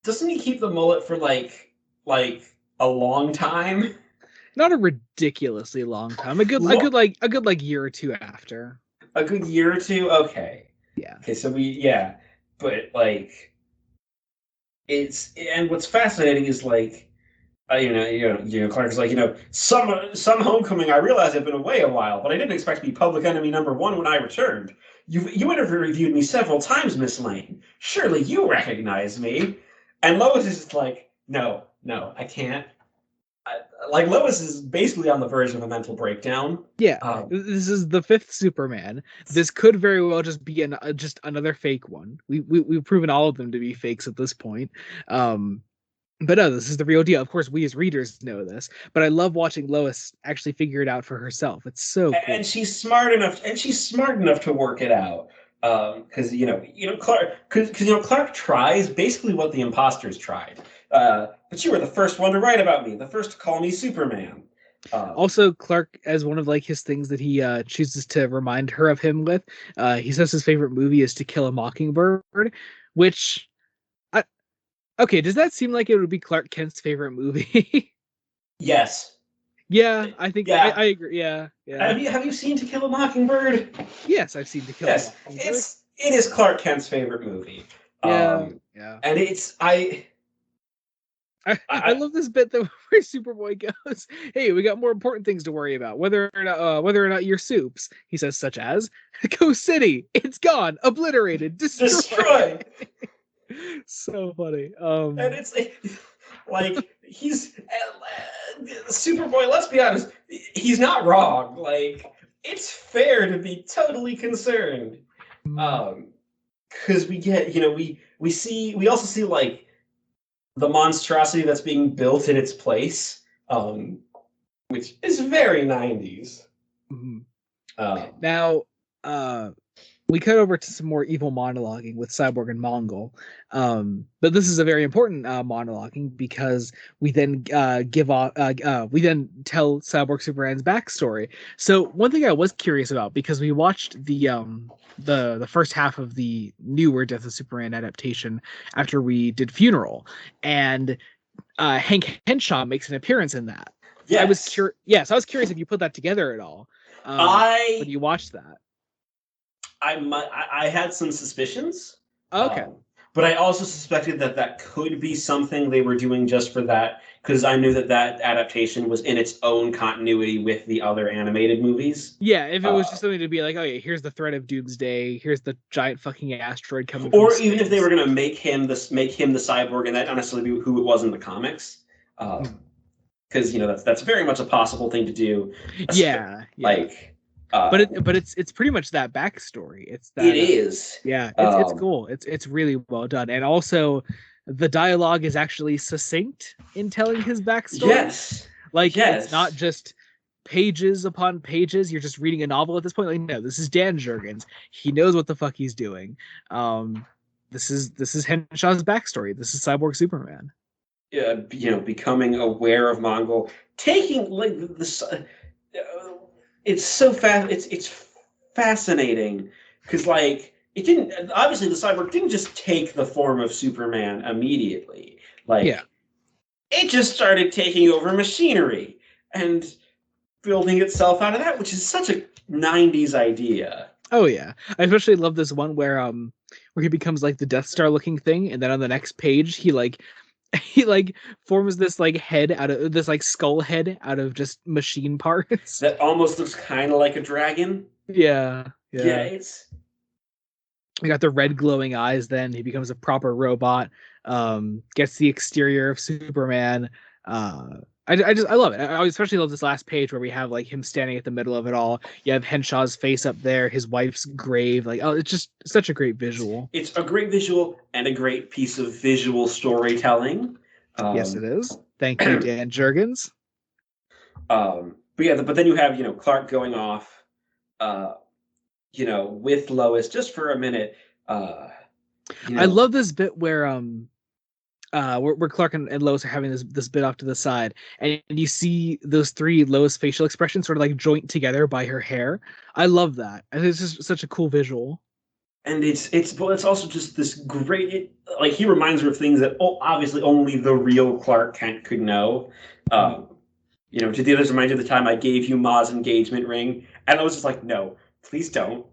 Doesn't he keep the mullet for like a long time? Not a ridiculously long time. A good year or two after. A good year or two? Okay. Yeah. Okay, so but like and what's fascinating is like Clark is like, some homecoming. I realize I've been away a while, but I didn't expect to be public enemy #1 when I returned. You interviewed me several times, Miss Lane. Surely you recognize me. And Lois is just like, no, I can't. Like Lois is basically on the verge of a mental breakdown. Yeah, this is the 5th Superman. This could very well just be just another fake one. We've proven all of them to be fakes at this point. But no, this is the real deal. Of course, we as readers know this, but I love watching Lois actually figure it out for herself. It's so cool. And she's smart enough, to work it out. Because Clark tries basically what the imposters tried. But you were the first one to write about me, the first to call me Superman. Also, Clark, as one of like his things that he chooses to remind her of him with, he says his favorite movie is To Kill a Mockingbird, which, okay, does that seem like it would be Clark Kent's favorite movie? Yes. Yeah, I think Yeah. I agree. Yeah. Have you seen To Kill a Mockingbird? Yes, I've seen To Kill a Mockingbird. It is Clark Kent's favorite movie. Yeah. And I love this bit that where Superboy goes, "Hey, we got more important things to worry about. Whether or not you're soups," he says, such as Coast City, it's gone, obliterated, destroyed. So funny. And it's like he's Superboy. Let's be honest, he's not wrong. Like it's fair to be totally concerned, because we get we also see like the monstrosity that's being built in its place, which is very 90s. Now, we cut over to some more evil monologuing with Cyborg and Mongol, but this is a very important monologuing because we then we then tell Cyborg Superman's backstory. So one thing I was curious about, because we watched the first half of the newer Death of Superman adaptation after we did Funeral, and Hank Henshaw makes an appearance in that. Yes. I was curious if you put that together at all. When you watched that. I had some suspicions. Okay. But I also suspected that could be something they were doing just for that, because I knew that adaptation was in its own continuity with the other animated movies. Yeah, if it was just something to be like, oh yeah, here's the threat of doomsday, here's the giant fucking asteroid coming. Or even if they were going to make him the cyborg, and that not necessarily be who it was in the comics, because that's very much a possible thing to do. Yeah. Like. But it's pretty much that backstory. It's that. It is. Yeah, it's cool. It's really well done, and also the dialogue is actually succinct in telling his backstory. Yes. It's not just pages upon pages. You're just reading a novel at this point. Like, no, this is Dan Jurgens. He knows what the fuck he's doing. This is Henshaw's backstory. This is Cyborg Superman. Becoming aware of Mongol, taking like the. It's so fast. It's fascinating because it didn't. Obviously, the cyborg didn't just take the form of Superman immediately. It just started taking over machinery and building itself out of that, which is such a 90s idea. Oh yeah, I especially love this one where he becomes like the Death Star looking thing, and then on the next page he forms this head out of this skull head out of just machine parts that almost looks kind of like a dragon. Yeah, it's we got the red glowing eyes. Then he becomes a proper robot, gets the exterior of Superman. I love it. I especially love this last page where we have him standing at the middle of it all. You have Henshaw's face up there, his wife's grave. It's just such a great visual. It's a great visual and a great piece of visual storytelling. Yes, it is. Thank you, Dan Jurgens. But then you have Clark going off, with Lois just for a minute. I love this bit where Clark and Lois are having this bit off to the side, and you see those three Lois facial expressions sort of joint together by her hair. I love that. And it's just such a cool visual. And it's also just this great. He reminds her of things that obviously only the real Clark Kent could know. Did the others remind you of the time I gave you Ma's engagement ring? And I was just like, no, please don't.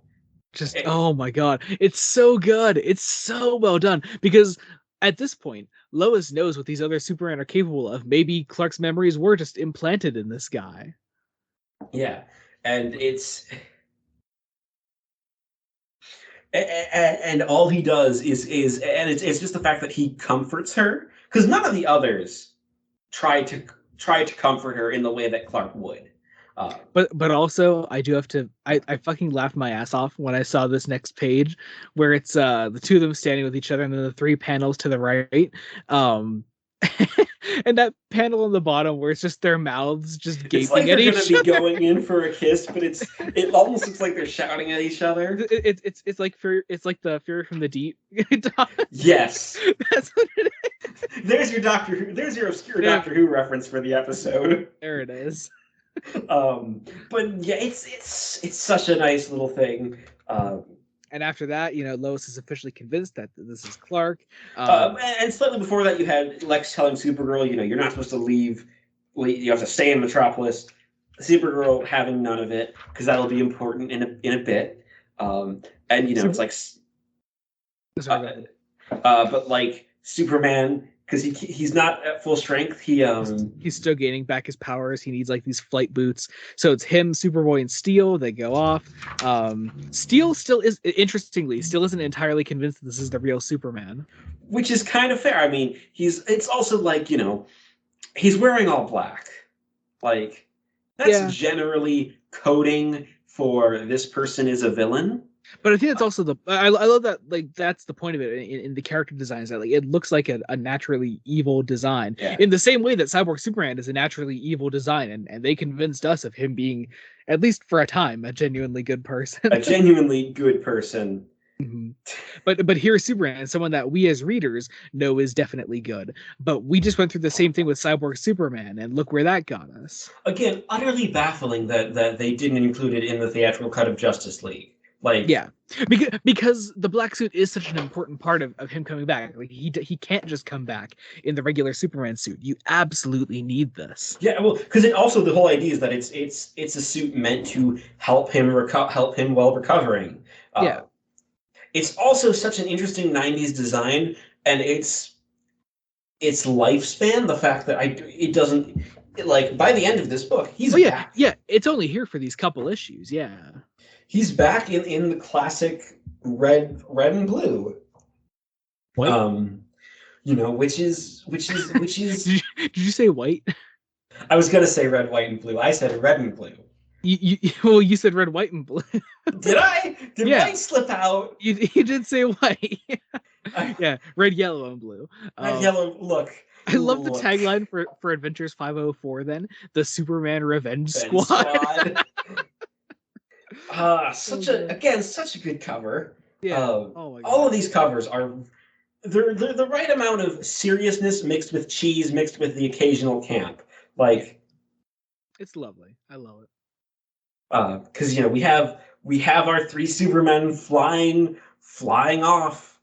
Oh my god, it's so good. It's so well done because at this point, Lois knows what these other Supermen are capable of. Maybe Clark's memories were just implanted in this guy. Yeah, and and all he does is and it's just the fact that he comforts her, because none of the others try to comfort her in the way that Clark would. But also I do have to I fucking laughed my ass off when I saw this next page where it's the two of them standing with each other and then the three panels to the right. Um and that panel on the bottom where it's just their mouths just It's like gaping at they're gonna each be other. going in for a kiss, but it almost looks like they're shouting at each other. It's like it's like the Fury from the Deep. Yes. That's what it is. There's your Doctor Who. There's your obscure Doctor Who reference for the episode. There it is. But yeah, it's such a nice little thing. And after that, Lois is officially convinced that this is Clark. And slightly before that, you had Lex telling Supergirl, you're not supposed to leave. You have to stay in Metropolis. Supergirl having none of it because that'll be important in a bit. And it's like, but like Superman, because he's not at full strength. He's still gaining back his powers. He needs like these flight boots. So it's him, Superboy, and Steel. They go off. Steel still isn't entirely convinced that this is the real Superman, which is kind of fair. I mean, it's also like he's wearing all black. Like that's generally coding for this person is a villain. But I think that's also I love that, like, that's the point of it in the character designs, that like it looks like a naturally evil design, in the same way that Cyborg Superman is a naturally evil design, and they convinced us of him being, at least for a time, a genuinely good person. A genuinely good person. Mm-hmm. But here's Superman, someone that we as readers know is definitely good. But we just went through the same thing with Cyborg Superman, and look where that got us. Again, utterly baffling that they didn't include it in the theatrical cut of Justice League. Like, yeah, because the black suit is such an important part of him coming back. Like he can't just come back in the regular Superman suit. You absolutely need this. Yeah, well, because it also, the whole idea is that it's a suit meant to help him while recovering. Yeah. It's also such an interesting '90s design, and its lifespan. The fact that it doesn't, like, by the end of this book, he's back. Yeah, it's only here for these couple issues. Yeah. He's back in the classic red and blue. What? Which is did you say white? I was gonna say red, white, and blue. I said red and blue. You said red, white, and blue. Did I? Did white slip out? You did say white. Yeah, red, yellow, and blue. Red, yellow. Look. I love the tagline for Adventures 504. Then the Superman Revenge Squad. Such a good cover. Yeah. Oh my God. All of these covers are they're the right amount of seriousness mixed with cheese, mixed with the occasional camp. Like, it's lovely. I love it. Because we have our three Supermen flying off.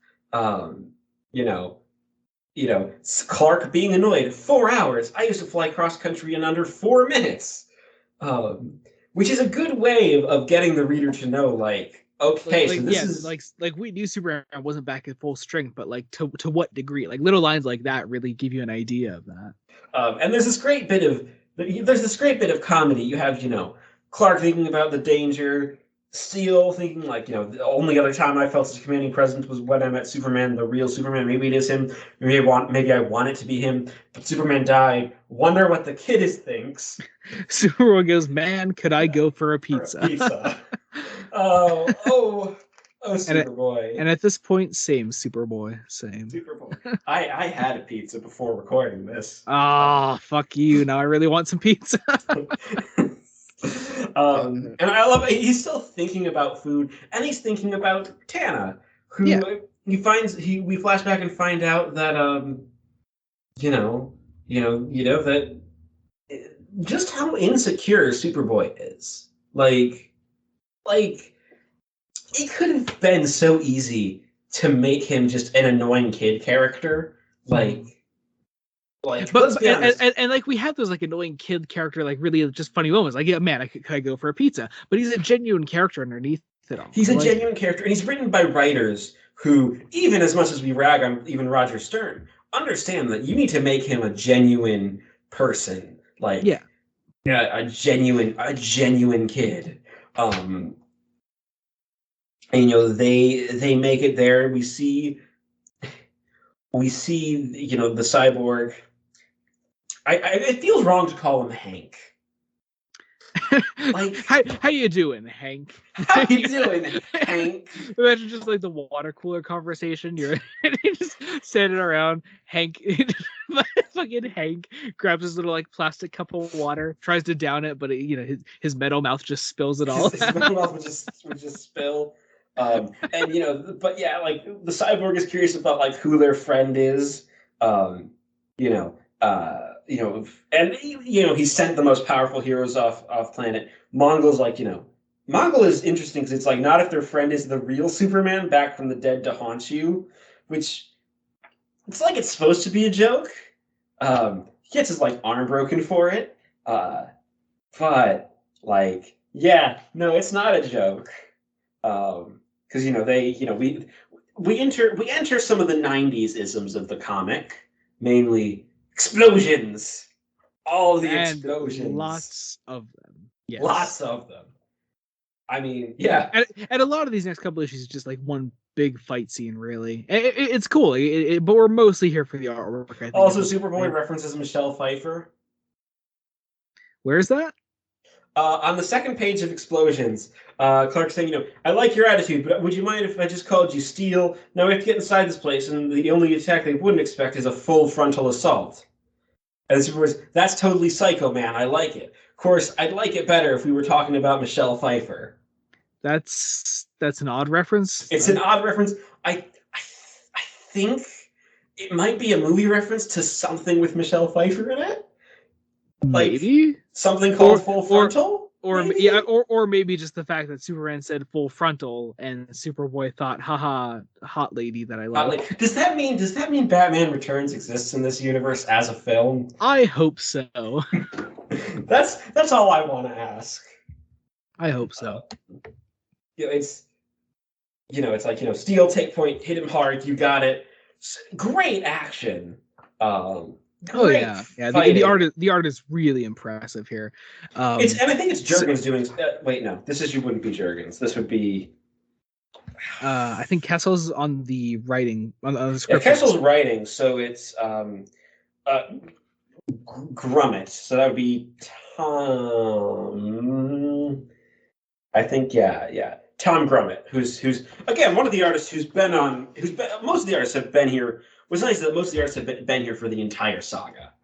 Clark being annoyed. 4 hours. I used to fly cross country in under 4 minutes. Which is a good way of getting the reader to know, like, okay, so this is like we knew Superman wasn't back at full strength, but like to what degree? Like little lines like that really give you an idea of that. And there's this great bit of comedy. You have Clark thinking about the danger, Steel thinking like the only other time I felt such a commanding presence was when I met Superman, the real Superman. Maybe it is him. Maybe I want it to be him. But Superman died. Wonder what the kid thinks. Superman goes, man, could I go for a pizza? Oh, Superboy. And at this point, same Superboy, same. Superboy. I had a pizza before recording this. Ah, fuck you. Now I really want some pizza. And I love it. He's still thinking about food, and he's thinking about Tana, who we flash back and find out that that just how insecure Superboy is. Like it could have been so easy to make him just an annoying kid character, but like we have those like annoying kid character, like really just funny moments. Like, yeah, man, could I go for a pizza? But he's a genuine character underneath it all. He's a genuine character, and he's written by writers who, even as much as we rag on even Roger Stern, understand that you need to make him a genuine person, like Yeah. a genuine kid. And, you know, they make it there. We see you know, the Cyborg. It feels wrong to call him Hank. Like, how you doing, Hank? How you doing, Hank? Imagine just like the water cooler conversation. You're just standing around. Hank, fucking Hank grabs his little like plastic cup of water, tries to down it, but you know his metal mouth just spills it all. His metal mouth would just spill. And you know, but yeah, like the Cyborg is curious about like who their friend is. You know, and you know, he sent the most powerful heroes off planet. Mongol's like, you know, Mongol is interesting because it's like not if their friend is the real Superman back from the dead to haunt you, which it's like it's supposed to be a joke. He gets his like arm broken for it, but like, yeah, no, it's not a joke. Because you know we enter some of the '90s isms of the comic, mainly explosions, all the and explosions, lots of them. Yes. Lots of them. I mean, yeah. And a lot of these next couple issues is just like one big fight scene, really. It's cool, but we're mostly here for the artwork, I think. Also, Superboy references Michelle Pfeiffer. Where's that? On the second page of Explosions, Clark's saying, you know, I like your attitude, but would you mind if I just called you Steel? Now we have to get inside this place, and the only attack they wouldn't expect is a full frontal assault. And Superboy's, that's totally psycho, man. I like it. Of course, I'd like it better if we were talking about Michelle Pfeiffer. That's an odd reference. It's an odd reference. I think it might be a movie reference to something with Michelle Pfeiffer in it. Like, maybe something called Full Frontal? Or maybe just the fact that Superman said full frontal and Superboy thought, haha, hot lady that I like. Does that mean Batman Returns exists in this universe as a film? I hope so. That's all I want to ask. I hope so. It's like, you know, Steel, take point, hit him hard, you got it. Great action. Yeah. The art is really impressive here. And I think it's Jurgens doing. Wait, no, you wouldn't be Jurgens. This would be. I think Kessel's on the writing on the script. Yeah, Kessel's writing, so it's Grummett. So that would be Tom. I think Tom Grummett, who's again one of the artists most of the artists have been here. What's nice is that most of the artists have been here for the entire saga.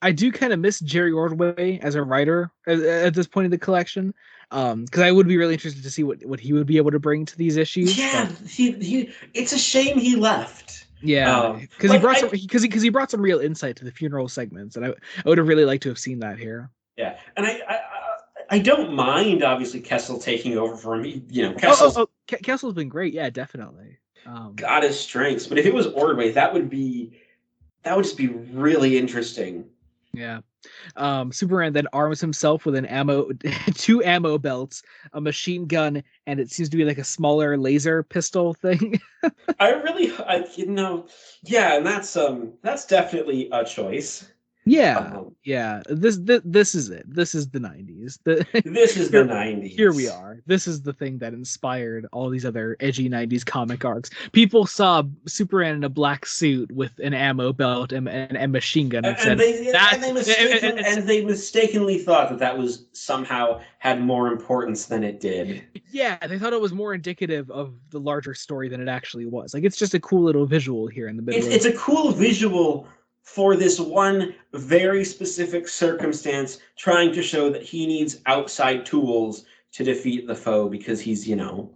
I do kind of miss Jerry Ordway as a writer at this point in the collection, because I would be really interested to see what he would be able to bring to these issues. Yeah, he it's a shame he left. Yeah, because he brought some real insight to the funeral segments, and I would have really liked to have seen that here. Yeah, and I don't mind obviously Kessel taking over for him. You know, Kessel's been great. Yeah, definitely. Got his strengths, but if it was Ordway, that would just be really interesting. Yeah. Superman then arms himself with two ammo belts, a machine gun, and it seems to be like a smaller laser pistol thing. Yeah, and that's definitely a choice. Yeah, yeah. This is it. This is the 90s. This is the 90s. Here we are. This is the thing that inspired all these other edgy 90s comic arcs. People saw Superman in a black suit with an ammo belt and machine gun and they mistakenly thought that was somehow had more importance than it did. Yeah, they thought it was more indicative of the larger story than it actually was. Like, it's just a cool little visual here in the middle. It's a cool visual for this one very specific circumstance, trying to show that he needs outside tools to defeat the foe because he's, you know,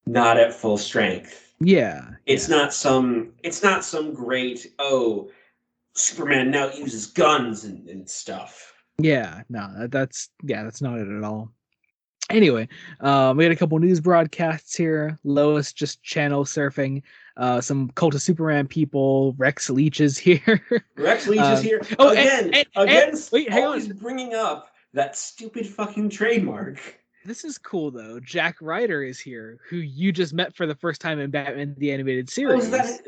not at full strength. Yeah. It's not some great, Superman now uses guns and stuff. Yeah, no, that's not it at all. Anyway, we had a couple news broadcasts here. Lois just channel surfing. Some Cult of Superman people. Rex Leach is here. Rex Leach is here. Again, wait, hang on. Bringing up that stupid fucking trademark. This is cool though. Jack Ryder is here, who you just met for the first time in Batman the Animated Oh, is Series. that?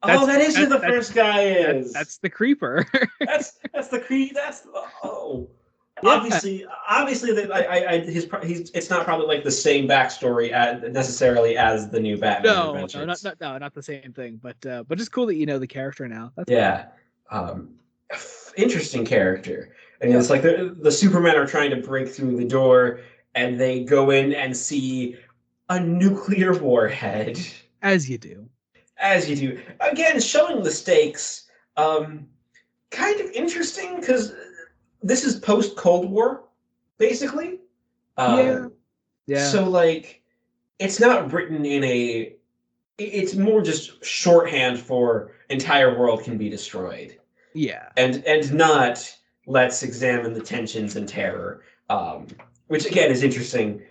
Oh, that is who the first guy is. That's the Creeper. That's the Creed. That's oh. Yeah. Obviously that he's it's not probably like the same backstory necessarily as the new Batman No, Adventures. not the same thing, but just cool that you know the character now. That's Yeah, um, interesting character. And yeah, it's like the Supermen are trying to break through the door, and they go in and see a nuclear warhead. as you do. As you do. Again, showing the stakes. Kind of interesting because this is post Cold War, basically. Yeah, yeah, So like, it's not written in a. It's more just shorthand for entire world can be destroyed, yeah. and not let's examine the tensions and terror, which again is interesting.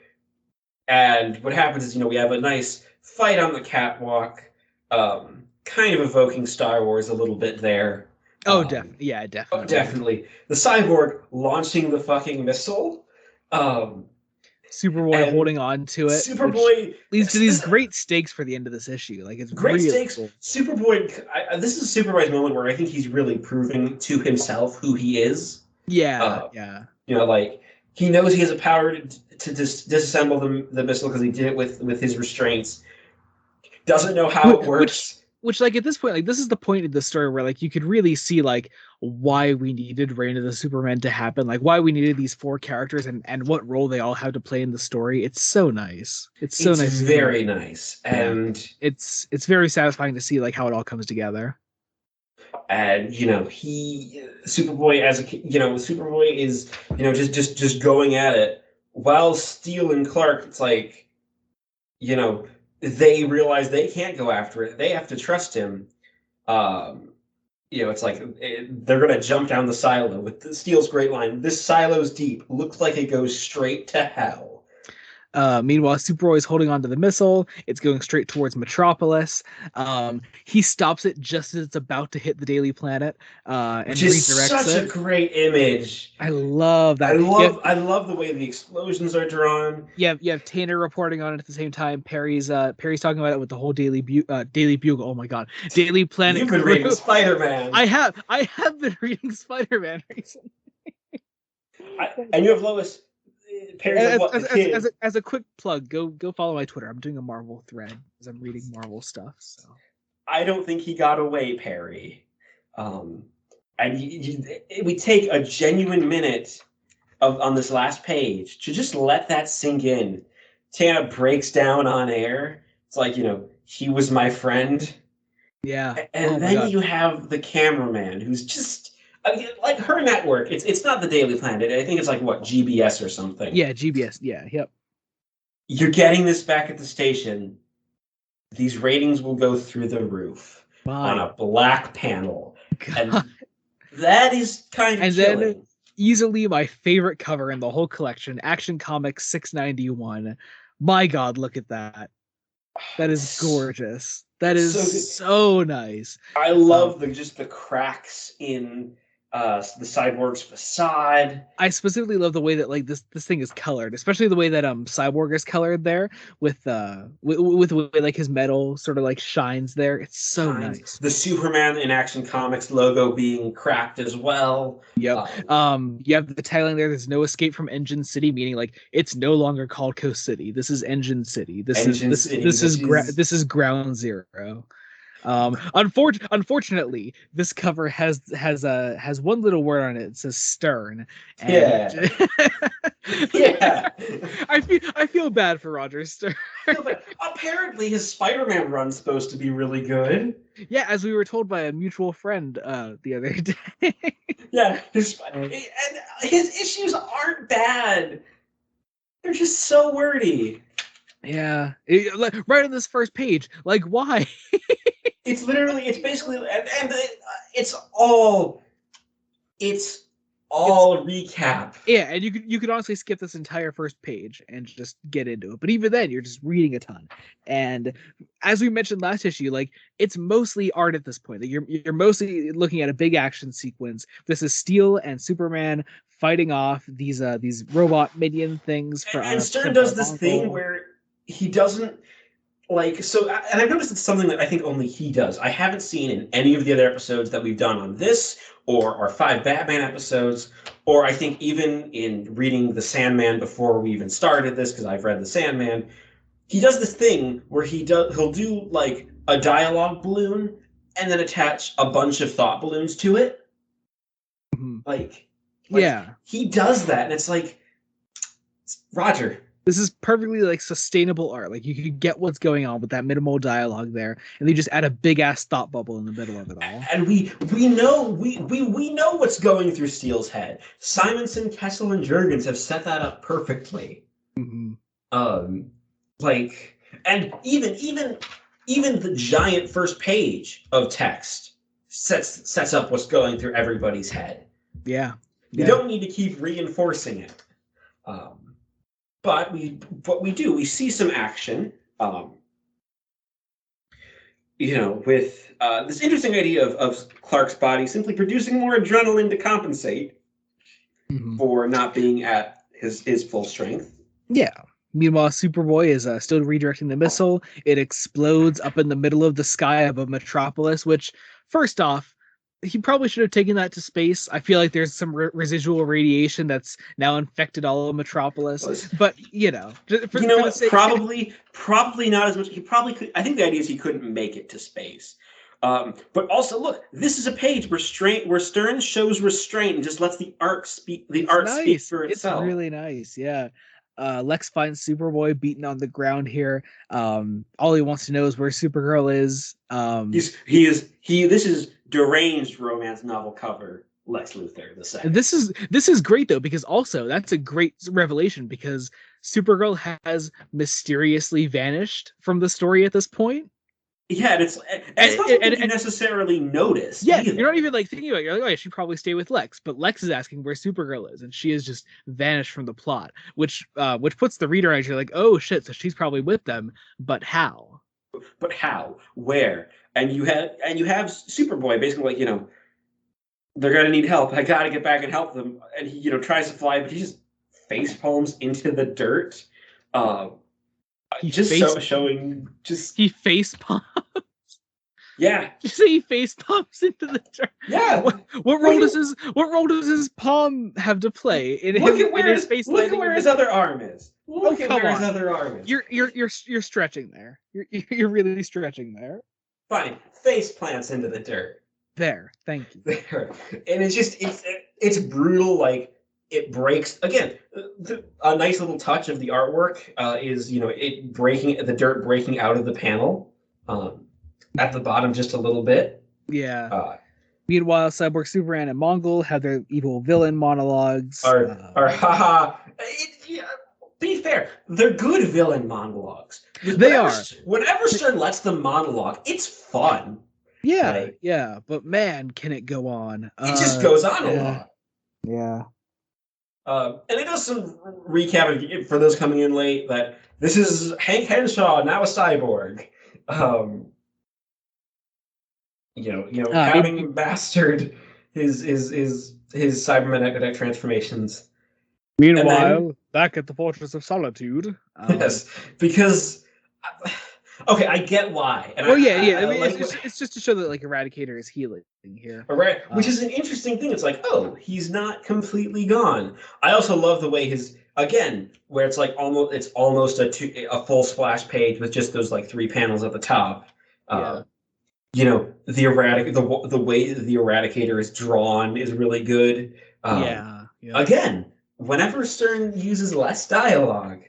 And what happens is, we have a nice fight on the catwalk, kind of evoking Star Wars a little bit there. Oh, Um, yeah, oh, definitely. definitely. The cyborg launching the fucking missile, um, Superboy and holding on to it, which Superboy. leads to these This great stakes for the end of this issue. Like it's great really stakes. cool. Superboy. This is Superboy's moment where I think he's really proving to himself who he is. Yeah, Uh, yeah. like he knows he has a power to disassemble the missile because he did it with his restraints. Doesn't know how it Which works. which like at this point, like this is the point of the story where like you could really see like why we needed Reign of the Superman to happen, like why we needed these four characters and what role they all have to play in the story. It's so nice. It's so It's nice to see very like nice, yeah. and It's very satisfying to see like how it all comes together. he Superboy Superboy is just going at it while Steel and Clark. It's like you know they realize they can't go after it. They have to trust him. Um, it's like they're gonna jump down the silo with Steel's great line. This silo's deep. Looks like it goes straight to hell. Meanwhile, Superboy is holding onto the missile. It's going straight towards Metropolis. He stops it just as it's about to hit the Daily Planet Which and is redirects such a it. great image. I love I that. love I love the way the explosions are drawn. You have Tanner reporting on it at the same time. Perry's talking about it with the whole Daily Bugle. Oh my God, Daily Planet You've been crew. reading Spider-Man. I have been reading Spider-Man recently. And you have Lois. Perry's like, what, the kid? As a quick plug, go follow my Twitter. I'm doing a Marvel thread as I'm reading Marvel stuff. So I don't think he got away, Perry. Um, and we take a genuine minute on this last page to just let that sink in. Tana breaks down on air. It's like, he was my friend. yeah. Oh And my then God. you have the cameraman who's just like her network. It's not the Daily Planet. I think it's like what, GBS or something. Yeah, GBS. Yeah, yep. You're getting this back at the station. These ratings will go through the roof on My a black panel. God. And that is kind of And then chilling. easily my favorite cover in the whole collection, Action Comics 691. My God, look at that. That is It's, gorgeous. That it's is so good. so nice. I Um, love the cracks in the cyborg's facade. I specifically love the way that like this thing is colored, especially the way that Cyborg is colored there with the way like his metal sort of like shines there. It's so Shines. nice. The Superman in Action Comics logo being cracked as well. Yep. You have the tagline there. There's no escape from Engine City, meaning like it's no longer called Coast City. This is Engine City. This is Engine this City, this is which is this is Ground Zero. Unfortunately, this cover has one little word on it. It says Stern, and yeah, yeah. I feel bad for Roger Stern. Apparently, his Spider-Man run's supposed to be really good. Yeah, as we were told by a mutual friend the other day. Yeah, and his issues aren't bad. They're just so wordy. Yeah, right on this first page. Like, why? It's basically, and it's all, it's all recap. Yeah, and you could honestly skip this entire first page and just get into it. But even then, you're just reading a ton. And as we mentioned last issue, like it's mostly art at this point. Like, you're mostly looking at a big action sequence. This is Steel and Superman fighting off these robot minion things for And Stern sent by does this thing Mongol. where he doesn't like so, and I've noticed it's something that I think only he does. I haven't seen in any of the other episodes that we've done on this, or our 5 Batman episodes, or I think even in reading The Sandman before we even started this, because I've read The Sandman. He does this thing where he'll do like a dialogue balloon and then attach a bunch of thought balloons to it. Mhm. Like Yeah. he does that, and it's like, Roger, This is perfectly like sustainable art. Like you can get what's going on with that minimal dialogue there, and they just add a big ass thought bubble in the middle of it all. and we know what's going through Steele's head. Simonson, Kessel, and Jurgens have set that up perfectly. Mm-hmm. Like, and even the giant first page of text sets up what's going through everybody's head. Yeah. You don't need to keep reinforcing it. But we see some action. With this interesting idea of Clark's body simply producing more adrenaline to compensate for not being at his full strength. Yeah. Meanwhile, Superboy is still redirecting the missile. It explodes up in the middle of the sky above Metropolis, which, first off, he probably should have taken that to space. I feel like there's some residual radiation that's now infected all of Metropolis. But, probably not as much. He probably could. I think the idea is he couldn't make it to space. But also, look, this is a page where Stern shows restraint and just lets the art speak. The art speak for itself. It's really nice, yeah. Lex finds Superboy beaten on the ground here. All he wants to know is where Supergirl is. This is deranged romance novel cover Lex Luthor the second. This is great though, because also that's a great revelation, because Supergirl has mysteriously vanished from the story at this point. Yeah, and it's not something you necessarily notice. Yeah, either. You're not even like thinking about it. You're like, oh, yeah, she'd probably stay with Lex, but Lex is asking where Supergirl is, and she has just vanished from the plot, which puts the reader as you're like, oh shit, so she's probably with them, but how? But how? Where? And you have Superboy basically like, they're gonna need help. I gotta get back and help them. And he, tries to fly, but he just face palms into the dirt. He face palms. Yeah. You say he face palms into the dirt. Yeah. What role does his palm have to play in his face? Look at where his other arm is. Look at where his other arm is. You're stretching there. You're really stretching there. Fine. Face plants into the dirt. There. Thank you. There. And it's brutal. Like, it breaks again. A nice little touch of the artwork is the dirt breaking out of the panel at the bottom just a little bit. Yeah. Meanwhile, Cyborg Superman and Mongol have their evil villain monologues. Be fair, they're good villain monologues. Whenever Stern lets them monologue, it's fun. Yeah, yeah, but man, can it go on? It just goes on a lot. Yeah. And it does some recap for those coming in late that this is Hank Henshaw, now a cyborg. Having mastered his cybernetic transformations. Meanwhile, back at the Fortress of Solitude. Yes, because okay, I get why. And it's just to show that like Eradicator is healing here, which is an interesting thing. It's like, oh, he's not completely gone. I also love the way where it's like almost a full splash page with just those like 3 panels at the top. The way the Eradicator is drawn is really good. Again, whenever Stern uses less dialogue,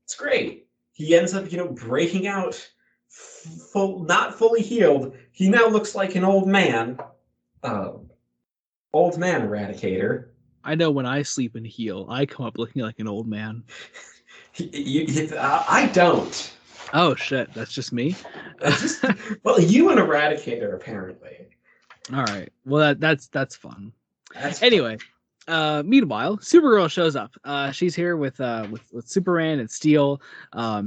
it's great. He ends up, breaking out, not fully healed. He now looks like an old man. Old man Eradicator. I know when I sleep and heal, I come up looking like an old man. I don't. Oh shit, that's just me. Well, you and Eradicator apparently. All right. Well, that's fun. Anyway, Meanwhile, Supergirl shows up. She's here with Superman and Steel.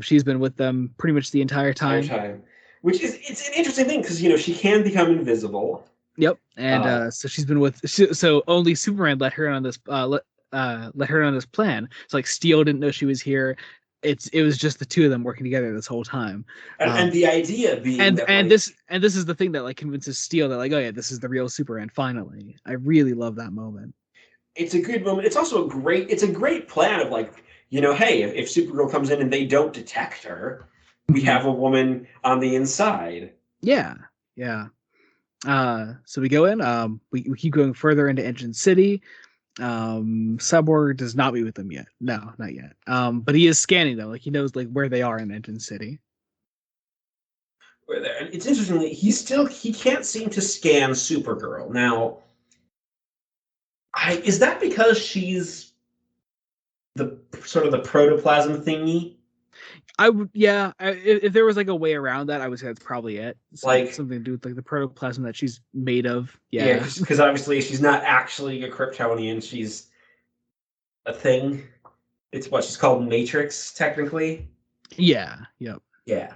She's been with them pretty much the entire time. Which is it's an interesting thing because she can become invisible. Yep, and so she's been with. So only Superman let her on this. Let her on this plan. It's like Steel didn't know she was here. It was just the two of them working together this whole time. And the idea being this is the thing that like convinces Steel that like, oh yeah, this is the real Superman finally. I really love that moment. It's a good moment. It's also a great plan of like, hey, if Supergirl comes in and they don't detect her, we have a woman on the inside. Yeah. So we go in. We keep going further into Engine City. Cyborg does not meet with them yet. No, not yet. But he is scanning though. Like he knows like where they are in Engine City. Where there, and it's interesting. He can't seem to scan Supergirl now. Is that because she's the sort of the protoplasm thingy? I would, yeah. If there was like a way around that, I would say that's probably it. Like something to do with like the protoplasm that she's made of. Yeah, because obviously she's not actually a Kryptonian. She's a thing. It's what she's called Matrix, technically. Yeah. Yep. Yeah.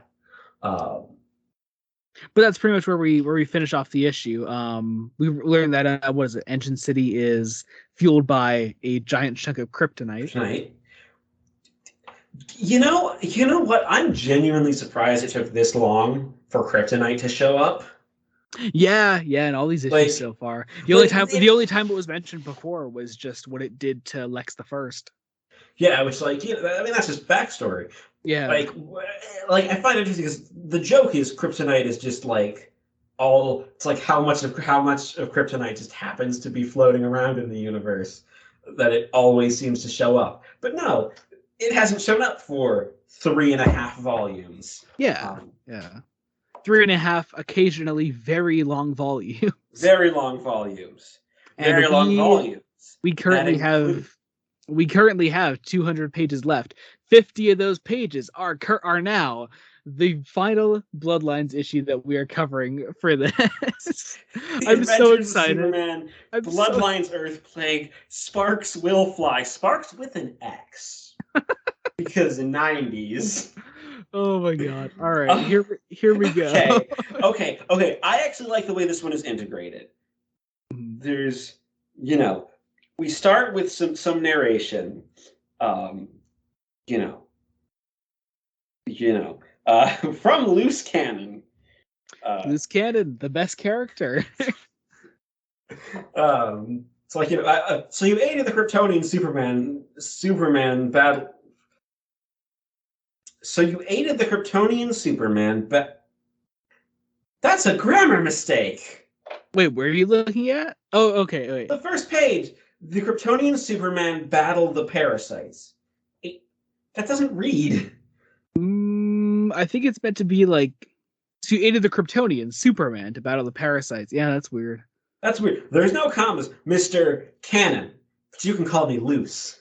But that's pretty much where we finish off the issue. We learned that what is it? Engine City is fueled by a giant chunk of kryptonite. You know what? I'm genuinely surprised it took this long for kryptonite to show up. Yeah, and all these issues so far. The only time it was mentioned before was just what it did to Lex the First. Yeah, which I mean that's just backstory. Yeah, like I find it interesting because the joke is kryptonite is just like it's like how much of kryptonite just happens to be floating around in the universe that it always seems to show up. But no, it hasn't shown up for 3.5 volumes. Yeah. 3.5 occasionally very long volumes. Very long volumes. We currently have 200 pages left. 50 of those pages are now the final Bloodlines issue that we are covering for this. I'm so excited. Superman, Bloodlines Earth Plague, Sparks Will Fly. Sparks with an X. Because 90s. Oh my god. All right. Here we go. Okay. I actually like the way this one is integrated. There's, we start with some narration. From Loose Cannon. Loose Cannon, the best character. So you aided the Kryptonian Superman battle. So you aided the Kryptonian Superman, but that's a grammar mistake. Wait, where are you looking at? Oh, okay. Wait. The first page, the Kryptonian Superman battled the parasites. That doesn't read. I think it's meant to be like, so you aided the Kryptonian Superman to battle the parasites. Yeah, that's weird. That's weird. There's no commas, Mr. Cannon, but you can call me Loose.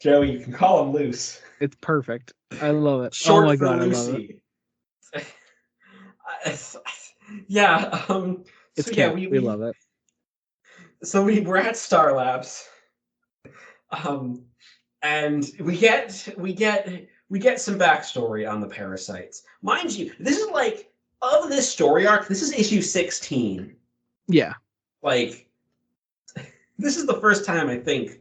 Joey, you can call him Loose. It's perfect. I love it. Short oh my for god, Lucy. I love it. Yeah. We love it. So we're at Star Labs, and we get some backstory on the parasites. Mind you, this is like of this story arc. This is issue 16. Yeah. Like, this is the first time I think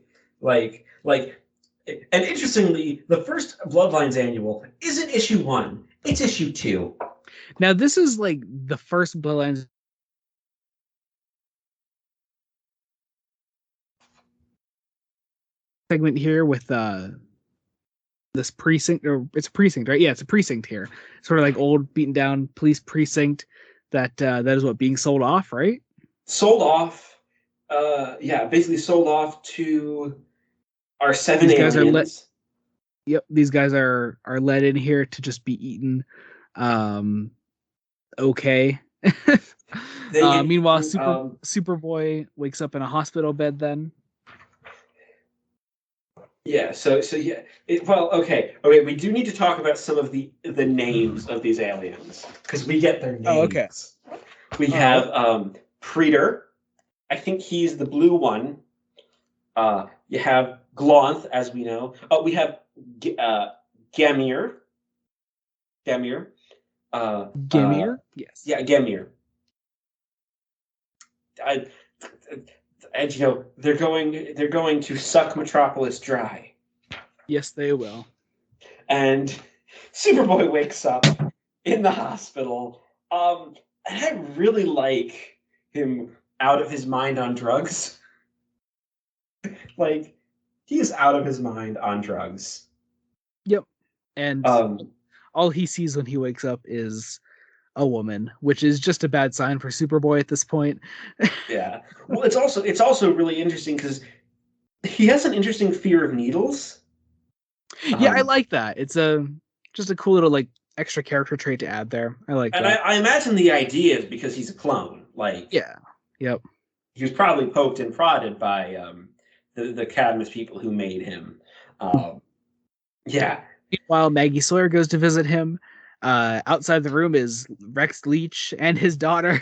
and interestingly, the first Bloodlines Annual isn't issue 1. It's issue 2. Now, this is like the first Bloodlines segment here with this precinct, or it's a precinct, right? Yeah, it's a precinct here. Sort of like old, beaten down police precinct that is what being sold off, right? Sold off. Basically sold off to our 7 aliens. These guys are led in here to just be eaten. Okay. Meanwhile, Superboy wakes up in a hospital bed then. Yeah, okay, we do need to talk about some of the names of these aliens, because we get their names. Oh, okay. We have Predator, I think he's the blue one. You have Glonth, as we know. Oh, we have Gamir. Gamir. Gamir? Yes. Yeah, Gamir. And you know they're going to suck Metropolis dry. Yes, they will. And Superboy wakes up in the hospital. And I really like him out of his mind on drugs. Like, he's out of his mind on drugs. Yep. And all he sees when he wakes up is a woman, which is just a bad sign for Superboy at this point. Yeah. Well, it's also really interesting because he has an interesting fear of needles. Yeah, I like that. It's just a cool little like extra character trait to add there. I like and that. I imagine the idea is because he's a clone. Like, yeah, yep. He was probably poked and prodded by the Cadmus people who made him. Yeah. Meanwhile, Maggie Sawyer goes to visit him. Outside the room is Rex Leach and his daughter.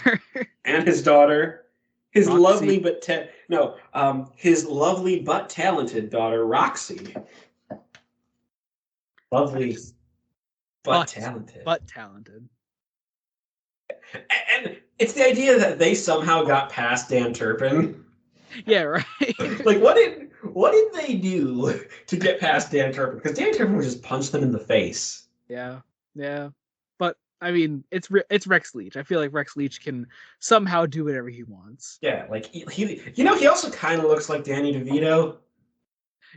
And his daughter. His Roxy. lovely but his lovely but talented daughter Roxy. Lovely but talented. But talented. And it's the idea that they somehow got past Dan Turpin. Yeah, right. Like, what did they do to get past Dan Turpin? Because Dan Turpin would just punch them in the face. Yeah. But I mean, it's Rex Leach. I feel like Rex Leach can somehow do whatever he wants. Yeah, like he also kind of looks like Danny DeVito.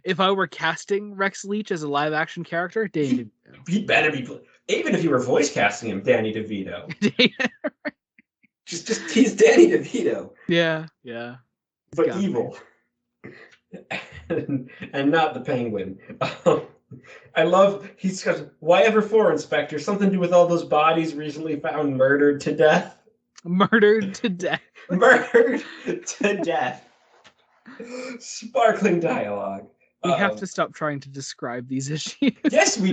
If I were casting Rex Leach as a live action character, Danny DeVito. He better be. Even if you were voice casting him, Danny DeVito. just he's Danny DeVito. Yeah. But evil. and not the Penguin. I love, he says, why ever for, Inspector? Something to do with all those bodies recently found murdered to death? Murdered to death. Murdered to death. Sparkling dialogue. We have to stop trying to describe these issues. Yes, we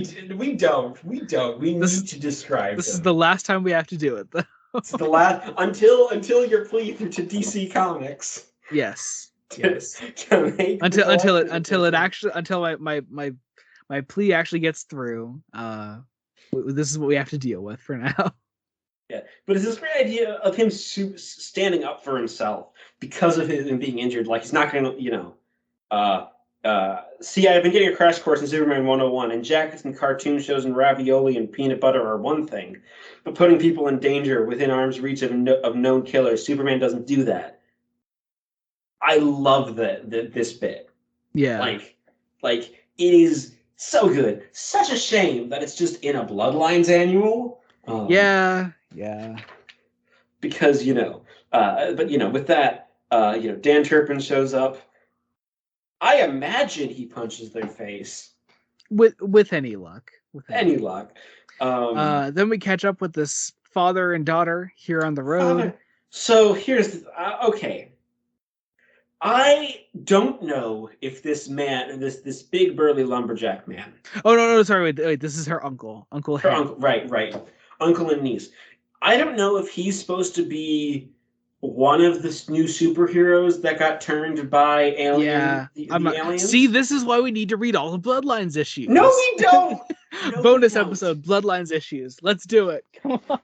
don't. We need to describe This them. is the last time we have to do it, though. It's the last, until your plea through to DC Comics. Yes. Until my plea actually gets through. This is what we have to deal with for now. Yeah, but it's this great idea of him standing up for himself because of him being injured. Like, he's not going to, see, I've been getting a crash course in Superman 101, and jackets and cartoon shows and ravioli and peanut butter are one thing, but putting people in danger within arm's reach of known killers, Superman doesn't do that. I love this bit. Yeah. Like it is so good. Such a shame that it's just in a Bloodlines annual. Yeah. Because, but with that, Dan Turpin shows up. I imagine he punches their face. With any luck. Any luck. Then we catch up with this father and daughter here on the road. So here's okay. I don't know if this man, this big burly lumberjack man. Oh no, sorry, wait. This is her uncle, Her uncle, right, uncle and niece. I don't know if he's supposed to be one of the new superheroes that got turned by aliens. Aliens. See, this is why we need to read all the Bloodlines issues. No, we don't. Bonus episode, Bloodlines issues. Let's do it. Come on.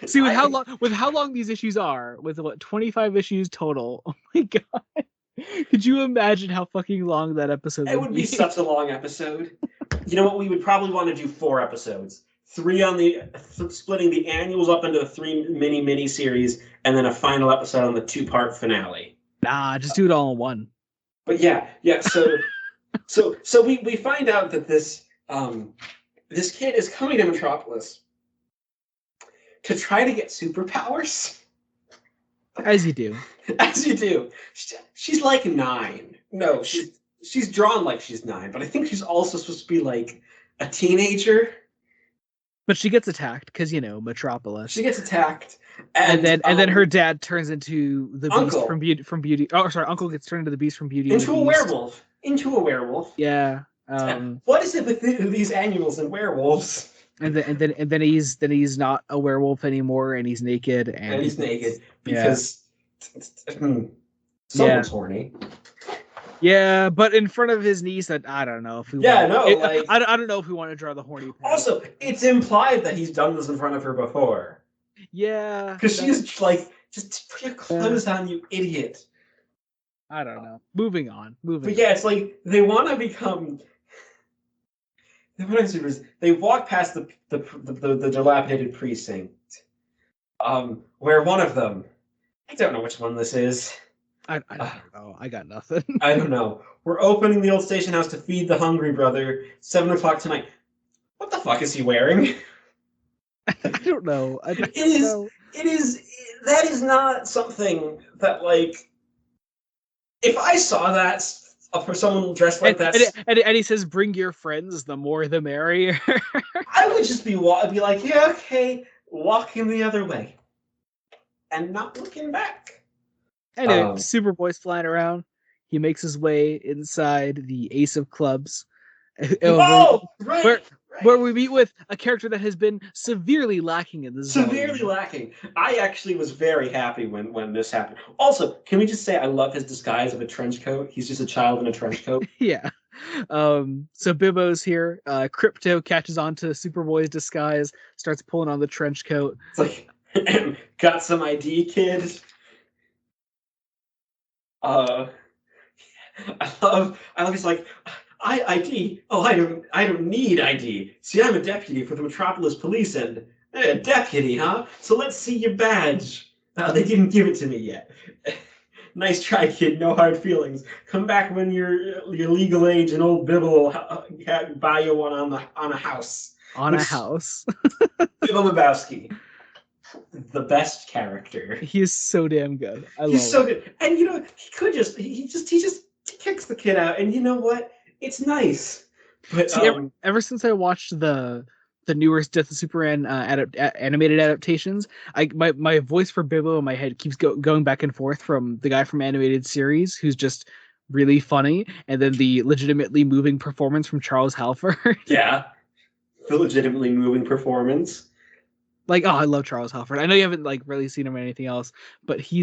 See, with how long these issues are, with 25 issues total. Oh my god. Could you imagine how fucking long that episode would be? It would be such a long episode. You know what? We would probably want to do 4 episodes. 3 on the splitting the annuals up into 3 mini series, and then a final episode on the 2-part finale. Nah, just do it all in one. But yeah. So we find out that this kid is coming to Metropolis to try to get superpowers. As you do. She's like 9. No, she's drawn like she's 9, but I think she's also supposed to be like a teenager. But she gets attacked because Metropolis. She gets attacked, and then her dad turns into the Uncle. Beast from Beauty. Oh, sorry, Uncle gets turned into the Beast from Beauty. Into a werewolf. Yeah. What is it with these annuals and werewolves? And then he's not a werewolf anymore, and he's naked. And he's naked because Someone's horny. Yeah, but in front of his niece, I don't know if we Yeah, want. no, like I don't know if we want to draw the horny. Also, it's implied that he's done this in front of her before. Yeah, Because she's like, just put your clothes on, you idiot. I don't know. Moving on. But yeah, it's like they want to become. They walk past the dilapidated precinct, where one of them, I don't know which one this is. I don't know. I got nothing. I don't know. We're opening the old station house to feed the hungry brother. 7:00 tonight. What the fuck is he wearing? I don't know. It is. That is not something that, like, if I saw that for someone dressed like that, and he says, "Bring your friends. The more, the merrier." I would just be like, yeah, okay, walking the other way, and not looking back. Anyway, Superboy's flying around. He makes his way inside the Ace of Clubs. Right. Where we meet with a character that has been severely lacking in this volume. Lacking. I actually was very happy when this happened. Also, can we just say I love his disguise of a trench coat? He's just a child in a trench coat. Yeah. So Bibbo's here. Crypto catches on to Superboy's disguise, starts pulling on the trench coat. It's like, got some ID, kid? I love he's like, ID? Oh, I don't need ID. See, I'm a deputy for the Metropolis Police, and a deputy, huh? So let's see your badge. They didn't give it to me yet. Nice try, kid. No hard feelings. Come back when you're legal age, and old Bibble will buy you one on a house. A house. Bibble Lebowski, the best character. He is so damn good. He's so good, and he just kicks the kid out, and you know what? It's nice. But see, ever since I watched the newer Death of Superman animated adaptations, my voice for Bibbo in my head keeps going back and forth from the guy from animated series who's just really funny, and then the legitimately moving performance from Charles Halford. Yeah, the legitimately moving performance. Like, oh, I love Charles Halford. I know you haven't like really seen him or anything else, but he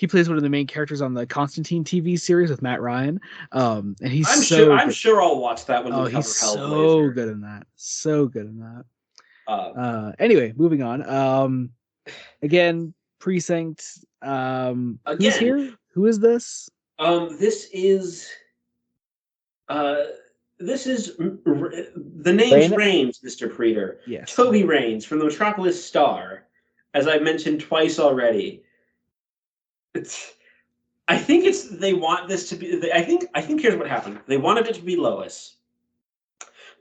plays one of the main characters on the Constantine TV series with Matt Ryan. And he's I'm sure I'll watch that when we cover he's so good in that. So good in that. Anyway, moving on. Again, Precinct. Who's here? Who is this? This is the name's Rains, Mr. Preeter. Yes. Toby Rains from the Metropolis Star, as I mentioned twice already. I think they want this to be. I think here's what happened. They wanted it to be Lois,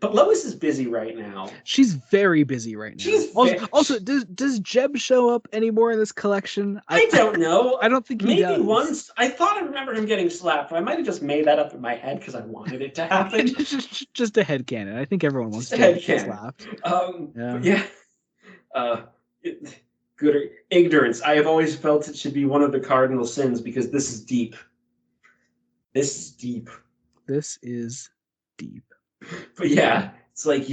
but Lois is busy right now. She's very busy right now. Also, does Jeb show up anymore in this collection? I don't know. I don't think he does. Maybe once. I thought I remember him getting slapped, but I might have just made that up in my head because I wanted it to happen. just a headcanon. I think everyone wants to get slapped. Good ignorance. I have always felt it should be one of the cardinal sins because this is deep. This is deep. But yeah, it's like,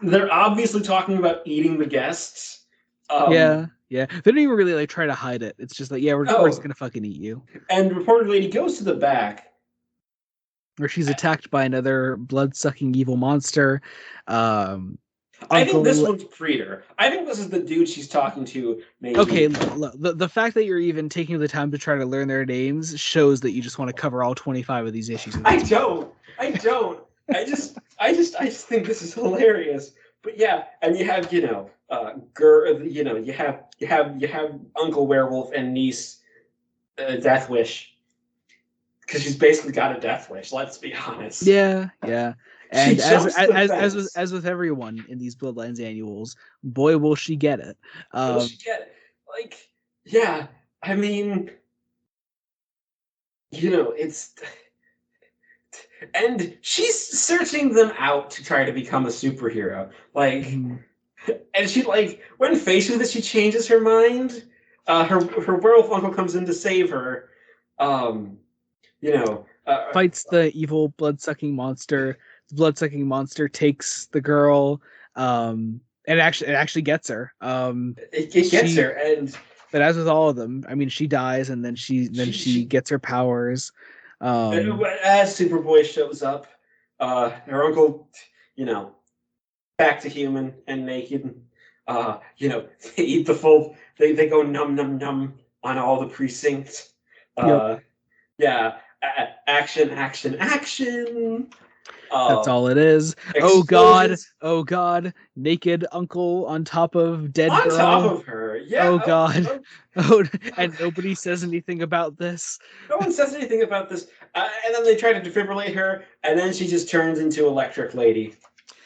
they're obviously talking about eating the guests. Yeah. They don't even really like try to hide it. It's just like, yeah, we're just gonna fucking eat you. And reporter lady goes to the back, where she's attacked by another blood-sucking evil monster. I think this one's Preeter. I think this is the dude she's talking to. Maybe. Okay, the fact that you're even taking the time to try to learn their names shows that you just want to cover all 25 of these issues. I don't. I just think this is hilarious. But yeah, and you have you have Uncle Werewolf and niece Death Wish, because she's basically got a death wish. Let's be honest. Yeah. And as with everyone in these Bloodlines annuals, boy will she get it. Will she get it? Like, yeah, I mean, it's, and she's searching them out to try to become a superhero. Like, and she when faced with it, she changes her mind. Her werewolf uncle comes in to save her. Fights the evil blood-sucking monster. The blood-sucking monster takes the girl, and it actually gets her. It gets her, and But as with all of them, I mean, she dies and then she gets her powers. As Superboy shows up, her uncle, you know, back to human and naked. They eat the full. They go num num num on all the precincts. Yep. Yeah, action, action, action. That's all it is. Explosions. Oh God! Naked uncle on top of dead On top girl. of her. Yeah. Oh God! Oh, Oh, oh. and nobody says anything about this. No one says anything about this. And then they try to defibrillate her, and then she just turns into Electric Lady.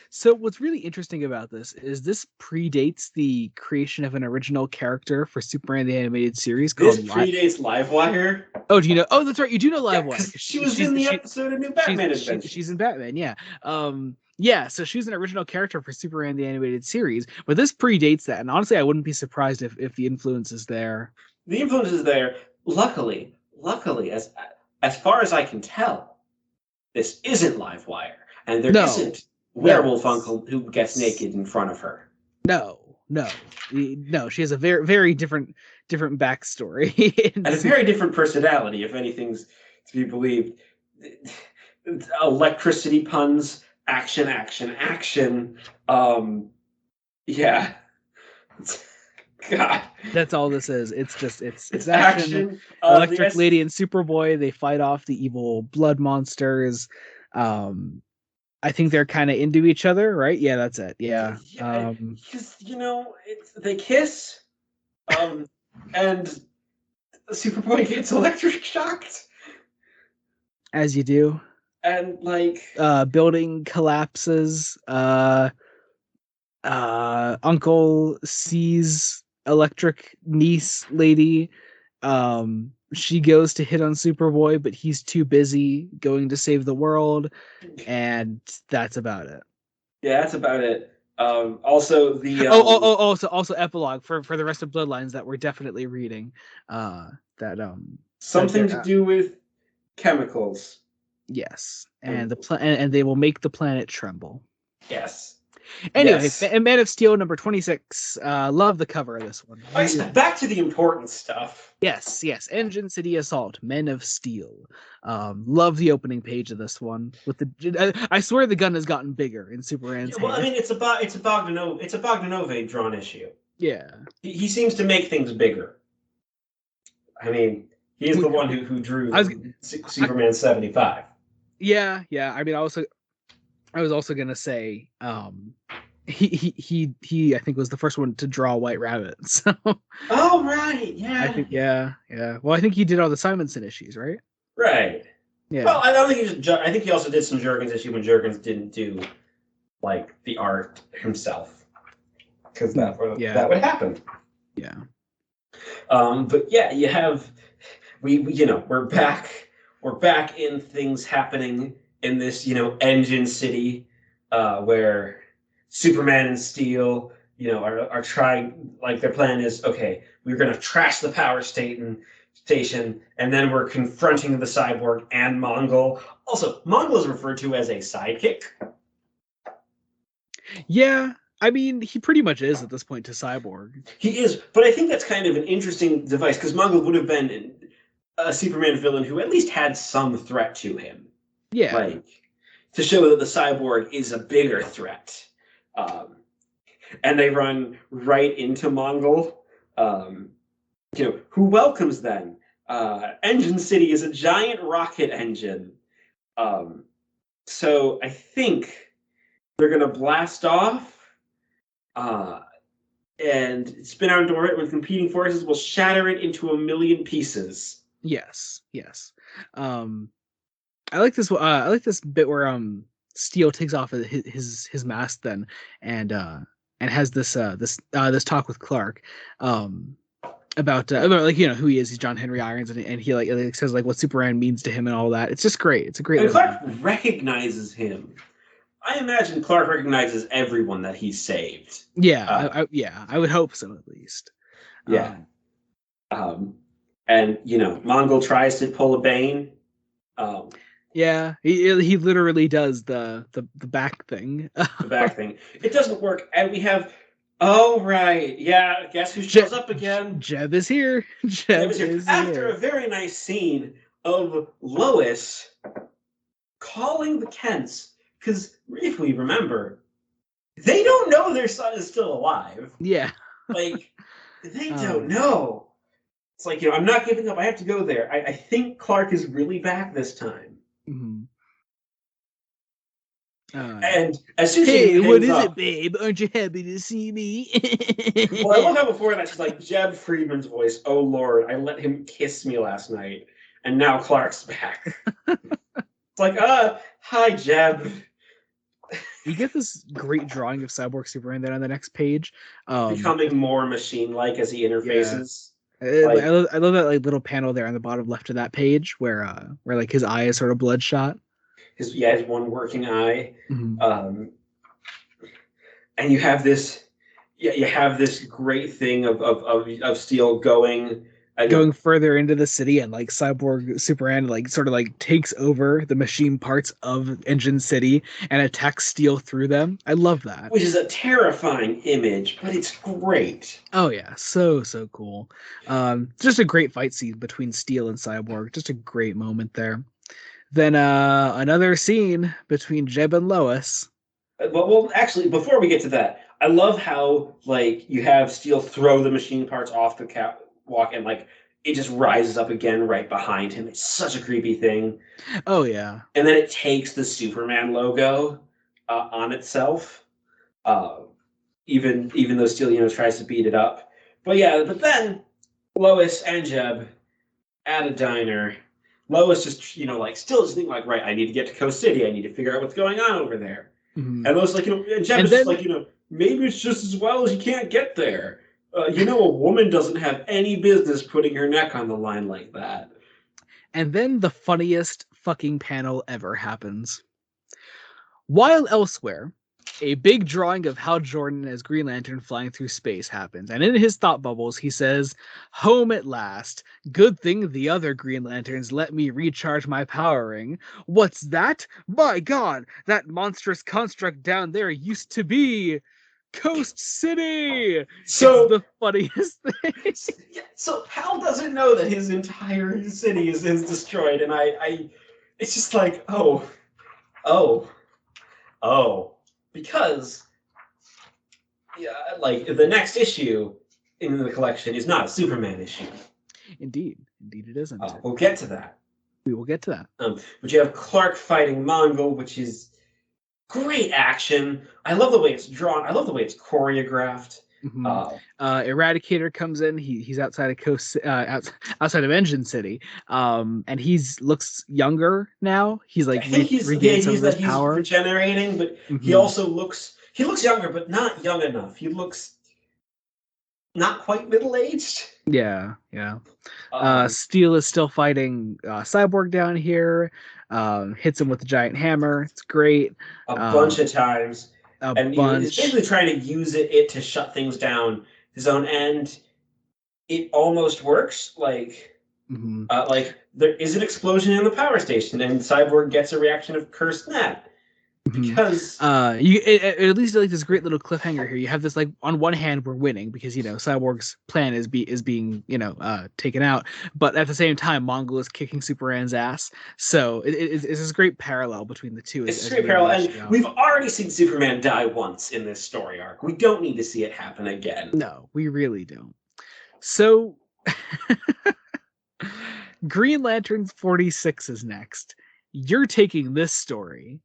So what's really interesting about this predates the creation of an original character for Superman the Animated Series This called predates Livewire. Oh, do you know? Oh, that's right. You do know Yeah, Livewire. because she was in the episode of New Batman Adventures. She's in Batman. Yeah. Yeah. So she's an original character for Superman the Animated Series, but this predates that. And honestly, I wouldn't be surprised if the influence is there. The influence is there. Luckily, as far as I can tell, this isn't Livewire, and there not Werewolf Uncle who gets naked in front of her. No. She has a very, very different backstory And a very different personality, if anything's to be believed. Electricity puns, action, action, action. Yeah. God. That's all this is. It's action. Electric Lady and Superboy, they fight off the evil blood monsters. I think they're kind of into each other, right? Yeah, that's it. Yeah. Because they kiss, and Superboy gets electric shocked. As you do. And building collapses. Uncle sees electric niece lady. She goes to hit on Superboy, but he's too busy going to save the world, and that's about it. Yeah, that's about it. Also the also epilogue for the rest of Bloodlines that we're definitely reading. Something to do with chemicals. Yes, and and they will make the planet tremble. Yes. Anyway, yes. Man of Steel number 26. Love the cover of this one. Back to the important stuff. Yes. Engine City Assault, Men of Steel. Love the opening page of this one. With I swear the gun has gotten bigger in Superman's hand. I mean, it's a Bogdanove drawn issue. Yeah. He seems to make things bigger. I mean, he's the one who drew Superman 75. Yeah. I mean, I was also gonna say, he I think was the first one to draw White Rabbit. So. Oh right, yeah. I think yeah. Well, I think he did all the Simonson issues, right? Right. Yeah. Well, I don't think I think he also did some Jurgens issue when Jurgens didn't do the art himself, because that would happen. Yeah. But yeah, you have we're back in things happening in this, Engine City, where Superman and Steel, are trying, their plan is, okay, we're going to trash the power station, and then we're confronting the Cyborg and Mongol. Also, Mongol is referred to as a sidekick. Yeah, I mean, he pretty much is at this point to Cyborg. He is, but I think that's kind of an interesting device, because Mongol would have been a Superman villain who at least had some threat to him. Yeah. To show that the Cyborg is a bigger threat. And they run right into Mongol, who welcomes them. Engine City is a giant rocket engine. So I think they're going to blast off and spin out into orbit when competing forces will shatter it into a million pieces. Yes. I like this. I like this bit where Steel takes off his mask then, and has this talk with Clark, about who he is. He's John Henry Irons, and he says what Superman means to him and all that. It's just great. It's a great. And Clark recognizes him. I imagine Clark recognizes everyone that he saved. Yeah, I would hope so at least. Yeah. And Mongol tries to pull a Bane. Yeah, he literally does the back thing. The back thing. It doesn't work, and we have Oh, right. Yeah, guess who shows up again? Jeb is here. That Jeb was here. is After here. a very nice scene of Lois calling the Kents, because if we remember, they don't know their son is still alive. Yeah. Like, they don't Um, know. It's like, I'm not giving up. I have to go there. I think Clark is really back this time. mhm. Uh, And as soon as she hey, what hangs is it, up, babe? Aren't you happy to see me? well, I love how before that she's like, Jeb Friedman's voice, oh Lord, I let him kiss me last night. And now Clark's back. It's like, hi, Jeb. You get this great drawing of Cyborg Superman then on the next page. Becoming more machine-like as he Yeah. interfaces. I Like, love that like little panel there on the bottom left of that page where like his eye is sort of bloodshot. his one working eye. Mhm. Um, and you have this, yeah, you have this great thing of Steel going, Going further into the city and like Cyborg Superman like sort of like takes over the machine parts of Engine City and attacks Steel through them. I love that. which is a terrifying image, but it's great. Oh yeah, so cool. Just a great fight scene between Steel and Cyborg. Just a great moment there. Then another scene between Jeb and Lois. Well, actually, before we get to that, I love how like you have Steel throw the machine parts off the catwalk and like it just rises up again right behind him. It's such a creepy thing. Oh yeah. And then it takes the Superman logo on itself. Uh, even though Steel, tries to beat it up. But yeah, but then Lois and Jeb at a diner. Lois just, like still just thinking like, right, I need to get to Coast City. I need to figure out what's going on over there. Mhm. And Lois like, and Jeb And is just then like, maybe it's just as well as you can't get there. A woman doesn't have any business putting her neck on the line like that. the funniest fucking panel ever happens. While elsewhere, a big drawing of Hal Jordan as Green Lantern flying through space happens, and in his thought bubbles, he says, "Home at last. Good thing the other Green Lanterns let me recharge my power ring. What's that? My God, that monstrous construct down there used to be Coast City." It's So the funniest thing. yeah, so Hal doesn't know that his entire city is destroyed, and it's just like, oh, oh, because yeah, like the next issue in the collection is not a Superman issue. Indeed, it isn't. We'll get to that. We will get to that. But you have Clark fighting Mongol, which is great action. I love the way it's drawn. I love the way it's choreographed. Mm-hmm. Eradicator comes in. He's outside of outside of Engine City, and he's looks younger now. He's I like think the regained idea some is of his that he's power. regenerating, but he Mm-hmm. also looks younger, but not young enough. He looks not quite middle aged. Yeah. Um, Steel is still fighting Cyborg down here. Hits him with the giant hammer. It's great. a bunch Um, of times, a and he's bunch. basically trying to use it to shut things down his own end. It almost works. Mm-hmm. There is an explosion in the power station, and Cyborg gets a reaction of cursed net Mhm. because You at least like this great little cliffhanger here. You have this like on one hand we're winning because Cyborg's plan is being taken out, but at the same time Mongol is kicking Superman's ass. So it's this great parallel between the two it's as straight we parallel. really And show. we've already seen Superman die once in this story arc. We don't need to see it happen again. No, we really don't. So Green Lantern 46 is next. You're taking this story.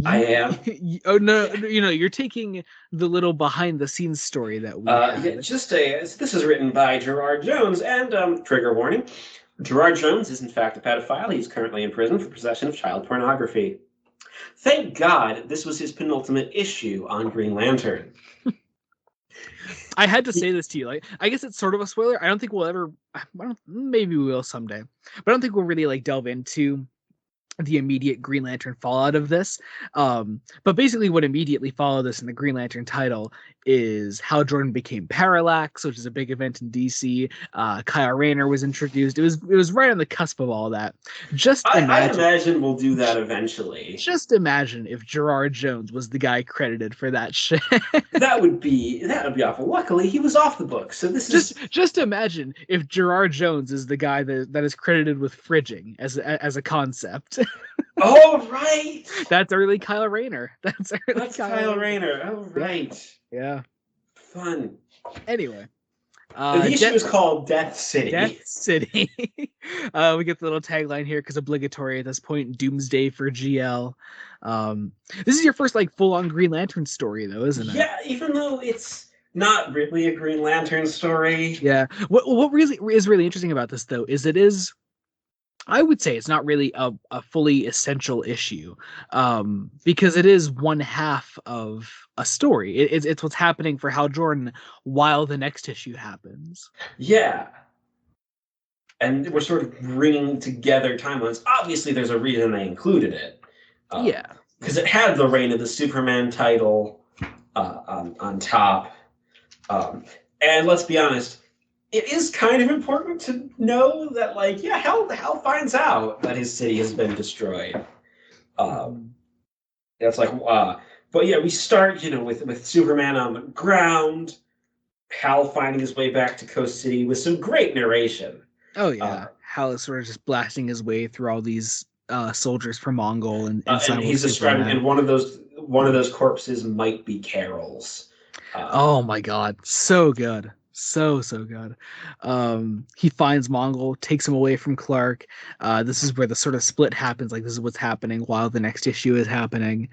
I You, am. oh no, you're taking the little behind the scenes story that we Yeah, had. this is written by Gerard Jones, and trigger warning: Gerard Jones is in fact a pedophile. He's currently in prison for possession of child pornography. Thank God this was his penultimate issue on Green Lantern. I had to say this to you. Like, I guess it's sort of a spoiler. I don't think we'll ever. Maybe we will someday, but I don't think we'll really like delve into the immediate Green Lantern fallout of this. But basically, what immediately followed this in the Green Lantern title is Hal Jordan became Parallax, which is a big event in DC. Kyle Rayner was introduced. It was right on the cusp of all that. I imagine we'll do that eventually. Just imagine if Gerard Jones was the guy credited for that shit. That would be awful. Luckily, he was off the book, so this is just imagine if Gerard Jones is the guy that is credited with fridging as a concept. Oh right, that's early Kyle Rayner. That's Kyle Rayner. Oh right, yeah. Fun. Anyway. The issue is called Death City. Death City. We get the little tagline here because obligatory at this point. Doomsday for GL. This is your first like full-on Green Lantern story, though, isn't it? Yeah, even though it's not really a Green Lantern story. Yeah. What really is really interesting about this, though, is it is. I would say it's not really a fully essential issue, because it is one half of a story. It's what's happening for Hal Jordan while the next issue happens. Yeah. And we're sort of bringing together timelines. Obviously, there's a reason they included it. Yeah. Because it had the Reign of the Superman title on top. And let's be honest, it is kind of important to know that, like, yeah, Hal finds out that his city has been destroyed. That's like, but yeah, we start, with Superman on the ground, Hal finding his way back to Coast City with some great narration. Oh yeah, Hal is sort of just blasting his way through all these soldiers from Mongol and he's describing, and one of those corpses might be Carol's. Oh my god, so good. So good. He finds Mongol, takes him away from Clark. This is where the sort of split happens. Like, this is what's happening while the next issue is happening.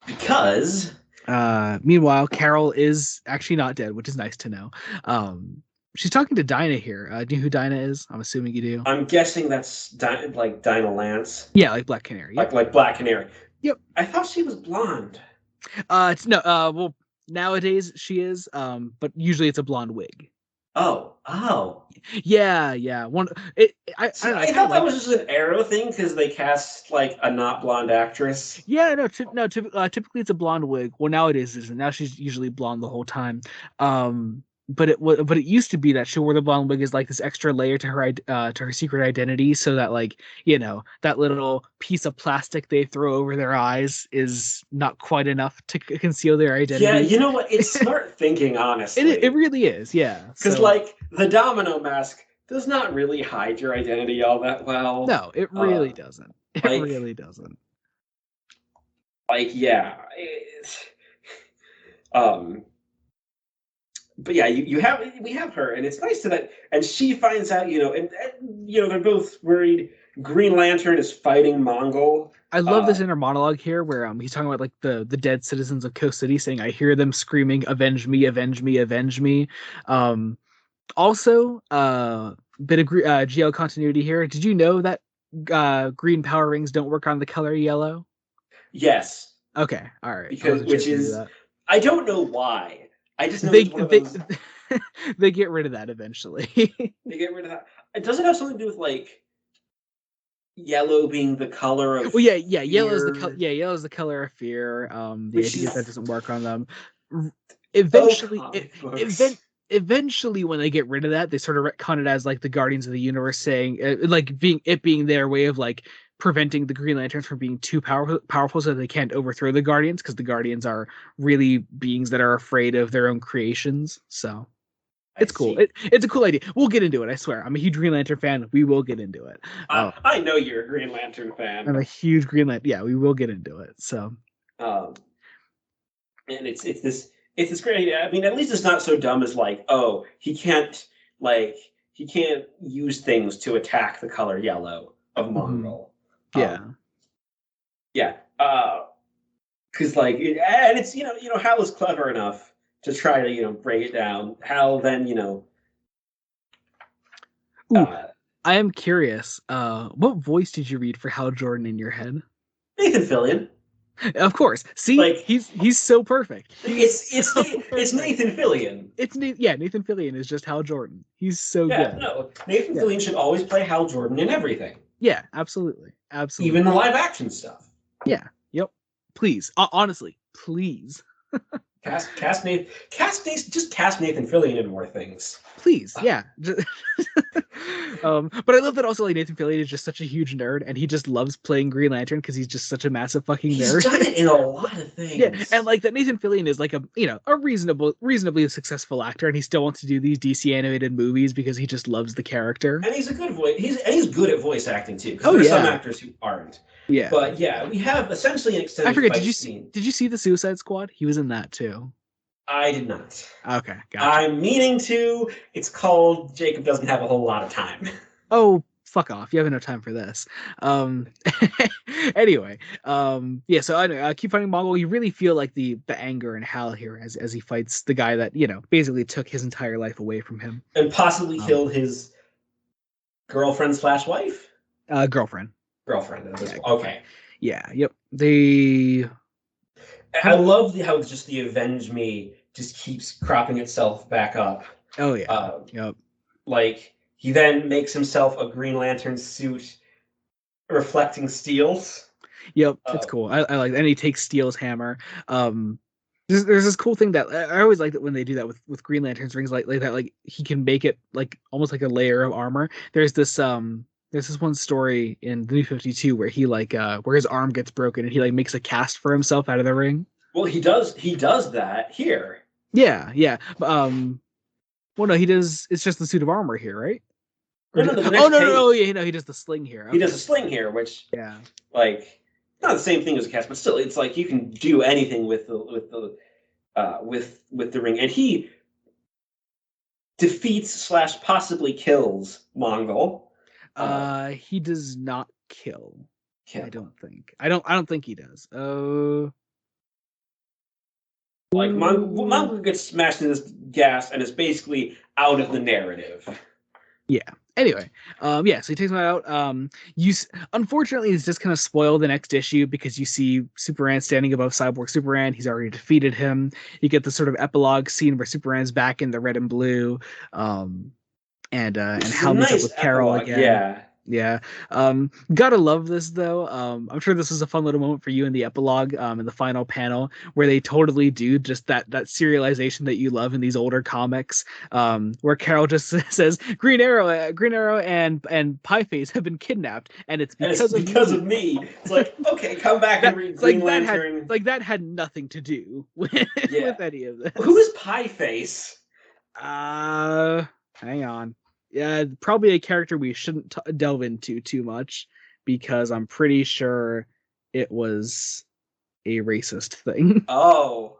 Because meanwhile, Carol is actually not dead, which is nice to know. She's talking to Dinah here. Do you know who Dinah is? I'm assuming you do. I'm guessing that's like Dinah Lance. Yeah, like Black Canary. Yep. Like Black Canary. Yep. I thought she was blonde. No. Well, nowadays she is. But usually it's a blonde wig. Oh. Yeah. I thought that was just an Arrow thing because they cast like a not blonde actress. Yeah, typically it's a blonde wig. Well, nowadays it isn't. Now she's usually blonde the whole time. But it used to be that she wore the blonde wig as like this extra layer to her secret identity, so that like that little piece of plastic they throw over their eyes is not quite enough to conceal their identity. Yeah, you know what? It's smart thinking, honestly. It really is, yeah. Because like the domino mask does not really hide your identity all that well. No, it really doesn't. It really doesn't. Like, yeah. But yeah, we have her, and it's nice to that, and she finds out, and they're both worried. Green Lantern is fighting Mongol. I love this inner monologue here where he's talking about like the dead citizens of Coast City, saying, "I hear them screaming, avenge me, avenge me, avenge me." Also, bit of GL continuity here. Did you know that green power rings don't work on the color yellow? Yes. Okay. All right. I don't know why. I just know they get rid of that eventually. They get rid of that. Does it have something to do with like yellow being the color of? Well, yeah. Yellow is the color of fear. The idea that doesn't work on them. Eventually, when they get rid of that, they sort of retcon it as like the Guardians of the Universe saying, like being their way of like preventing the Green Lanterns from being too powerful so that they can't overthrow the Guardians, because the Guardians are really beings that are afraid of their own creations. So it's cool. It's a cool idea. We'll get into it, I swear. I'm a huge Green Lantern fan. We will get into it. I know you're a Green Lantern fan. I'm a huge Green Lantern. Yeah, we will get into it. So and it's this great idea. I mean, at least it's not so dumb as like, oh, he can't use things to attack the color yellow of Mongol. Yeah. Because like, and it's Hal is clever enough to try to break it down. Hal then I am curious. What voice did you read for Hal Jordan in your head? Nathan Fillion. Of course. See, like, he's so perfect. It's Nathan Fillion. Nathan Fillion is just Hal Jordan. He's so good. No, Nathan Fillion should always play Hal Jordan in everything. Yeah, absolutely. Even Absolutely. the live action stuff. Yeah. Yep. Please. Honestly, please. Just cast Nathan Fillion in more things. Please. Yeah. But I love that also like Nathan Fillion is just such a huge nerd and he just loves playing Green Lantern because he's just such a massive fucking He's nerd. done it in a lot of Yeah, and things. like that Nathan Fillion is like a reasonably successful actor, and he still wants to do these DC animated movies because he just loves the character. And he's a good voice. He's good at voice acting too, because Oh there's some yeah, actors who aren't. yeah. But yeah, we have essentially an I extended forget. fight scene. Did you see the Suicide Squad? He was in that too. I did not. Okay, gotcha. I'm meaning to. It's called Jacob Doesn't Have a Whole Lot of Time. Oh, fuck off! You have no time for this. Um, anyway, yeah. So I know, keep fighting Mongol. You really feel like the anger and hell here as he fights the guy that basically took his entire life away from him. And possibly Um, killed his girlfriend slash wife? girlfriend. Girlfriend. Yeah, girlfriend. Okay. Yeah. Yep. They I have. love how just the Avenge Me just keeps cropping itself back up. Oh yeah. Uh, Yep. like, he then makes himself a Green Lantern suit reflecting steels. Yep. It's Uh, cool. I like. And he takes Steel's hammer. Um, there's this cool thing that I always like that when they do that with Green Lantern's rings, like that, like he can make it like almost like a layer of armor. There's this one story in the New 52 where he like where his arm gets broken and he like makes a cast for himself out of the ring. well, he does that here. Yeah, yeah. Well, no, he does. It's just the suit of armor here, right? Or No, the oh next no, no, no, page. yeah, no, he does the sling here. He Okay, does a sling here, which, yeah, like, not the same thing as a cast, but still, it's like you can do anything with the ring. And he defeats slash possibly kills Mongol. he does not kill. I Kill. don't think. I don't think he does. Like, Mongol gets smashed in this gas and is basically out of the narrative. Yeah. Anyway, yeah, so he takes him out. Unfortunately, it's just kind of spoiled the next issue because you see Superman standing above Cyborg Superman. He's already defeated him. You get the sort of epilogue scene where Superman's back in the red and blue, and Which is a Hal meets up nice with Carol epilogue, again. yeah. Yeah. Gotta love this though. I'm sure this was a fun little moment for you in the epilogue, in the final panel, where they totally do just that serialization that you love in these older comics, where Carol just says Green Arrow and Pieface have been kidnapped, and it's And it's because of because me. of me. It's like, okay, come back and That read like Green Lantern. that had nothing to do with Yeah. any of Who this. is Pie Face? Hang on. Yeah, probably a character we shouldn't delve into too much because I'm pretty sure it was a racist thing. Oh.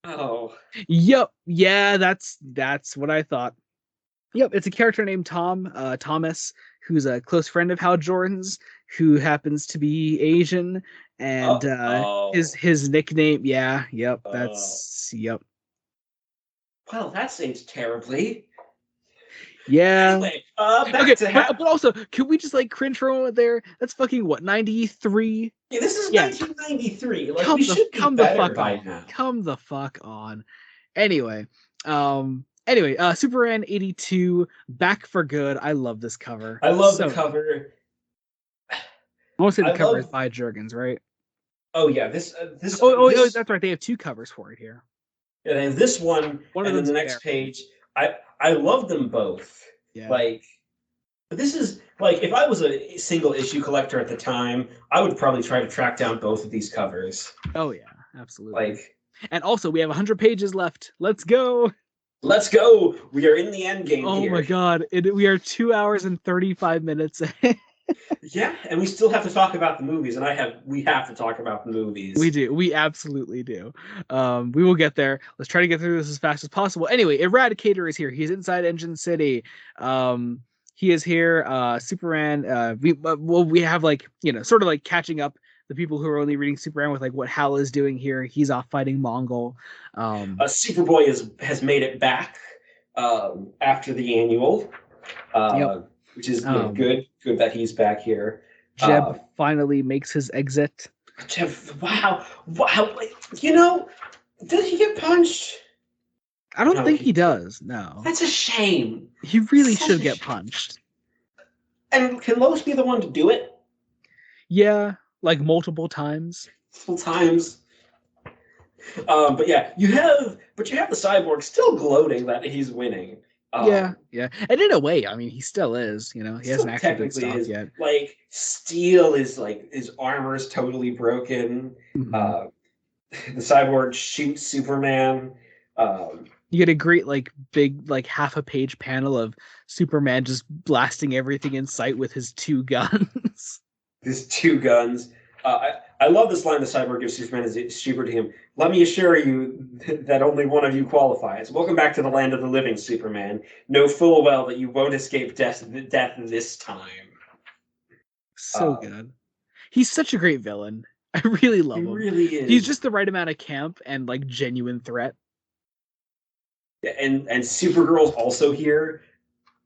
Oh. Yep. Yeah, that's what I thought. Yep, it's a character named Thomas, who's a close friend of Hal Jordan's, who happens to be Asian, and Oh. Oh. his nickname. Yeah. Yep. Oh. That's yep. Well, that seems terribly. Yeah. Anyway, Okay, back to but also, can we just like cringe for a moment there? That's fucking what, 93? Yeah, this is Yeah, 1993. Like, we should be come the better fuck by on. now. Come the fuck on. Anyway, Superman 82 back for good. I love this cover. I love the So cover. I want to say the I cover is love. by Jurgens, right? Oh yeah, this That's right. They have two covers for it here. yeah, they have this one, One of and then them's the next fair. page. I love them both. Yeah. Like, this is like, if I was a single issue collector at the time, I would probably try to track down both of these covers. Oh yeah, absolutely. Like, And also, we have 100 pages left. Let's go. let's go. We are in the end game Oh my here. god, we are 2 hours and 35 minutes. Yeah, and we still have to talk about the movies, and we have to talk about the movies. We do. We absolutely do. We will get there. Let's try to get through this as fast as possible. Anyway, Eradicator is here. He's inside Engine City. He is here. Superman. We have like sort of like catching up the people who are only reading Superman with like what Hal is doing here. He's off fighting Mongol. Superboy has made it back after the annual. Yep. Which is good. Good that he's back here. Jeb finally makes his exit. Jeb, wow. Did he get punched? I don't think he does. No. That's a shame. He really should get punched. And can Lois be the one to do it? Yeah, like multiple times. Full times. But yeah, you have the Cyborg still gloating that he's winning. Yeah, yeah. And in a way, I mean, he still is, he hasn't Still actually been technically stopped is. yet. Like, Steel is like his armor's totally broken. Mhm. Uh, the Cyborg shoots Superman. Um, You get a great, like, big, like, half a page panel of Superman just blasting everything in sight with his two guns. his two guns. I love this line the Cyborg gives Superman as it's cheaper to him. Let me assure you that only one of you qualifies. Welcome back to the land of the living, Superman. Know full well that you won't escape death this time. So good. He's such a great villain. I really He love him. really He's is. just the right amount of camp and, like, genuine threat. And Supergirl's also here,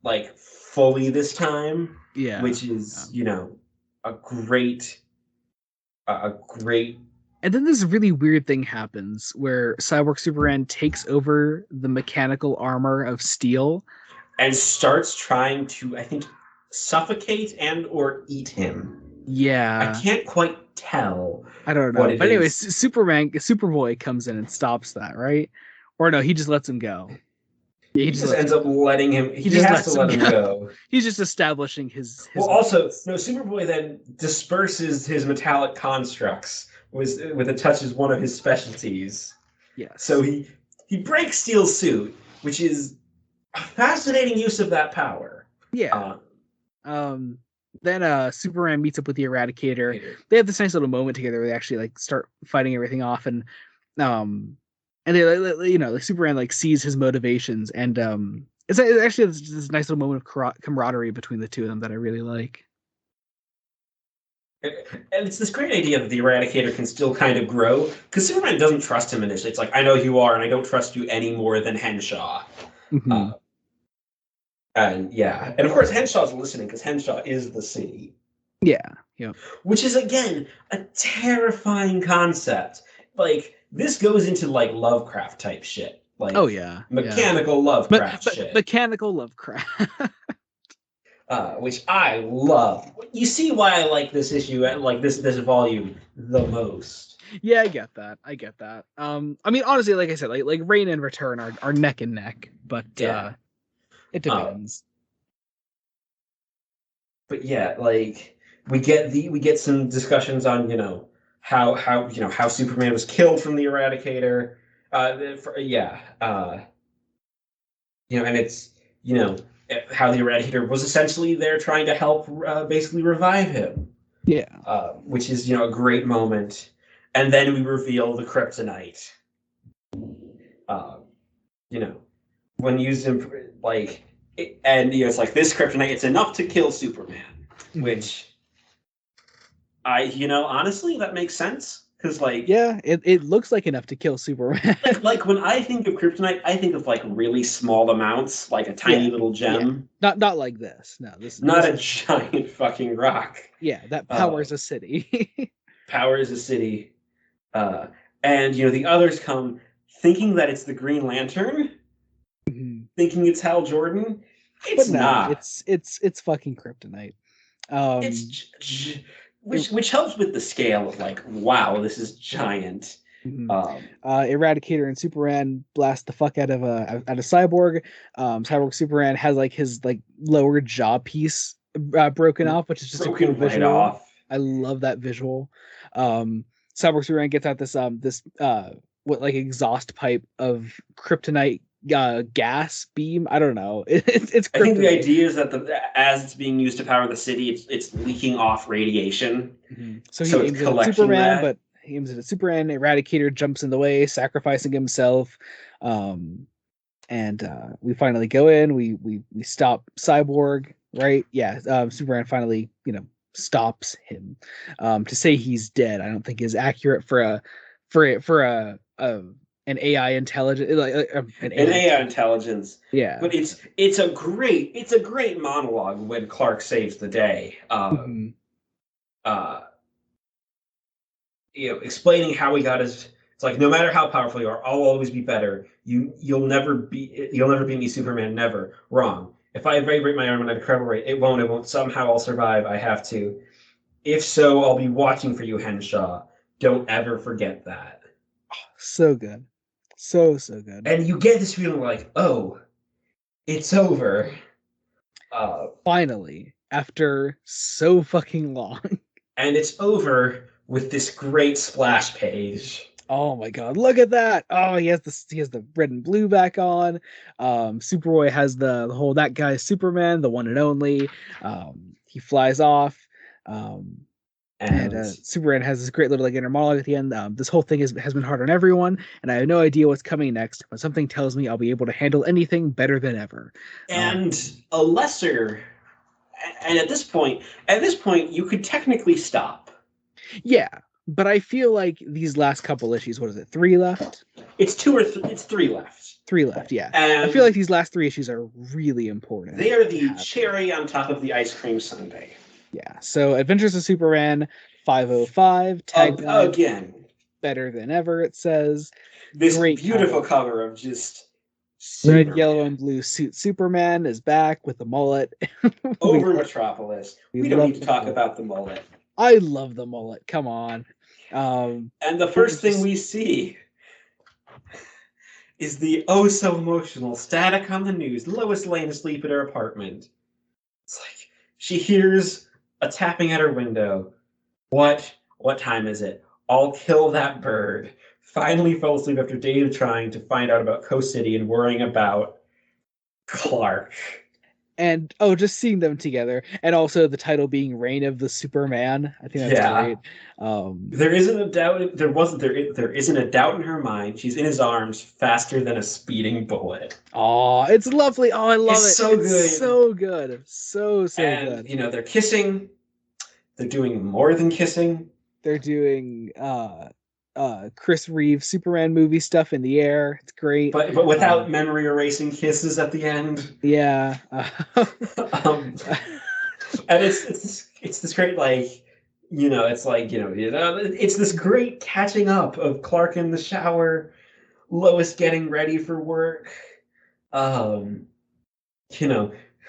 like, fully this time, Yeah. which is, a great a great And then this really weird thing happens where Cyborg Superman takes over the mechanical armor of Steel. and starts trying to, I think, suffocate and or eat him. I Yeah. can't quite tell I don't what know. it But anyways, is. Superboy comes in and stops that, right? Or no, he just lets him go. Yeah, He just ends up letting him. he He just has to lets him let him go. go. He's just establishing his Well, also, limits. no. Superboy then disperses his metallic constructs with a touch is one of his specialties. So Yes. he breaks Steel's suit, which is a fascinating use of that power. Yeah. Um then Superman meets up with the Eradicator. They have this nice little moment together where they actually like start fighting everything off, um and they like Superman like sees his motivations, and it's actually this nice little moment of camaraderie between the two of them that I really like. And it's this great idea that the Eradicator can still kind of grow, because Superman doesn't trust him initially. It's like, I know who you are, and I don't trust you any more than Henshaw. Mm-hmm. And yeah, and of course Henshaw's listening because Henshaw is the city. Yeah, yeah. Which is again a terrifying concept. Like this goes into like Lovecraft type shit, like Oh yeah, mechanical Lovecraft but shit, mechanical Lovecraft. which I love. You see why I like this issue, like this volume the most. Yeah, I get that. I get that. I mean, honestly, like I said, like Reign and Return are neck and neck, but Yeah. it depends. But yeah, like we get some discussions on how Superman was killed from the Eradicator. Yeah, and it's how the Eradicator was essentially there trying to help basically revive him. Yeah. Which is a great moment, and then we reveal the kryptonite. Uh, you know, when used in like, and it's like this kryptonite, it's enough to kill Superman, which honestly that makes sense because yeah, it looks like enough to kill Superman. like when I think of kryptonite, I think of like really small amounts, like a tiny little gem. Yeah. Not like this. No, Not this a is, giant fucking rock. yeah, that powers a city. Powers a city. And the others come thinking that it's the Green Lantern, thinking it's Hal Jordan. It's But no, not. it's fucking kryptonite. It's which helps with the scale of like, wow, this is giant. Eradicator and Superman blast the fuck out of Cyborg. Cyborg Superman has like his like lower jaw piece broken off, which is just a cool visual. Off. I love that visual. Cyborg Superman gets out this what like exhaust pipe of kryptonite gas beam. I don't know. It's I think the idea is that as it's being used to power the city, it's leaking off radiation. So he aims it at Superman, but he aims it at Superman. Eradicator jumps in the way, sacrificing himself. And we finally go in. We stop Cyborg, right? Yeah. Superman finally, stops him. To say he's dead, I don't think is accurate for an AI intelligence, like an AI intelligence. Yeah, but it's a great monologue when Clark saves the day. Explaining how he got his. It's like no matter how powerful you are, I'll always be better. You'll never beat me, Superman. Never. Wrong. If I vibrate my arm at an incredible rate, it won't. Somehow I'll survive. I have to. If so, I'll be watching for you, Henshaw. Don't ever forget that. So good. So good. And you get this feeling like, oh, it's over. Finally, after so fucking long. And it's over with this great splash page. Oh my god, look at that. Oh, he has the red and blue back on. Superboy has the whole that guy's Superman, the one and only. He flies off. And Superman has this great little like inner monologue at the end. This whole thing has been hard on everyone, and I have no idea what's coming next, but something tells me I'll be able to handle anything better than ever. And a lesser, and at this point, you could technically stop. Yeah, but I feel like these last couple issues, what is it, 3 left? It's 2 or it's 3 left. 3 left, yeah. And I feel like these last 3 issues are really important. They are the cherry on top of the ice cream sundae. Yeah, so Adventures of Superman 505, tag again. Better than ever, it says. This great beautiful cover of just Superman. Red, yellow, and blue suit Superman is back with the mullet. Over Metropolis. We don't need to talk about the mullet. I love the mullet. Come on. And the first thing we see is the oh so emotional static on the news. Lois Lane asleep at her apartment. It's like she hears a tapping at her window. What time is it? I'll kill that bird. Finally fell asleep after days of trying to find out about Coast City and worrying about Clark. And just seeing them together, and also the title being Reign of the Superman. I think that's great. There isn't a doubt. There isn't a doubt in her mind. She's in his arms faster than a speeding bullet. Oh, it's lovely. Oh, I love it. So good. So good. So and, good. They're kissing. They're doing more than kissing. They're doing Chris Reeve Superman movie stuff in the air. It's great, but without memory erasing kisses at the end. Yeah. And it's this great it's this great catching up of Clark in the shower, Lois getting ready for work,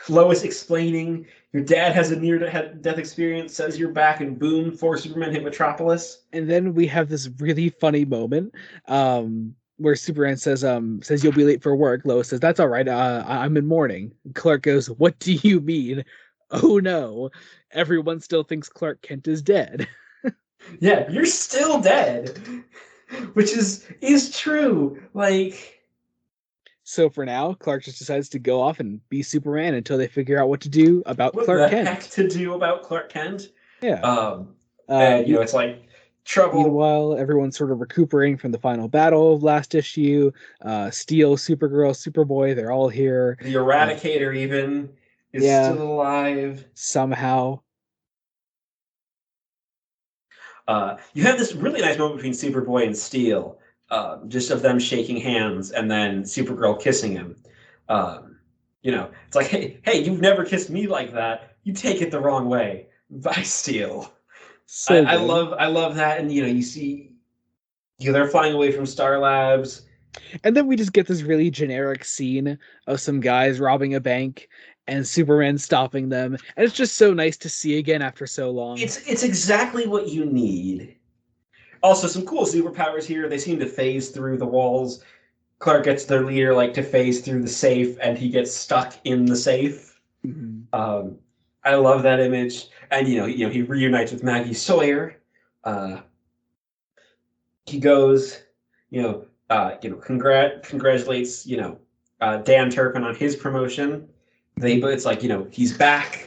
Lois explaining your dad has a near-death experience, says you're back, and boom, 4 Supermen hit Metropolis. And then we have this really funny moment where Superman says you'll be late for work. Lois says, that's all right, I'm in mourning. Clark goes, what do you mean? Oh no, everyone still thinks Clark Kent is dead. Yeah, you're still dead. Which is true. So for now, Clark just decides to go off and be Superman until they figure out what to do about Clark Kent. What the heck to do about Clark Kent? Yeah. It's like trouble. Meanwhile, everyone's sort of recuperating from the final battle of last issue. Steel, Supergirl, Superboy, they're all here. The Eradicator even is still alive. Somehow. You have this really nice moment between Superboy and Steel. Just of them shaking hands and then Supergirl kissing him. It's like, hey, you've never kissed me like that. You take it the wrong way. Bye, Steel. So I love that. And you see they're flying away from Star Labs. And then we just get this really generic scene of some guys robbing a bank and Superman stopping them. And it's just so nice to see again after so long. It's exactly what you need. Also, some cool superpowers here. They seem to phase through the walls. Clark gets their leader to phase through the safe, and he gets stuck in the safe. Mm-hmm. I love that image. And he reunites with Maggie Sawyer. He goes, congratulates Dan Turpin on his promotion. It's like he's back.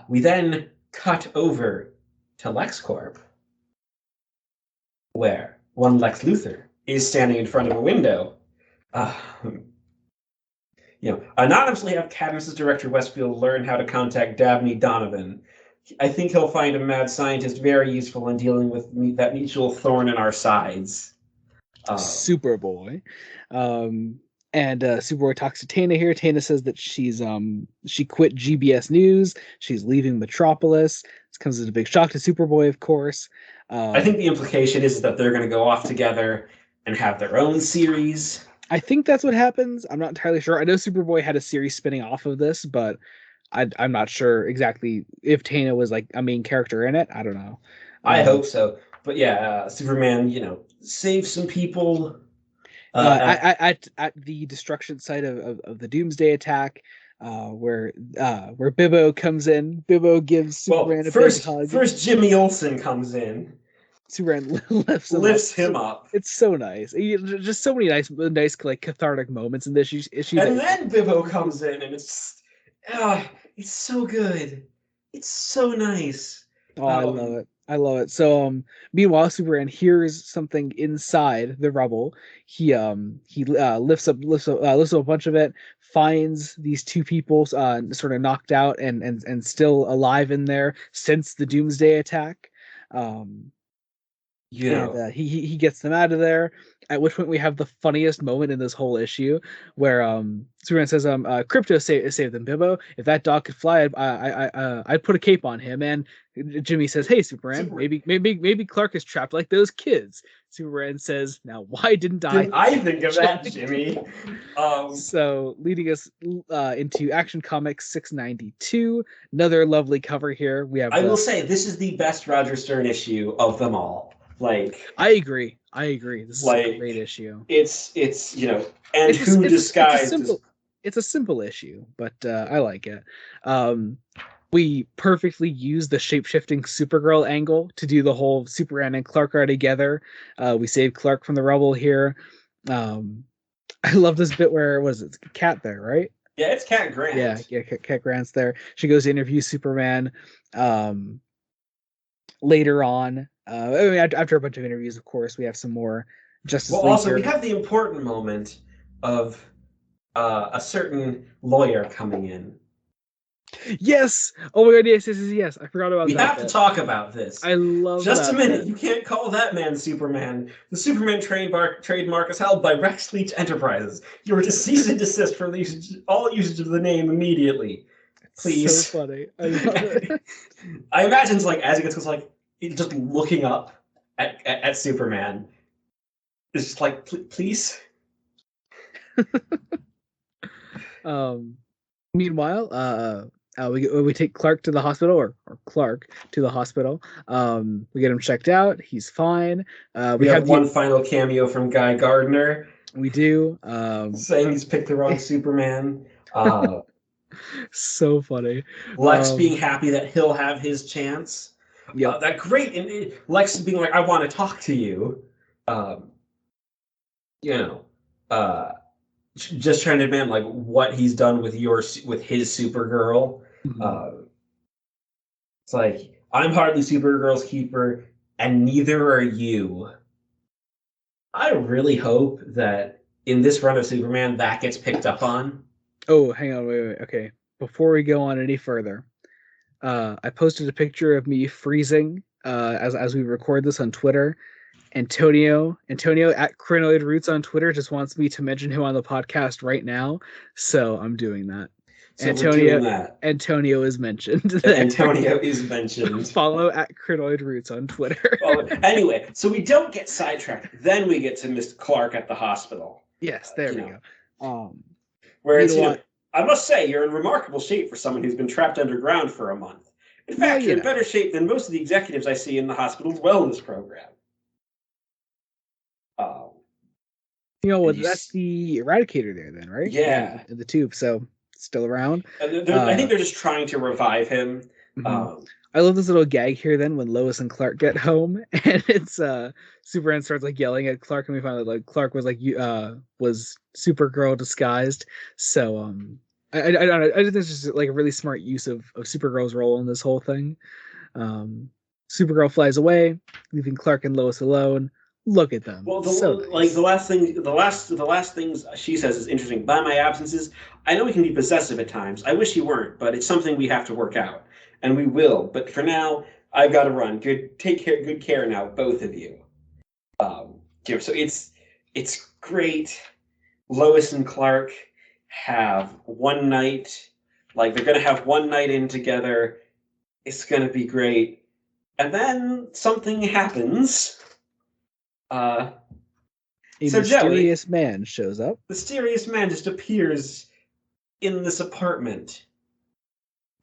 We then cut over to LexCorp, where one Lex Luthor is standing in front of a window. Anonymously have Cadmus's director Westfield learn how to contact Dabney Donovan. I think he'll find a mad scientist very useful in dealing with that mutual thorn in our sides. Superboy. And Superboy talks to Tana here. Tana says that she quit GBS News. She's leaving Metropolis. This comes as a big shock to Superboy, of course. I think the implication is that they're going to go off together and have their own series. I think that's what happens. I'm not entirely sure. I know Superboy had a series spinning off of this, but I'm not sure exactly if Tana was like a main character in it. I don't know. I Um, hope so. But yeah, Superman, saves some people. at the destruction site of the Doomsday attack, where Bibbo comes in. Bibbo gives Well, Superman a big first hug. first Jimmy Olsen comes in, Superman lifts him up. lifts him up, It's so nice. Just so many nice like cathartic moments in this issue and that then Bibbo comes in, and it's so good. It's so nice. oh, I love Um, it. I love it. So meanwhile Superman hears something inside the rubble. He lifts up a bunch of it, finds these two people sort of knocked out and still alive in there since the Doomsday attack. Um you and know, he gets them out of there. At which point we have the funniest moment in this whole issue, where Superman says, Crypto saved them, Bibbo. If that dog could fly, I'd put a cape on him." And Jimmy says, "Hey, Superman, Super, maybe Clark is trapped like those kids." Superman says, "Now why didn't I?" didn't I think of that, Jimmy? So leading us into Action Comics 692, another lovely cover here. We have I will the. say this is the best Roger Stern issue of them all. I agree. I agree. This is a great Like issue. it's and It's a, who it's a disguised as simple issue, but I like it. Um, we perfectly use the shape-shifting Supergirl angle to do the whole Superman and Clark are together. We save Clark from the rubble here. Um, I love this bit where was it Cat there, right? yeah, it's Cat Grant. Yeah, Cat Grant's there. She goes to interview Superman. Um, Later on, I mean, after a bunch of interviews, of course, we have some more Well, Justice League also we here. have the important moment of a certain lawyer coming in. Yes. Oh my god. Yes. I forgot about We that have to bit. talk about this. I love Just a that minute. bit. You can't call that man Superman. The Superman trademark is held by Rex Leach Enterprises. You are to cease and desist from all usage of the name immediately. It's so Please. funny. I love it. I imagine it's like as he gets close, like just looking up at Superman. It's just like, please. Um. Meanwhile, we take Clark to the hospital, or Clark to the hospital. We get him checked out. He's fine. We We have have the one final cameo from Guy Gardner we do. saying he's picked the wrong Superman. Uh, So funny. Lex being happy that he'll have his chance. Yep. That great, and Lex being like, "I want to talk to you." Um, you know, uh, just trying to demand like what he's done with his Supergirl. Mhm. Uh, it's like I'm hardly Supergirl's keeper, and neither are you. I really hope that in this run of Superman that gets picked up on. Oh, hang on, wait. Okay. Before we go on any further, I posted a picture of me freezing as we record this on Twitter. Antonio at Crinoid Roots on Twitter just wants me to mention him on the podcast right now, so I'm doing that. So we're Antonio doing that. Antonio is mentioned there. Antonio is mentioned. Follow at Crinoid Roots on Twitter. Well, anyway, so we don't get sidetracked. Then we get to Mr. Clark at the hospital. Yes, there You we know, go. where it's Meanwhile, I must say you're in remarkable shape for someone who's been trapped underground for a month. In well, fact, you're in better shape than most of the executives I see in the hospital's wellness program. Um, that's the Eradicator there then, right? yeah, In the tube, so still around. I think they're just trying to revive him. Mhm. I love this little gag here then when Lois and Clark get home and it's Superman starts like yelling at Clark and we find out like Clark was like was Supergirl disguised. So I don't know, I think it's just like a really smart use of Supergirl's role in this whole thing. Um Supergirl flies away, leaving Clark and Lois alone. Look at them. Well, So like nice. the last things she says is interesting. By my absences, I know we can be possessive at times. I wish you weren't, but it's something we have to work out, and we will. But for now, I've got to run. Good care now, both of you. So it's great. Lois and Clark have one night, like they're gonna have one night in together. It's gonna be great, and then something happens. Uh, A So mysterious man shows up. Mysterious man just appears in this apartment.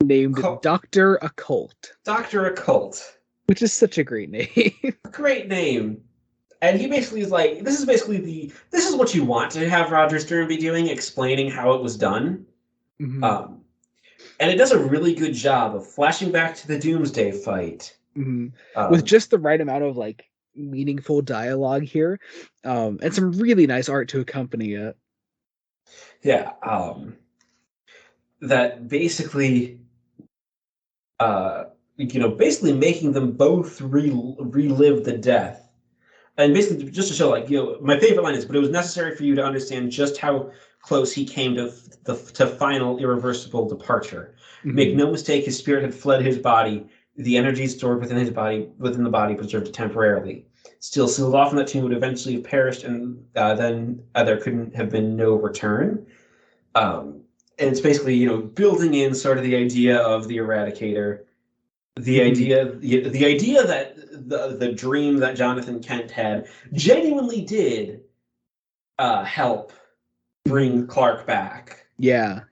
Named Dr. Occult. Dr. Occult. Which is such a great name. Great name. And he basically is like, this is what you want to have Roger Stern be doing, explaining how it was done. Mm-hmm. And it does a really good job of flashing back to the Doomsday fight. Mm-hmm. With just the right amount of like meaningful dialogue here, and some really nice art to accompany it. Yeah. That basically, basically making them both relive the death. And basically, just to show, like, my favorite line is, but it was necessary for you to understand just how close he came to final irreversible departure. Mm-hmm. Make no mistake, his spirit had fled his body. The energy stored within the body, preserved temporarily. Still sealed off in that tomb would eventually have perished, and then there couldn't have been no return. And it's basically, building in sort of the idea of the Eradicator. The idea that the dream that Jonathan Kent had genuinely did help bring Clark back. Yeah.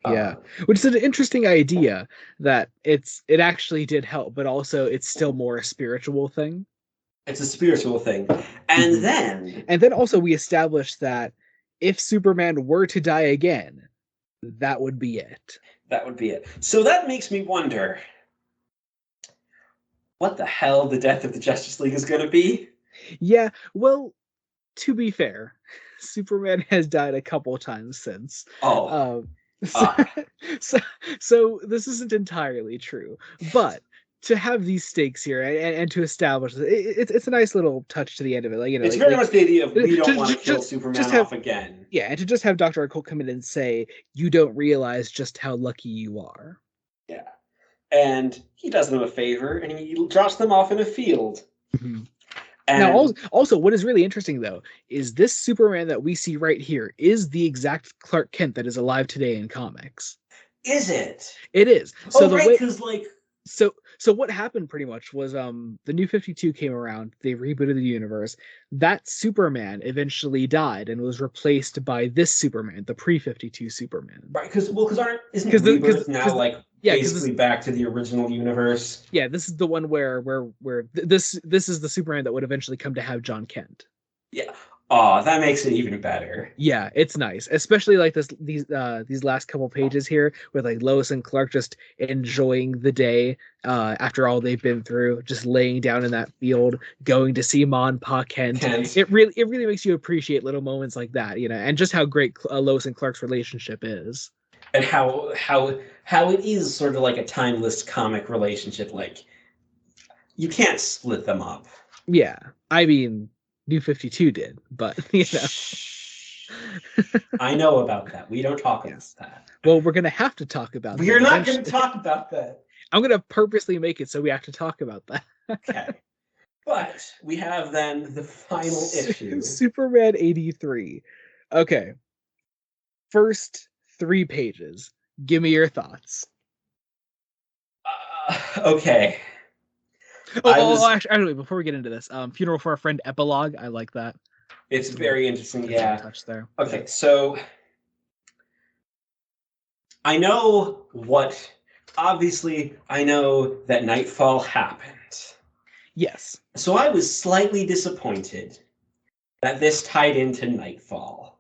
Which is an interesting idea that it actually did help, but also it's still more a spiritual thing. It's a spiritual thing. And then also we established that if Superman were to die again, that would be it. That would be it. So that makes me wonder, what the hell the death of the Justice League is going to be? Yeah, well, to be fair, Superman has died a couple times since. So this isn't entirely true, but to have these stakes here and to establish it's a nice little touch to the end of it. Like, it's very much the idea of we don't want to kill Superman off again. Yeah, and to just have Dr. Occult come in and say, you don't realize just how lucky you are. Yeah. And he does them a favor, and he drops them off in a field. Mm-hmm. And now, also, what is really interesting, though, is this Superman that we see right here is the exact Clark Kent that is alive today in comics. Is it? It is. So because like... So what happened pretty much was the New 52 came around, they rebooted the universe. That Superman eventually died and was replaced by this Superman, the pre-52 Superman. Right, isn't Rebirth now like basically back to the original universe? Yeah, this is the one where this is the Superman that would eventually come to have John Kent. Yeah. Oh, that makes it even better. Yeah, it's nice, especially like these last couple pages here with like Lois and Clark just enjoying the day after all they've been through, just laying down in that field, going to see Ma and Pa Kent. It really makes you appreciate little moments like that, and just how great Lois and Clark's relationship is, and how it is sort of like a timeless comic relationship. Like, you can't split them up. Yeah, I mean, New 52 did, but I know about that. We don't talk about that. Well, we're gonna have to talk about that. We're not gonna talk about that. I'm gonna purposely make it so we have to talk about that. Okay. But we have then the final issue. Superman 83. Okay. First 3 pages. Give me your thoughts. Okay. Actually, before we get into this, Funeral for a Friend epilogue, I like that. It's very interesting, yeah. Touch there. Okay, so obviously, I know that Nightfall happened. Yes. So I was slightly disappointed that this tied into Nightfall.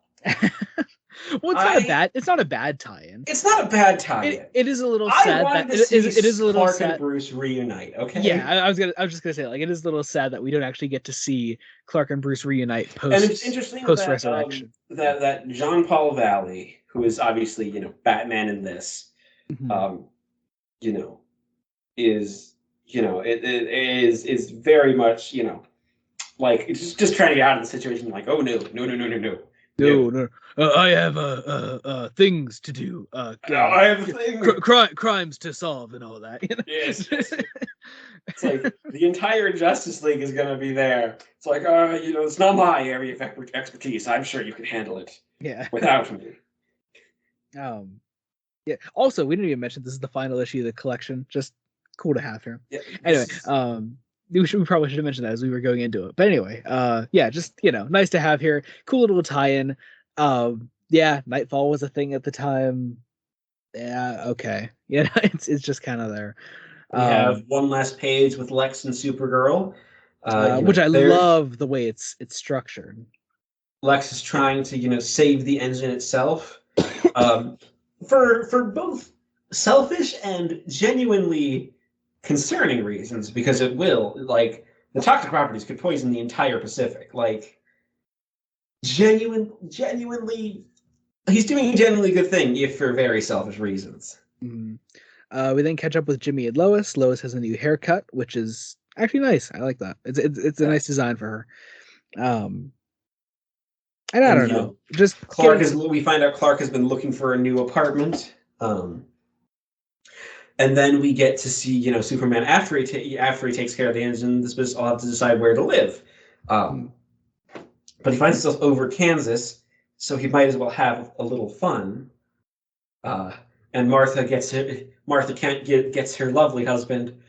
Well, it's not a bad tie-in. It's not a bad tie-in. It is a little sad that it is a little Clark sad. And Bruce reunite. Okay. Yeah, I was just gonna say, like, it is a little sad that we don't actually get to see Clark and Bruce reunite post. And it's interesting post-resurrection. That John Paul Valley, who is obviously Batman in this, is very much like it's just trying to get out of the situation. Like, oh no. No. I have things to do. I have crimes to solve and all that. Yes. It's like the entire Justice League is going to be there. It's like, it's not my area of expertise. I'm sure you can handle it. Yeah. Without me. Yeah. Also, we didn't even mention this is the final issue of the collection. Just cool to have here. Yeah. Anyway, we probably should have mentioned that as we were going into it. But anyway, yeah, just nice to have here. Cool little tie-in. Yeah, Nightfall was a thing at the time. Yeah, okay. It's just kind of there. We have one last page with Lex and Supergirl. Which I love the way it's structured. Lex is trying to, save the engine itself, for both selfish and genuinely concerning reasons, because it will, like, the toxic properties could poison the entire Pacific. Like, genuinely, he's doing a genuinely good thing, if for very selfish reasons. Mm-hmm. We then catch up with Jimmy and Lois. Lois has a new haircut, which is actually nice. I like that. It's a nice design for her. And I don't know. Just we find out Clark has been looking for a new apartment. And then we get to see, Superman after he takes care of the engine. This will have to decide where to live. But he finds himself over Kansas, so he might as well have a little fun. And Martha gets her lovely husband